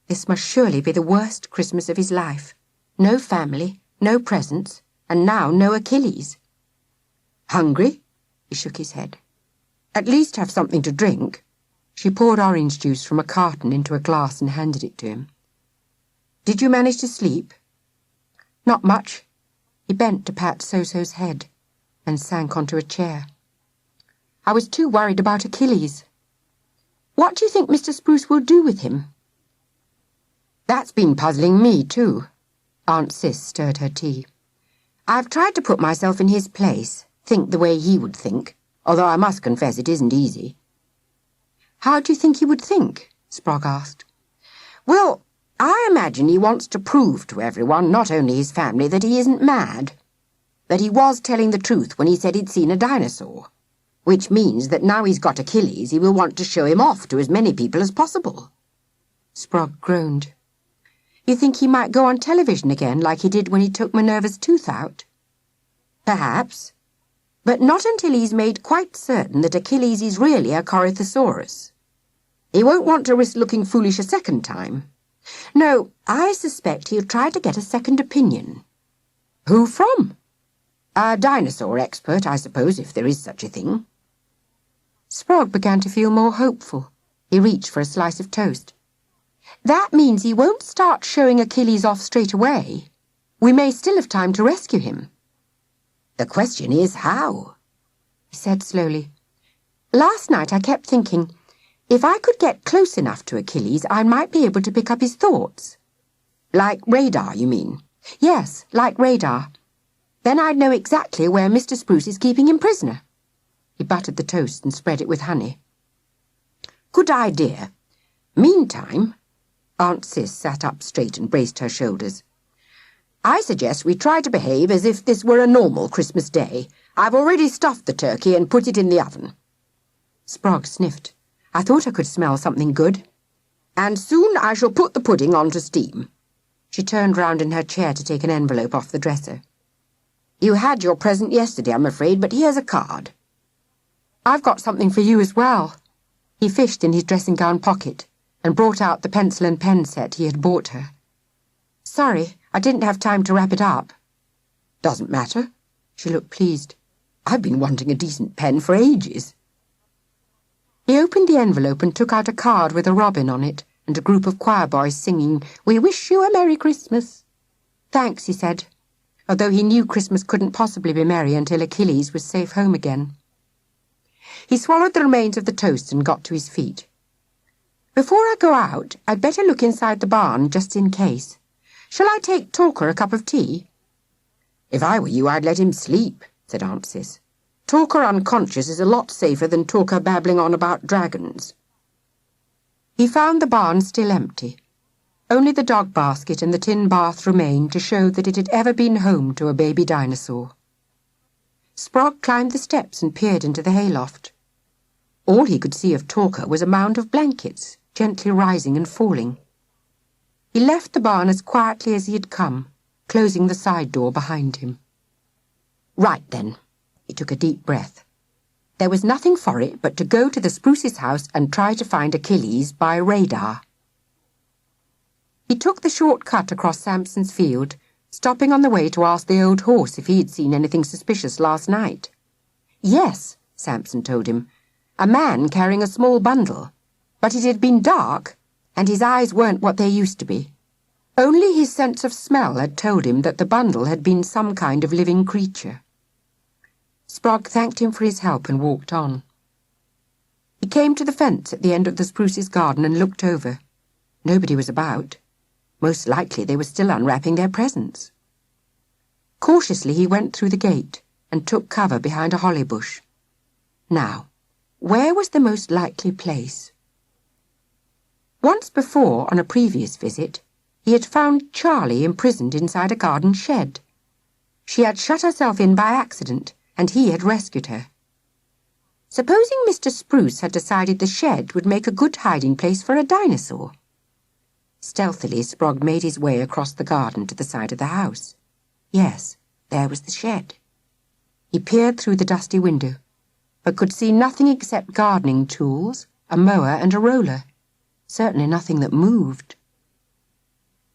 This must surely be the worst Christmas of his life. No family, no presents, and now no Achilles. Hungry? He shook his head. At least have something to drink. She poured orange juice from a carton into a glass and handed it to him. Did you manage to sleep? Not much. He bent to pat So-So's head and sank onto a chair. I was too worried about Achilles. What do you think Mr. Spruce will do with him? That's been puzzling me, too. Aunt Cis stirred her tea. I've tried to put myself in his place, think the way he would think, although I must confess it isn't easy. How do you think he would think? Sprog asked. Well, I imagine he wants to prove to everyone, not only his family, that he isn't mad. That he was telling the truth when he said he'd seen a dinosaur. Which means that now he's got Achilles, he will want to show him off to as many people as possible. Sprog groaned. You think he might go on television again like he did when he took Minerva's tooth out? Perhaps. But not until he's made quite certain that Achilles is really a Corythosaurus. He won't want to risk looking foolish a second time. No, I suspect he'll try to get a second opinion. Who from? A dinosaur expert, I suppose, if there is such a thing. Sprog began to feel more hopeful. He reached for a slice of toast. That means he won't start showing Achilles off straight away. We may still have time to rescue him. The question is how, he said slowly. Last night I kept thinking, if I could get close enough to Achilles, I might be able to pick up his thoughts. Like radar, you mean? Yes, like radar. Then I'd know exactly where Mr. Spruce is keeping him prisoner. He buttered the toast and spread it with honey. Good idea. Meantime, Aunt Cis sat up straight and braced her shoulders. I suggest we try to behave as if this were a normal Christmas day. I've already stuffed the turkey and put it in the oven. Sprog sniffed. I thought I could smell something good. And soon I shall put the pudding on to steam. She turned round in her chair to take an envelope off the dresser. You had your present yesterday, I'm afraid, but here's a card. I've got something for you as well. He fished in his dressing-gown pocket and brought out the pencil and pen set he had bought her. Sorry, I didn't have time to wrap it up. Doesn't matter. She looked pleased. I've been wanting a decent pen for ages. He opened the envelope and took out a card with a robin on it and a group of choir boys singing, We wish you a Merry Christmas. Thanks, he said, although he knew Christmas couldn't possibly be merry until Achilles was safe home again. He swallowed the remains of the toast and got to his feet. Before I go out, I'd better look inside the barn, just in case. Shall I take Talker a cup of tea? If I were you, I'd let him sleep, said Aunt Cis. Talker unconscious is a lot safer than Talker babbling on about dragons. He found the barn still empty. Only the dog basket and the tin bath remained to show that it had ever been home to a baby dinosaur. Sprog climbed the steps and peered into the hayloft. All he could see of Talker was a mound of blankets, gently rising and falling. He left the barn as quietly as he had come, closing the side door behind him. Right then, he took a deep breath. There was nothing for it but to go to the Spruce's house and try to find Achilles by radar. He took the short cut across Sampson's field, stopping on the way to ask the old horse if he had seen anything suspicious last night. Yes, Sampson told him, a man carrying a small bundle. But it had been dark, and his eyes weren't what they used to be. Only his sense of smell had told him that the bundle had been some kind of living creature. Sprog thanked him for his help and walked on. He came to the fence at the end of the Spruce's garden and looked over. Nobody was about. Most likely they were still unwrapping their presents. Cautiously he went through the gate and took cover behind a holly bush. Now, where was the most likely place? Once before, on a previous visit, he had found Charlie imprisoned inside a garden shed. She had shut herself in by accident, and he had rescued her. Supposing Mr. Spruce had decided the shed would make a good hiding place for a dinosaur? Stealthily, Sprog made his way across the garden to the side of the house. Yes, there was the shed. He peered through the dusty window, but could see nothing except gardening tools, a mower and a roller. Certainly nothing that moved.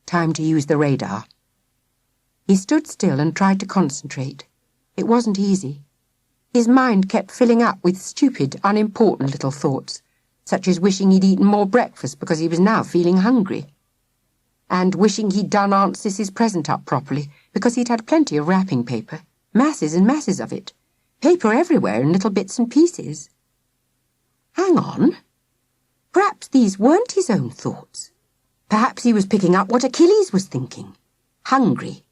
Time to use the radar. He stood still and tried to concentrate. It wasn't easy. His mind kept filling up with stupid, unimportant little thoughts, such as wishing he'd eaten more breakfast because he was now feeling hungry, and wishing he'd done Aunt Cissie's present up properly because he'd had plenty of wrapping paper, masses and masses of it, paper everywhere in little bits and pieces. Hang on. Perhaps these weren't his own thoughts. Perhaps he was picking up what Achilles was thinking. Hungry.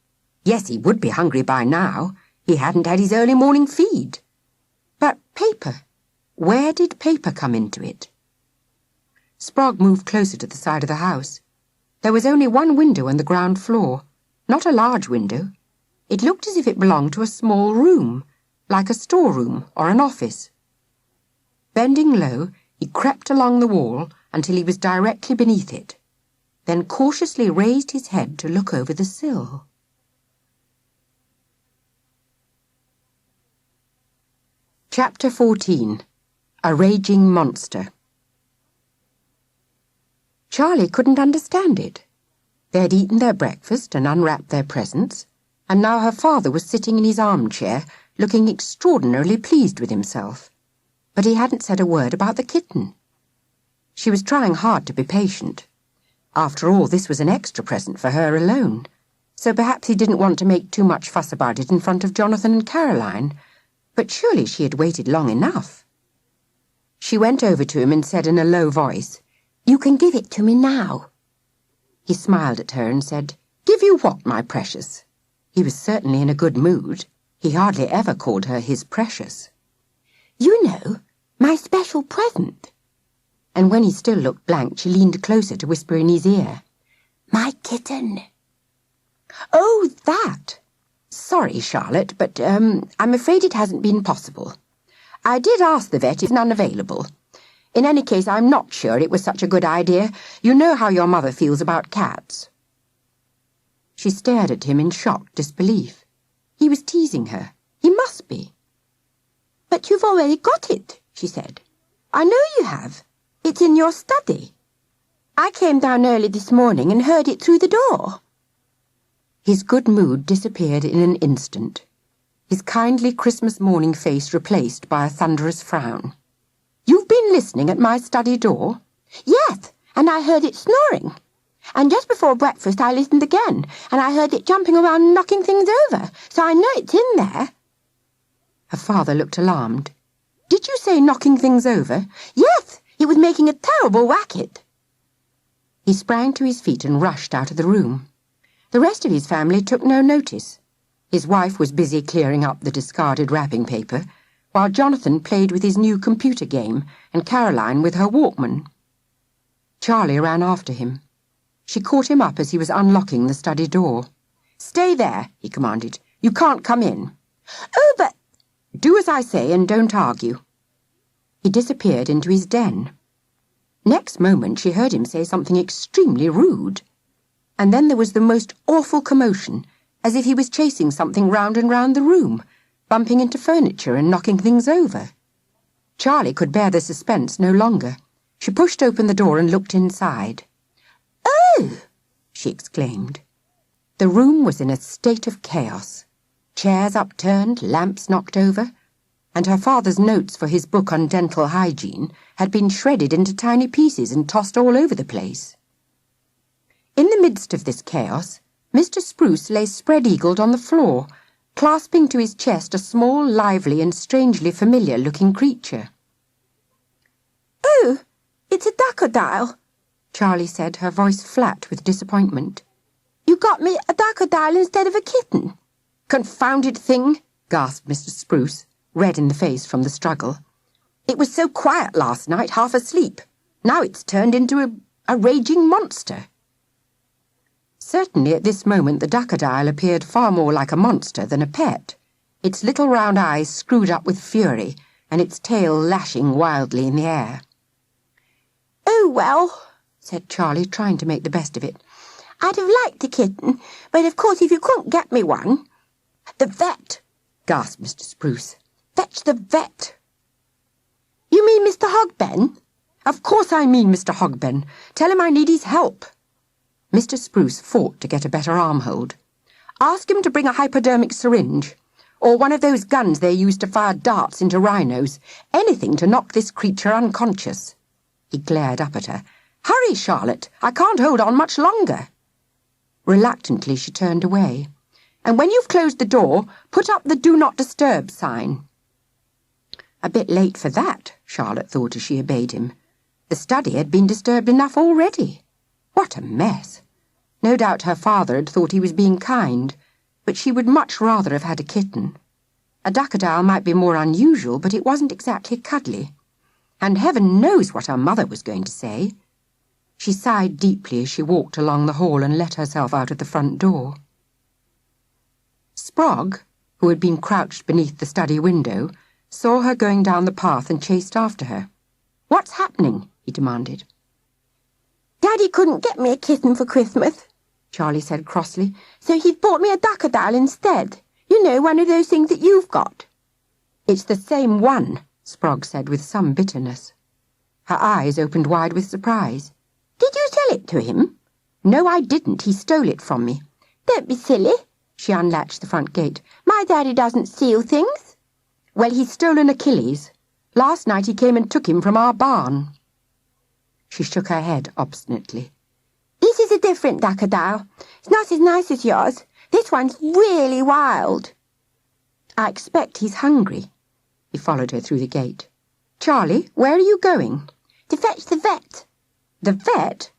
Yes, he would be hungry by now. He hadn't had his early morning feed. But paper. Where did paper come into it? Sprog moved closer to the side of the house. There was only one window on the ground floor, not a large window. It looked as if it belonged to a small room, like a storeroom or an office. Bending low, he crept along the wall until he was directly beneath it, then cautiously raised his head to look over the sill. Chapter 14. A Raging Monster. Charlie couldn't understand it. They had eaten their breakfast and unwrapped their presents, and now her father was sitting in his armchair, looking extraordinarily pleased with himself. But he hadn't said a word about the kitten. She was trying hard to be patient. After all, this was an extra present for her alone, so perhaps he didn't want to make too much fuss about it in front of Jonathan and Caroline, but surely she had waited long enough. She went over to him and said in a low voice, "You can give it to me now." He smiled at her and said, "Give you what, my precious?" He was certainly in a good mood. He hardly ever called her his precious. "You know, my special present." And when he still looked blank, she leaned closer to whisper in his ear, "My kitten." "Oh, that! Sorry, Charlotte, but, I'm afraid it hasn't been possible. I did ask the vet if none available. In any case, I'm not sure it was such a good idea. You know how your mother feels about cats." She stared at him in shocked disbelief. He was teasing her. He must be. "But you've already got it," she said. "I know you have. It's in your study. I came down early this morning and heard it through the door." His good mood disappeared in an instant, his kindly Christmas morning face replaced by a thunderous frown. "You've been listening at my study door?" "Yes, and I heard it snoring. And just before breakfast I listened again, and I heard it jumping around and knocking things over, so I know it's in there." Her father looked alarmed. "Did you say knocking things over?" "Yes, it was making a terrible racket." He sprang to his feet and rushed out of the room. The rest of his family took no notice. His wife was busy clearing up the discarded wrapping paper, while Jonathan played with his new computer game and Caroline with her Walkman. Charlie ran after him. She caught him up as he was unlocking the study door. "Stay there," he commanded. "You can't come in." "Oh, but—" "Do as I say and don't argue." He disappeared into his den. Next moment she heard him say something extremely rude. And then there was the most awful commotion, as if he was chasing something round and round the room, bumping into furniture and knocking things over. Charlie could bear the suspense no longer. She pushed open the door and looked inside. "Oh!" she exclaimed. The room was in a state of chaos. Chairs upturned, lamps knocked over, and her father's notes for his book on dental hygiene had been shredded into tiny pieces and tossed all over the place. In the midst of this chaos, Mr. Spruce lay spread-eagled on the floor, clasping to his chest a small, lively and strangely familiar-looking creature. "Oh, it's a crocodile," Charlie said, her voice flat with disappointment. "You got me a crocodile instead of a kitten." "Confounded thing!" gasped Mr. Spruce, red in the face from the struggle. "It was so quiet last night, half asleep. Now it's turned into a raging monster." Certainly at this moment the crocodile appeared far more like a monster than a pet, its little round eyes screwed up with fury and its tail lashing wildly in the air. "Oh, well," said Charlie, trying to make the best of it. "I'd have liked a kitten, but of course if you couldn't get me one—" "The vet!" gasped Mr. Spruce. "Fetch the vet!" "You mean Mr. Hogben?" "Of course I mean Mr. Hogben. Tell him I need his help." Mr. Spruce fought to get a better arm-hold. "Ask him to bring a hypodermic syringe, or one of those guns they use to fire darts into rhinos. Anything to knock this creature unconscious." He glared up at her. "Hurry, Charlotte. I can't hold on much longer." Reluctantly she turned away. And when you've closed the door, put up the Do Not Disturb sign." A bit late for that, Charlotte thought as she obeyed him. The study had been disturbed enough already. What a mess! No doubt her father had thought he was being kind, but she would much rather have had a kitten. A duckadile might be more unusual, but it wasn't exactly cuddly. And heaven knows what her mother was going to say. She sighed deeply as she walked along the hall and let herself out of the front door. Sprog, who had been crouched beneath the study window, saw her going down the path and chased after her. "What's happening?" he demanded. "Daddy couldn't get me a kitten for Christmas," Charlie said crossly, "so he's bought me a duckadile instead. You know, one of those things that you've got." "It's the same one," Sprog said with some bitterness. Her eyes opened wide with surprise. "Did you sell it to him?" "No, I didn't. He stole it from me." "Don't be silly." She unlatched the front gate. "My daddy doesn't steal things." "Well, he's stolen Achilles. Last night he came and took him from our barn." She shook her head obstinately. "This is a different duckadile. It's not as nice as yours. This one's really wild." "I expect he's hungry." He followed her through the gate. "Charlie, where are you going?" "To fetch the vet." "The vet?"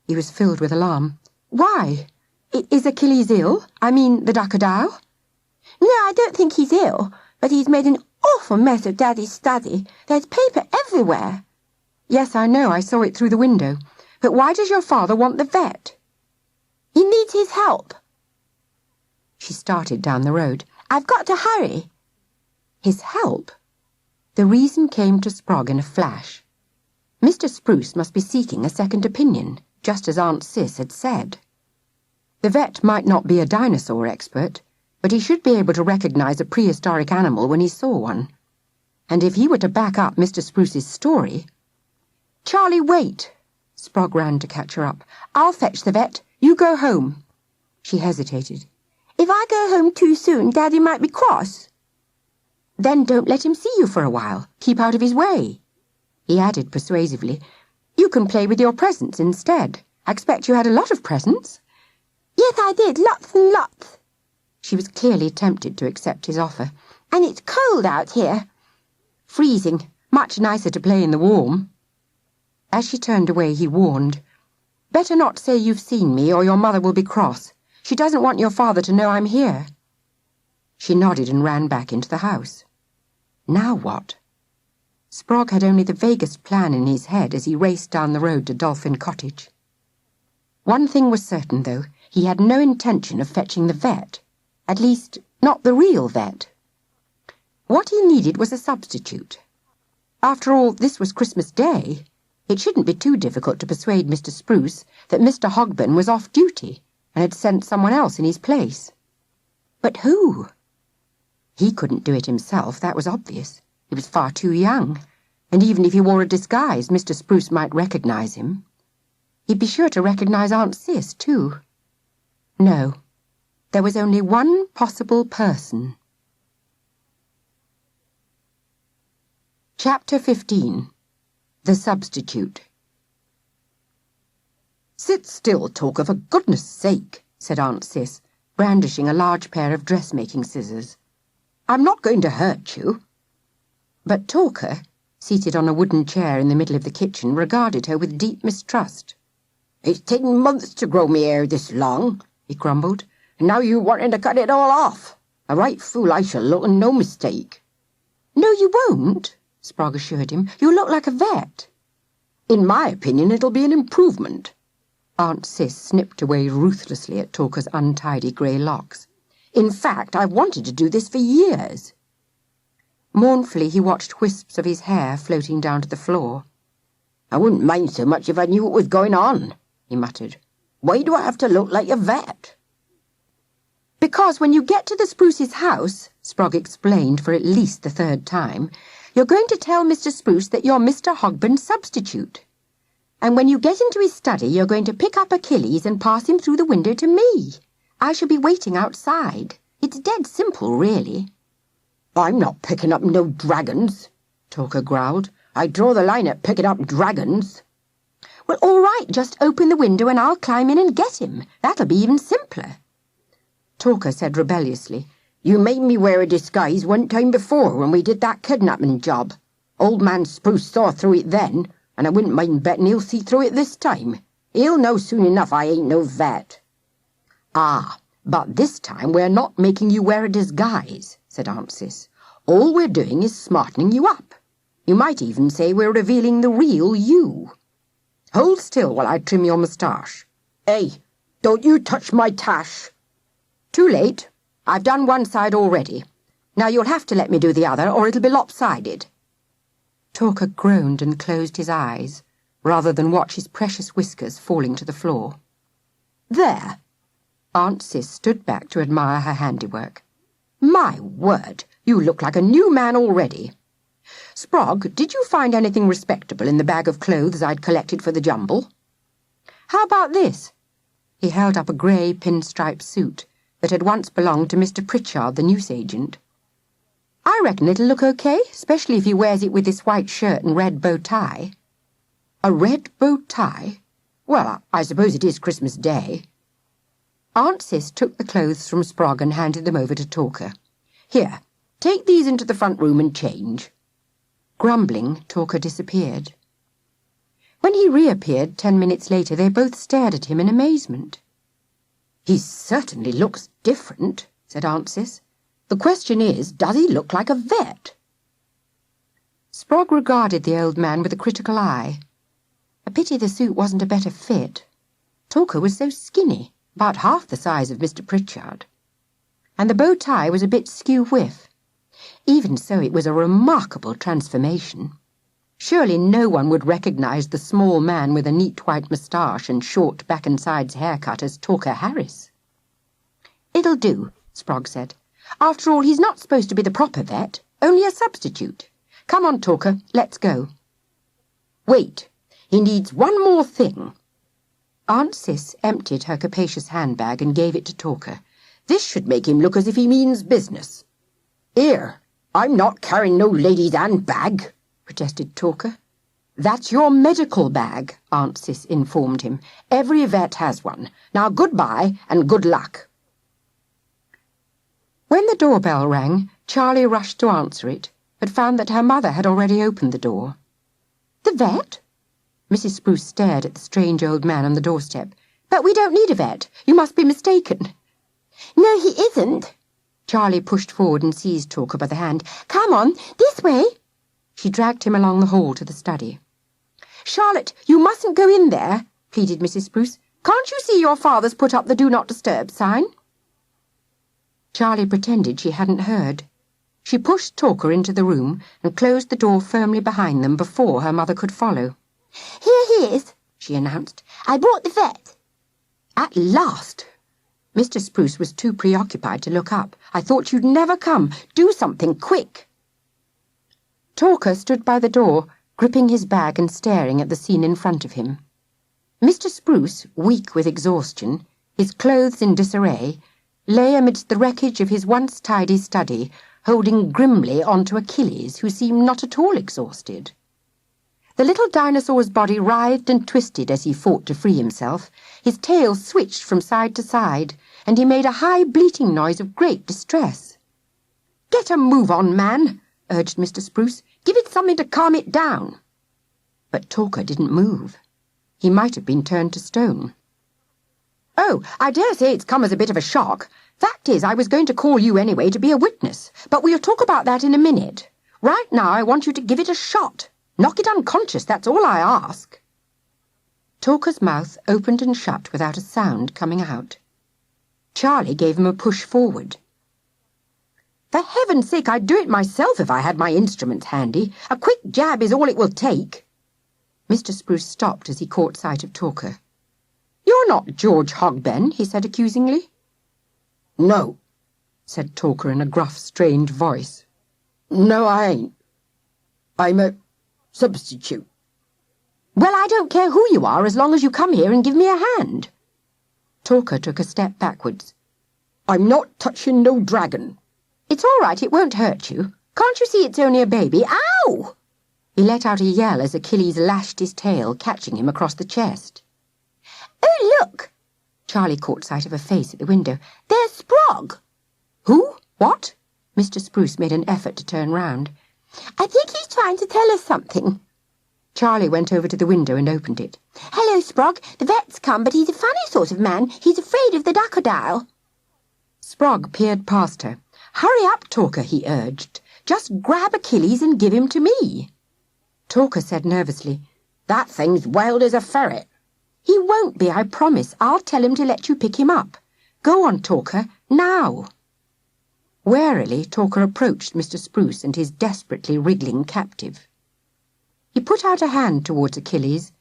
He was filled with alarm. "Why? Is Achilles ill? I mean, the duckadile?" "No, I don't think he's ill, but he's made an awful mess of Daddy's study. There's paper everywhere." "Yes, I know. I saw it through the window. But why does your father want the vet?" "He needs his help." She started down the road. "I've got to hurry." His help? The reason came to Sprog in a flash. Mr. Spruce must be seeking a second opinion, just as Aunt Cis had said. The vet might not be a dinosaur expert, but he should be able to recognize a prehistoric animal when he saw one. And if he were to back up Mr. Spruce's story... "Charlie, wait!" Sprog ran to catch her up. "I'll fetch the vet. You go home." She hesitated. "If I go home too soon, Daddy might be cross." "Then don't let him see you for a while. Keep out of his way." He added persuasively, "You can play with your presents instead. I expect you had a lot of presents." "Yes, I did. Lots and lots." She was clearly tempted to accept his offer. "And it's cold out here." "Freezing. Much nicer to play in the warm." As she turned away, he warned, "Better not say you've seen me, or your mother will be cross. She doesn't want your father to know I'm here." She nodded and ran back into the house. Now what? Sprog had only the vaguest plan in his head as he raced down the road to Dolphin Cottage. One thing was certain, though. He had no intention of fetching the vet. At least, not the real vet. What he needed was a substitute. After all, this was Christmas Day. It shouldn't be too difficult to persuade Mr. Spruce that Mr. Hogben was off duty and had sent someone else in his place. But who? He couldn't do it himself, that was obvious. He was far too young, and even if he wore a disguise, Mr. Spruce might recognize him. He'd be sure to recognize Aunt Cis, too. No, there was only one possible person. Chapter 15. The Substitute. "Sit still, Talker, for goodness' sake," said Aunt Cis, brandishing a large pair of dressmaking scissors. "I'm not going to hurt you." But Talker, seated on a wooden chair in the middle of the kitchen, regarded her with deep mistrust. "It's taken months to grow me hair this long," he grumbled, "and now you wanting to cut it all off. A right fool I shall look, and no mistake." "No, you won't," Sprog assured him. "You'll look like a vet." "In my opinion, it'll be an improvement." Aunt Cis snipped away ruthlessly at Talker's untidy grey locks. "In fact, I've wanted to do this for years." Mournfully, he watched wisps of his hair floating down to the floor. "I wouldn't mind so much if I knew what was going on," he muttered. "Why do I have to look like a vet?" "Because when you get to the Spruce's house," Sprog explained for at least the third time, "you're going to tell Mr. Spruce that you're Mr. Hogben's substitute. And when you get into his study, you're going to pick up Achilles and pass him through the window to me. I shall be waiting outside. It's dead simple, really." "I'm not picking up no dragons," Talker growled. "I draw the line at picking up dragons." "Well, all right, just open the window and I'll climb in and get him. That'll be even simpler." Talker said rebelliously. "You made me wear a disguise one time before when we did that kidnapping job. Old man Spruce saw through it then, and I wouldn't mind betting he'll see through it this time. He'll know soon enough I ain't no vet." "Ah, but this time we're not making you wear a disguise," said Aunt Cis. "All we're doing is smartening you up. You might even say we're revealing the real you. Hold still while I trim your moustache. Hey, don't you touch my tash." "Too late. I've done one side already. Now you'll have to let me do the other, or it'll be lopsided." Talker groaned and closed his eyes, rather than watch his precious whiskers falling to the floor. "There!" Aunt Cis stood back to admire her handiwork. "My word, you look like a new man already. Sprog, did you find anything respectable in the bag of clothes I'd collected for the jumble? How about this?" He held up a grey pinstripe suit that had once belonged to Mr. Pritchard, the newsagent. "I reckon it'll look okay, especially if he wears it with this white shirt and red bow tie." "A red bow tie? Well, I suppose it is Christmas Day." Aunt Cis took the clothes from Sprog and handed them over to Talker. "Here, take these into the front room and change." Grumbling, Talker disappeared. When he reappeared 10 minutes later, they both stared at him in amazement. "He certainly looks different," said Aunt Cis. "The question is, does he look like a vet?" Sprog regarded the old man with a critical eye. A pity the suit wasn't a better fit. Talker was so skinny, about half the size of Mr. Pritchard. And the bow tie was a bit skew-whiff. Even so, it was a remarkable transformation. Surely no one would recognize the small man with a neat white moustache and short back-and-sides haircut as Talker Harris. "It'll do," Sprog said. "After all, he's not supposed to be the proper vet, only a substitute. Come on, Talker, let's go." "Wait, he needs one more thing." Aunt Cis emptied her capacious handbag and gave it to Talker. "This should make him look as if he means business." "Here, I'm not carrying no lady's handbag," protested Talker. "That's your medical bag," Aunt Cis informed him. "Every vet has one. Now goodbye and good luck." When the doorbell rang, Charlie rushed to answer it, but found that her mother had already opened the door. "The vet?" Mrs. Spruce stared at the strange old man on the doorstep. "But we don't need a vet. You must be mistaken." "No, he isn't." Charlie pushed forward and seized Talker by the hand. "Come on, this way." She dragged him along the hall to the study. "Charlotte, you mustn't go in there," pleaded Mrs. Spruce. "Can't you see your father's put up the Do Not Disturb sign?" Charlie pretended she hadn't heard. She pushed Talker into the room and closed the door firmly behind them before her mother could follow. "Here he is," she announced. "I brought the vet." "At last!" Mr. Spruce was too preoccupied to look up. "I thought you'd never come. Do something, quick!" Talker stood by the door, gripping his bag and staring at the scene in front of him. Mr. Spruce, weak with exhaustion, his clothes in disarray, lay amidst the wreckage of his once tidy study, holding grimly on to Achilles, who seemed not at all exhausted. The little dinosaur's body writhed and twisted as he fought to free himself. His tail switched from side to side, and he made a high bleating noise of great distress. "Get a move on, man," urged Mr. Spruce. "Give it something to calm it down." But Talker didn't move. He might have been turned to stone. "Oh, I dare say it's come as a bit of a shock. Fact is, I was going to call you anyway to be a witness, but we'll talk about that in a minute. Right now I want you to give it a shot. Knock it unconscious, that's all I ask." Talker's mouth opened and shut without a sound coming out. Charlie gave him a push forward. "For heaven's sake, I'd do it myself if I had my instruments handy. A quick jab is all it will take." Mr. Spruce stopped as he caught sight of Talker. "You're not George Hogben," he said accusingly. "No," said Talker in a gruff, strained voice. "No, I ain't. I'm a substitute." "Well, I don't care who you are as long as you come here and give me a hand." Talker took a step backwards. "I'm not touching no dragon." "It's all right, it won't hurt you. Can't you see it's only a baby? Ow!" He let out a yell as Achilles lashed his tail, catching him across the chest. "Oh, look!" Charlie caught sight of a face at the window. "There's Sprog!" "Who? What?" Mr. Spruce made an effort to turn round. "I think he's trying to tell us something." Charlie went over to the window and opened it. "Hello, Sprog. The vet's come, but he's a funny sort of man. He's afraid of the crocodile." Sprog peered past her. "Hurry up, Talker," he urged. "Just grab Achilles and give him to me." Talker said nervously, "That thing's wild as a ferret." "He won't be, I promise. I'll tell him to let you pick him up. Go on, Talker, now." Warily, Talker approached Mr. Spruce and his desperately wriggling captive. He put out a hand towards Achilles,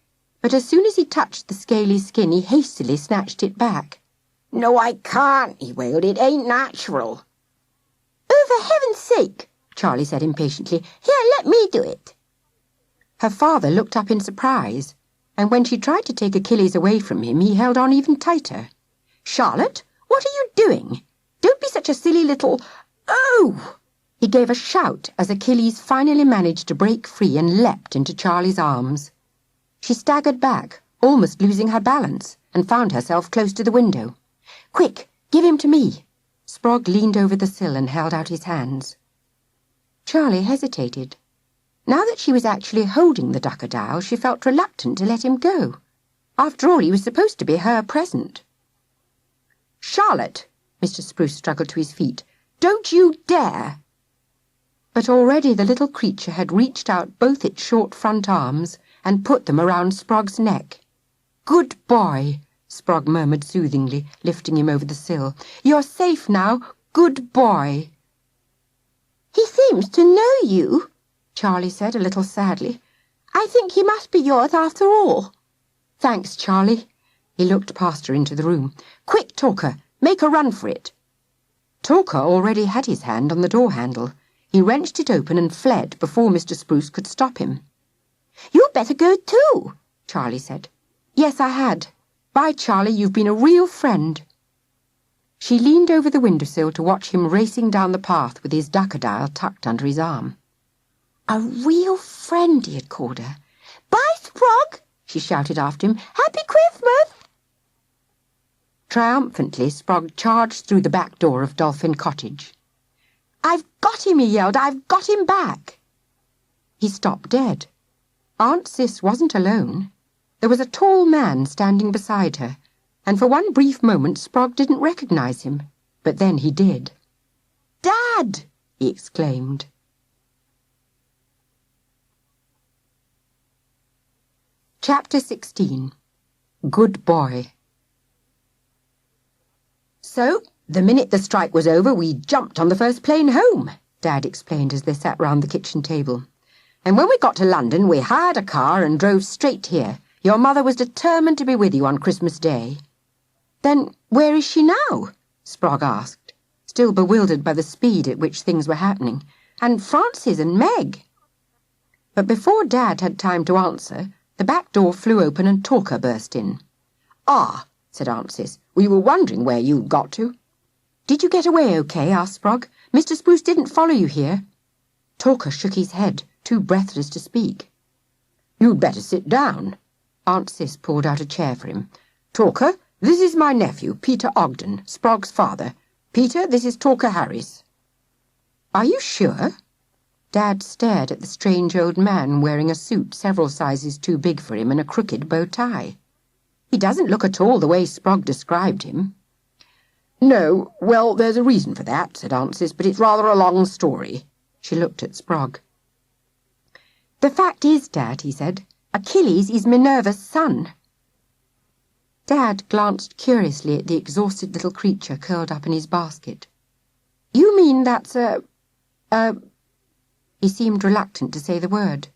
but as soon as he touched the scaly skin, he hastily snatched it back. "No, I can't," he wailed. "It ain't natural." "Oh, for heaven's sake," Charlie said impatiently. "Here, let me do it." Her father looked up in surprise, and when she tried to take Achilles away from him, he held on even tighter. "Charlotte, what are you doing? Don't be such a silly little... Oh!" He gave a shout as Achilles finally managed to break free and leapt into Charlie's arms. She staggered back, almost losing her balance, and found herself close to the window. "Quick, give him to me." Sprog leaned over the sill and held out his hands. Charlie hesitated. Now that she was actually holding the crocodile, she felt reluctant to let him go. After all, he was supposed to be her present. "Charlotte!" Mr. Spruce struggled to his feet. "Don't you dare!" But already the little creature had reached out both its short front arms and put them around Sprog's neck. "Good boy," Sprog murmured soothingly, lifting him over the sill. "You're safe now. Good boy." "He seems to know you," Charlie said a little sadly. "I think he must be yours after all." "Thanks, Charlie." He looked past her into the room. "Quick, Talker, make a run for it." Talker already had his hand on the door handle. He wrenched it open and fled before Mr. Spruce could stop him. "You'd better go too," Charlie said. "Yes, I had. Bye, Charlie, you've been a real friend." She leaned over the windowsill to watch him racing down the path with his crocodile tucked under his arm. A real friend, he had called her. "Bye, Sprog," she shouted after him. "Happy Christmas!" Triumphantly, Sprog charged through the back door of Dolphin Cottage. "I've got him," he yelled. "I've got him back." He stopped dead. Aunt Cis wasn't alone. There was a tall man standing beside her, and for one brief moment Sprog didn't recognize him. But then he did. "Dad!" he exclaimed. Chapter 16. Good Boy. "So, the minute the strike was over, we jumped on the first plane home," Dad explained as they sat round the kitchen table. "And when we got to London, we hired a car and drove straight here. Your mother was determined to be with you on Christmas Day." "Then where is she now?" Sprog asked, still bewildered by the speed at which things were happening. "And Frances and Meg?" But before Dad had time to answer, the back door flew open and Talker burst in. "Ah," said Aunt Cis, "we were wondering where you'd got to." "Did you get away okay?" asked Sprog. "Mr. Spruce didn't follow you here." Talker shook his head, too breathless to speak. "You'd better sit down." Aunt Cis pulled out a chair for him. "Talker, this is my nephew, Peter Ogden, Sprog's father. Peter, this is Talker Harris." "Are you sure?" Dad stared at the strange old man wearing a suit several sizes too big for him and a crooked bow tie. "He doesn't look at all the way Sprog described him." "No, well, there's a reason for that," said Aunt Cis, "but it's rather a long story." She looked at Sprog. "The fact is, Dad," he said, "Achilles is Minerva's son." Dad glanced curiously at the exhausted little creature curled up in his basket. "You mean that's a... He seemed reluctant to say the word.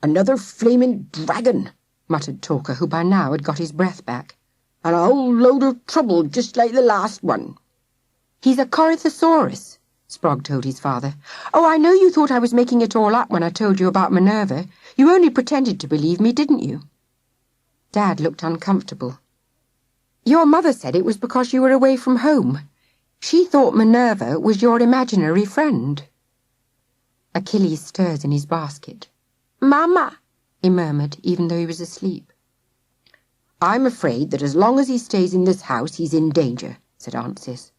"Another flaming dragon," muttered Talker, who by now had got his breath back. "And a whole load of trouble, just like the last one." "He's a Corythosaurus," Sprog told his father. "Oh, I know you thought I was making it all up when I told you about Minerva. You only pretended to believe me, didn't you?" Dad looked uncomfortable. "Your mother said it was because you were away from home. She thought Minerva was your imaginary friend." Achilles stirred in his basket. "Mama," he murmured, even though he was asleep. I'm afraid that as long as he stays in this house, he's in danger, said Aunt Cis.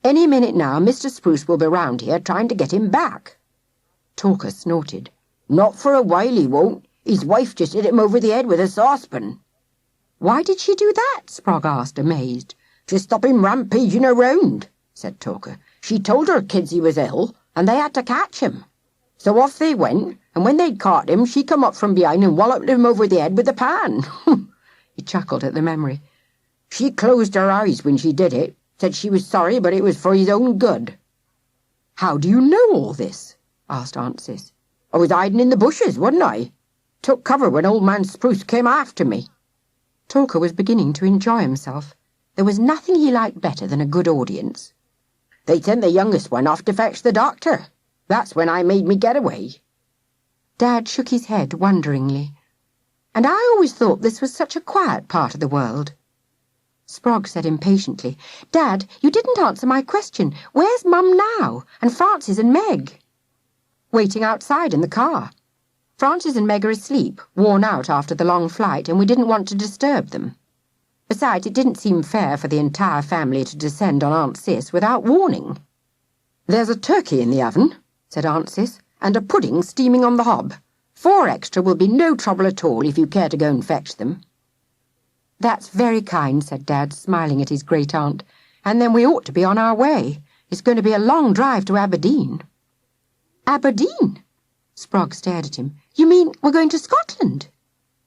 Any minute now, Mr. Spruce will be round here trying to get him back. Talker snorted. Not for a while he won't. His wife just hit him over the head with a saucepan. Why did she do that? Sprog asked, amazed. To stop him rampaging around, said Talker. She told her kids he was ill, and they had to catch him. So off they went, and when they'd caught him, she come up from behind and walloped him over the head with a pan. He chuckled at the memory. She closed her eyes when she did it, said she was sorry, but it was for his own good. How do you know all this? Asked Aunt Cis. I was hiding in the bushes, wasn't I? Took cover when old man Spruce came after me. Talker was beginning to enjoy himself. There was nothing he liked better than a good audience. They sent the youngest one off to fetch the doctor. That's when I made me getaway. Dad shook his head wonderingly. And I always thought this was such a quiet part of the world. Sprog said impatiently, Dad, you didn't answer my question. Where's Mum now? And Francis and Meg? Waiting outside in the car. Francis and Meg are asleep, worn out after the long flight, and we didn't want to disturb them. Besides, it didn't seem fair for the entire family to descend on Aunt Cis without warning. There's a turkey in the oven, said Aunt Cis, and a pudding steaming on the hob. 4 extra will be no trouble at all if you care to go and fetch them. That's very kind, said Dad, smiling at his great-aunt. And then we ought to be on our way. It's going to be a long drive to Aberdeen. Aberdeen? Sprog stared at him. You mean we're going to Scotland?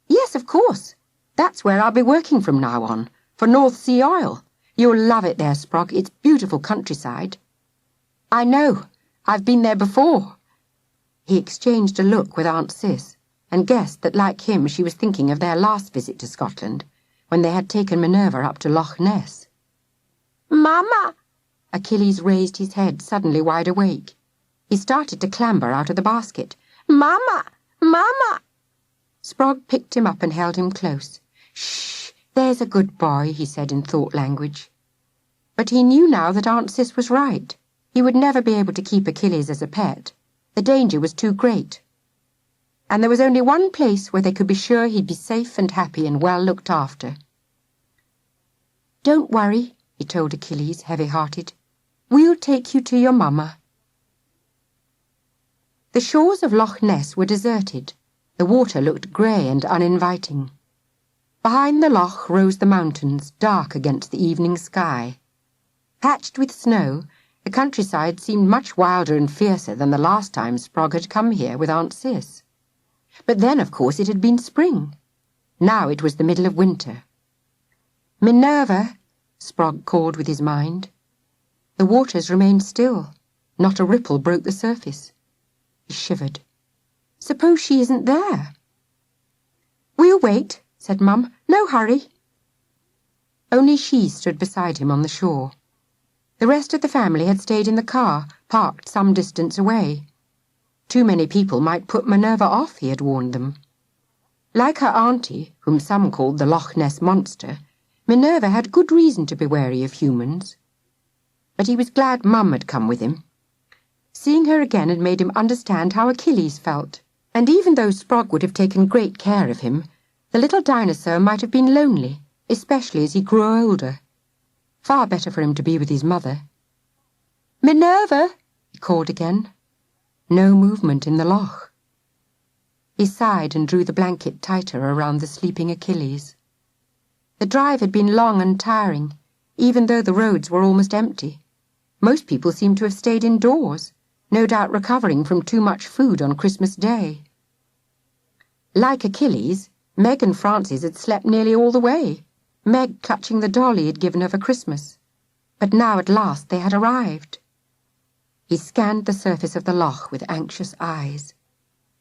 Yes, of course. That's where I'll be working from now on, for North Sea Oil. You'll love it there, Sprog. It's beautiful countryside. I know. I've been there before. He exchanged a look with Aunt Cis, and guessed that, like him, she was thinking of their last visit to Scotland, when they had taken Minerva up to Loch Ness. Mama! Achilles raised his head, suddenly wide awake. He started to clamber out of the basket. Mama! Mama! Sprog picked him up and held him close. Shh! There's a good boy, he said in thought language. But he knew now that Aunt Cis was right. He would never be able to keep Achilles as a pet. The danger was too great. And there was only one place where they could be sure he'd be safe and happy and well looked after. Don't worry, he told Achilles, heavy-hearted. We'll take you to your mama. The shores of Loch Ness were deserted. The water looked grey and uninviting. Behind the loch rose the mountains, dark against the evening sky. Patched with snow, the countryside seemed much wilder and fiercer than the last time Sprog had come here with Aunt Cis. But then, of course, it had been spring. Now it was the middle of winter. Minerva, Sprog called with his mind. The waters remained still. Not a ripple broke the surface. He shivered. Suppose she isn't there? We'll wait, said Mum. No hurry. Only she stood beside him on the shore. The rest of the family had stayed in the car, parked some distance away. Too many people might put Minerva off, he had warned them. Like her auntie, whom some called the Loch Ness Monster, Minerva had good reason to be wary of humans. But he was glad Mum had come with him. Seeing her again had made him understand how Achilles felt, and even though Sprog would have taken great care of him, the little dinosaur might have been lonely, especially as he grew older. Far better for him to be with his mother. Minerva, he called again. No movement in the loch. He sighed and drew the blanket tighter around the sleeping Achilles. The drive had been long and tiring, even though the roads were almost empty. Most people seemed to have stayed indoors, no doubt recovering from too much food on Christmas Day. Like Achilles, Meg and Francis had slept nearly all the way, Meg clutching the doll he had given her for Christmas. But now at last they had arrived. He scanned the surface of the loch with anxious eyes.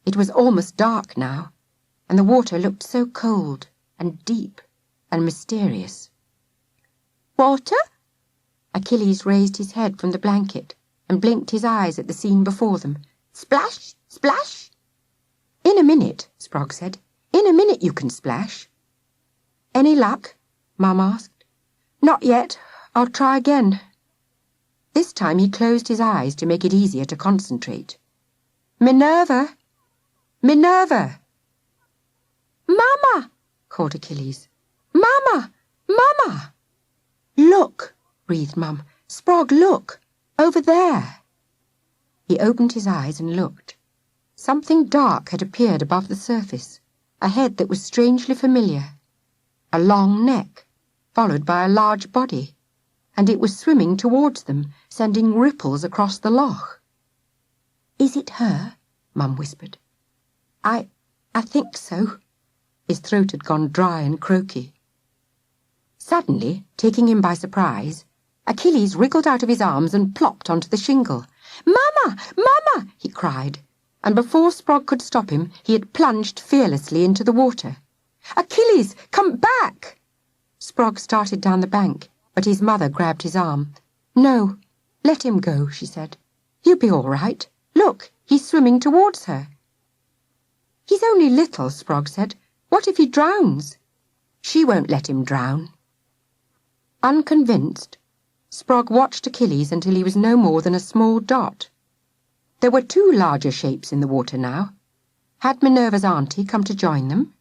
It was almost dark now, and the water looked so cold and deep and mysterious. Water? Achilles raised his head from the blanket and blinked his eyes at the scene before them. Splash! Splash! In a minute, Sprog said. In a minute you can splash. Any luck? Mum asked. Not yet. I'll try again. This time he closed his eyes to make it easier to concentrate. Minerva! Minerva! Mama! called Achilles. Mama! Mama! Look, breathed Mum. Sprog, look! Over there! He opened his eyes and looked. Something dark had appeared above the surface, a head that was strangely familiar. A long neck, followed by a large body, and it was swimming towards them, sending ripples across the loch. "Is it her?" Mum whispered. I think so." His throat had gone dry and croaky. Suddenly, taking him by surprise, Achilles wriggled out of his arms and plopped onto the shingle. "Mama! Mama!" he cried, and before Sprog could stop him, he had plunged fearlessly into the water. "Achilles, come back!" Sprog started down the bank, but his mother grabbed his arm. "No, let him go," she said. "He'll be all right. Look, he's swimming towards her." "He's only little," Sprog said. "What if he drowns?" "She won't let him drown." Unconvinced, Sprog watched Achilles until he was no more than a small dot. There were two larger shapes in the water now. Had Minerva's auntie come to join them?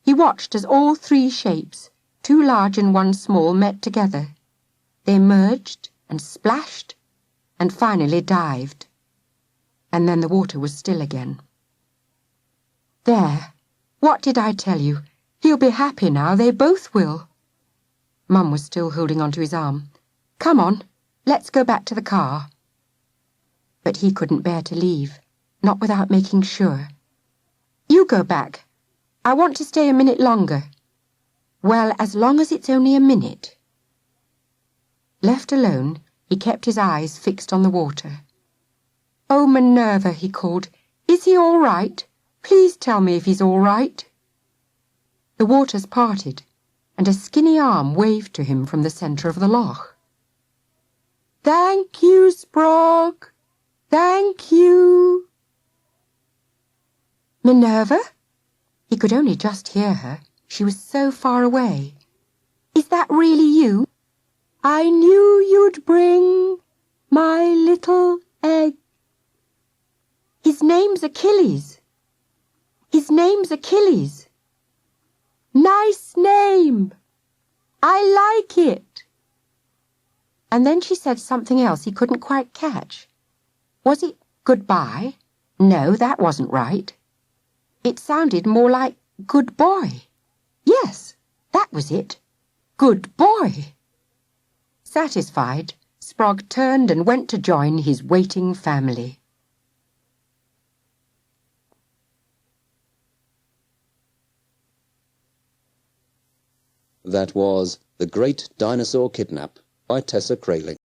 He watched as all three shapes, two large and one small, met together. They merged and splashed and finally dived. And then the water was still again. "There, what did I tell you? He'll be happy now, they both will." Mum was still holding onto his arm. "Come on, let's go back to the car." But he couldn't bear to leave, not without making sure. "You go back. I want to stay a minute longer." "Well, as long as it's only a minute." Left alone, he kept his eyes fixed on the water. "Oh, Minerva," he called, "is he all right? Please tell me if he's all right." The waters parted, and a skinny arm waved to him from the centre of the loch. "Thank you, Sprog. Thank you." "Minerva?" He could only just hear her. She was so far away. "Is that really you?" "I knew you'd bring my little egg." "His name's Achilles. His name's Achilles." "Nice name. I like it." And then she said something else he couldn't quite catch. Was it goodbye? No, that wasn't right. It sounded more like good boy. Yes, that was it. Good boy. Satisfied, Sprog turned and went to join his waiting family. That was The Great Dinosaur Kidnap by Tessa Krailing.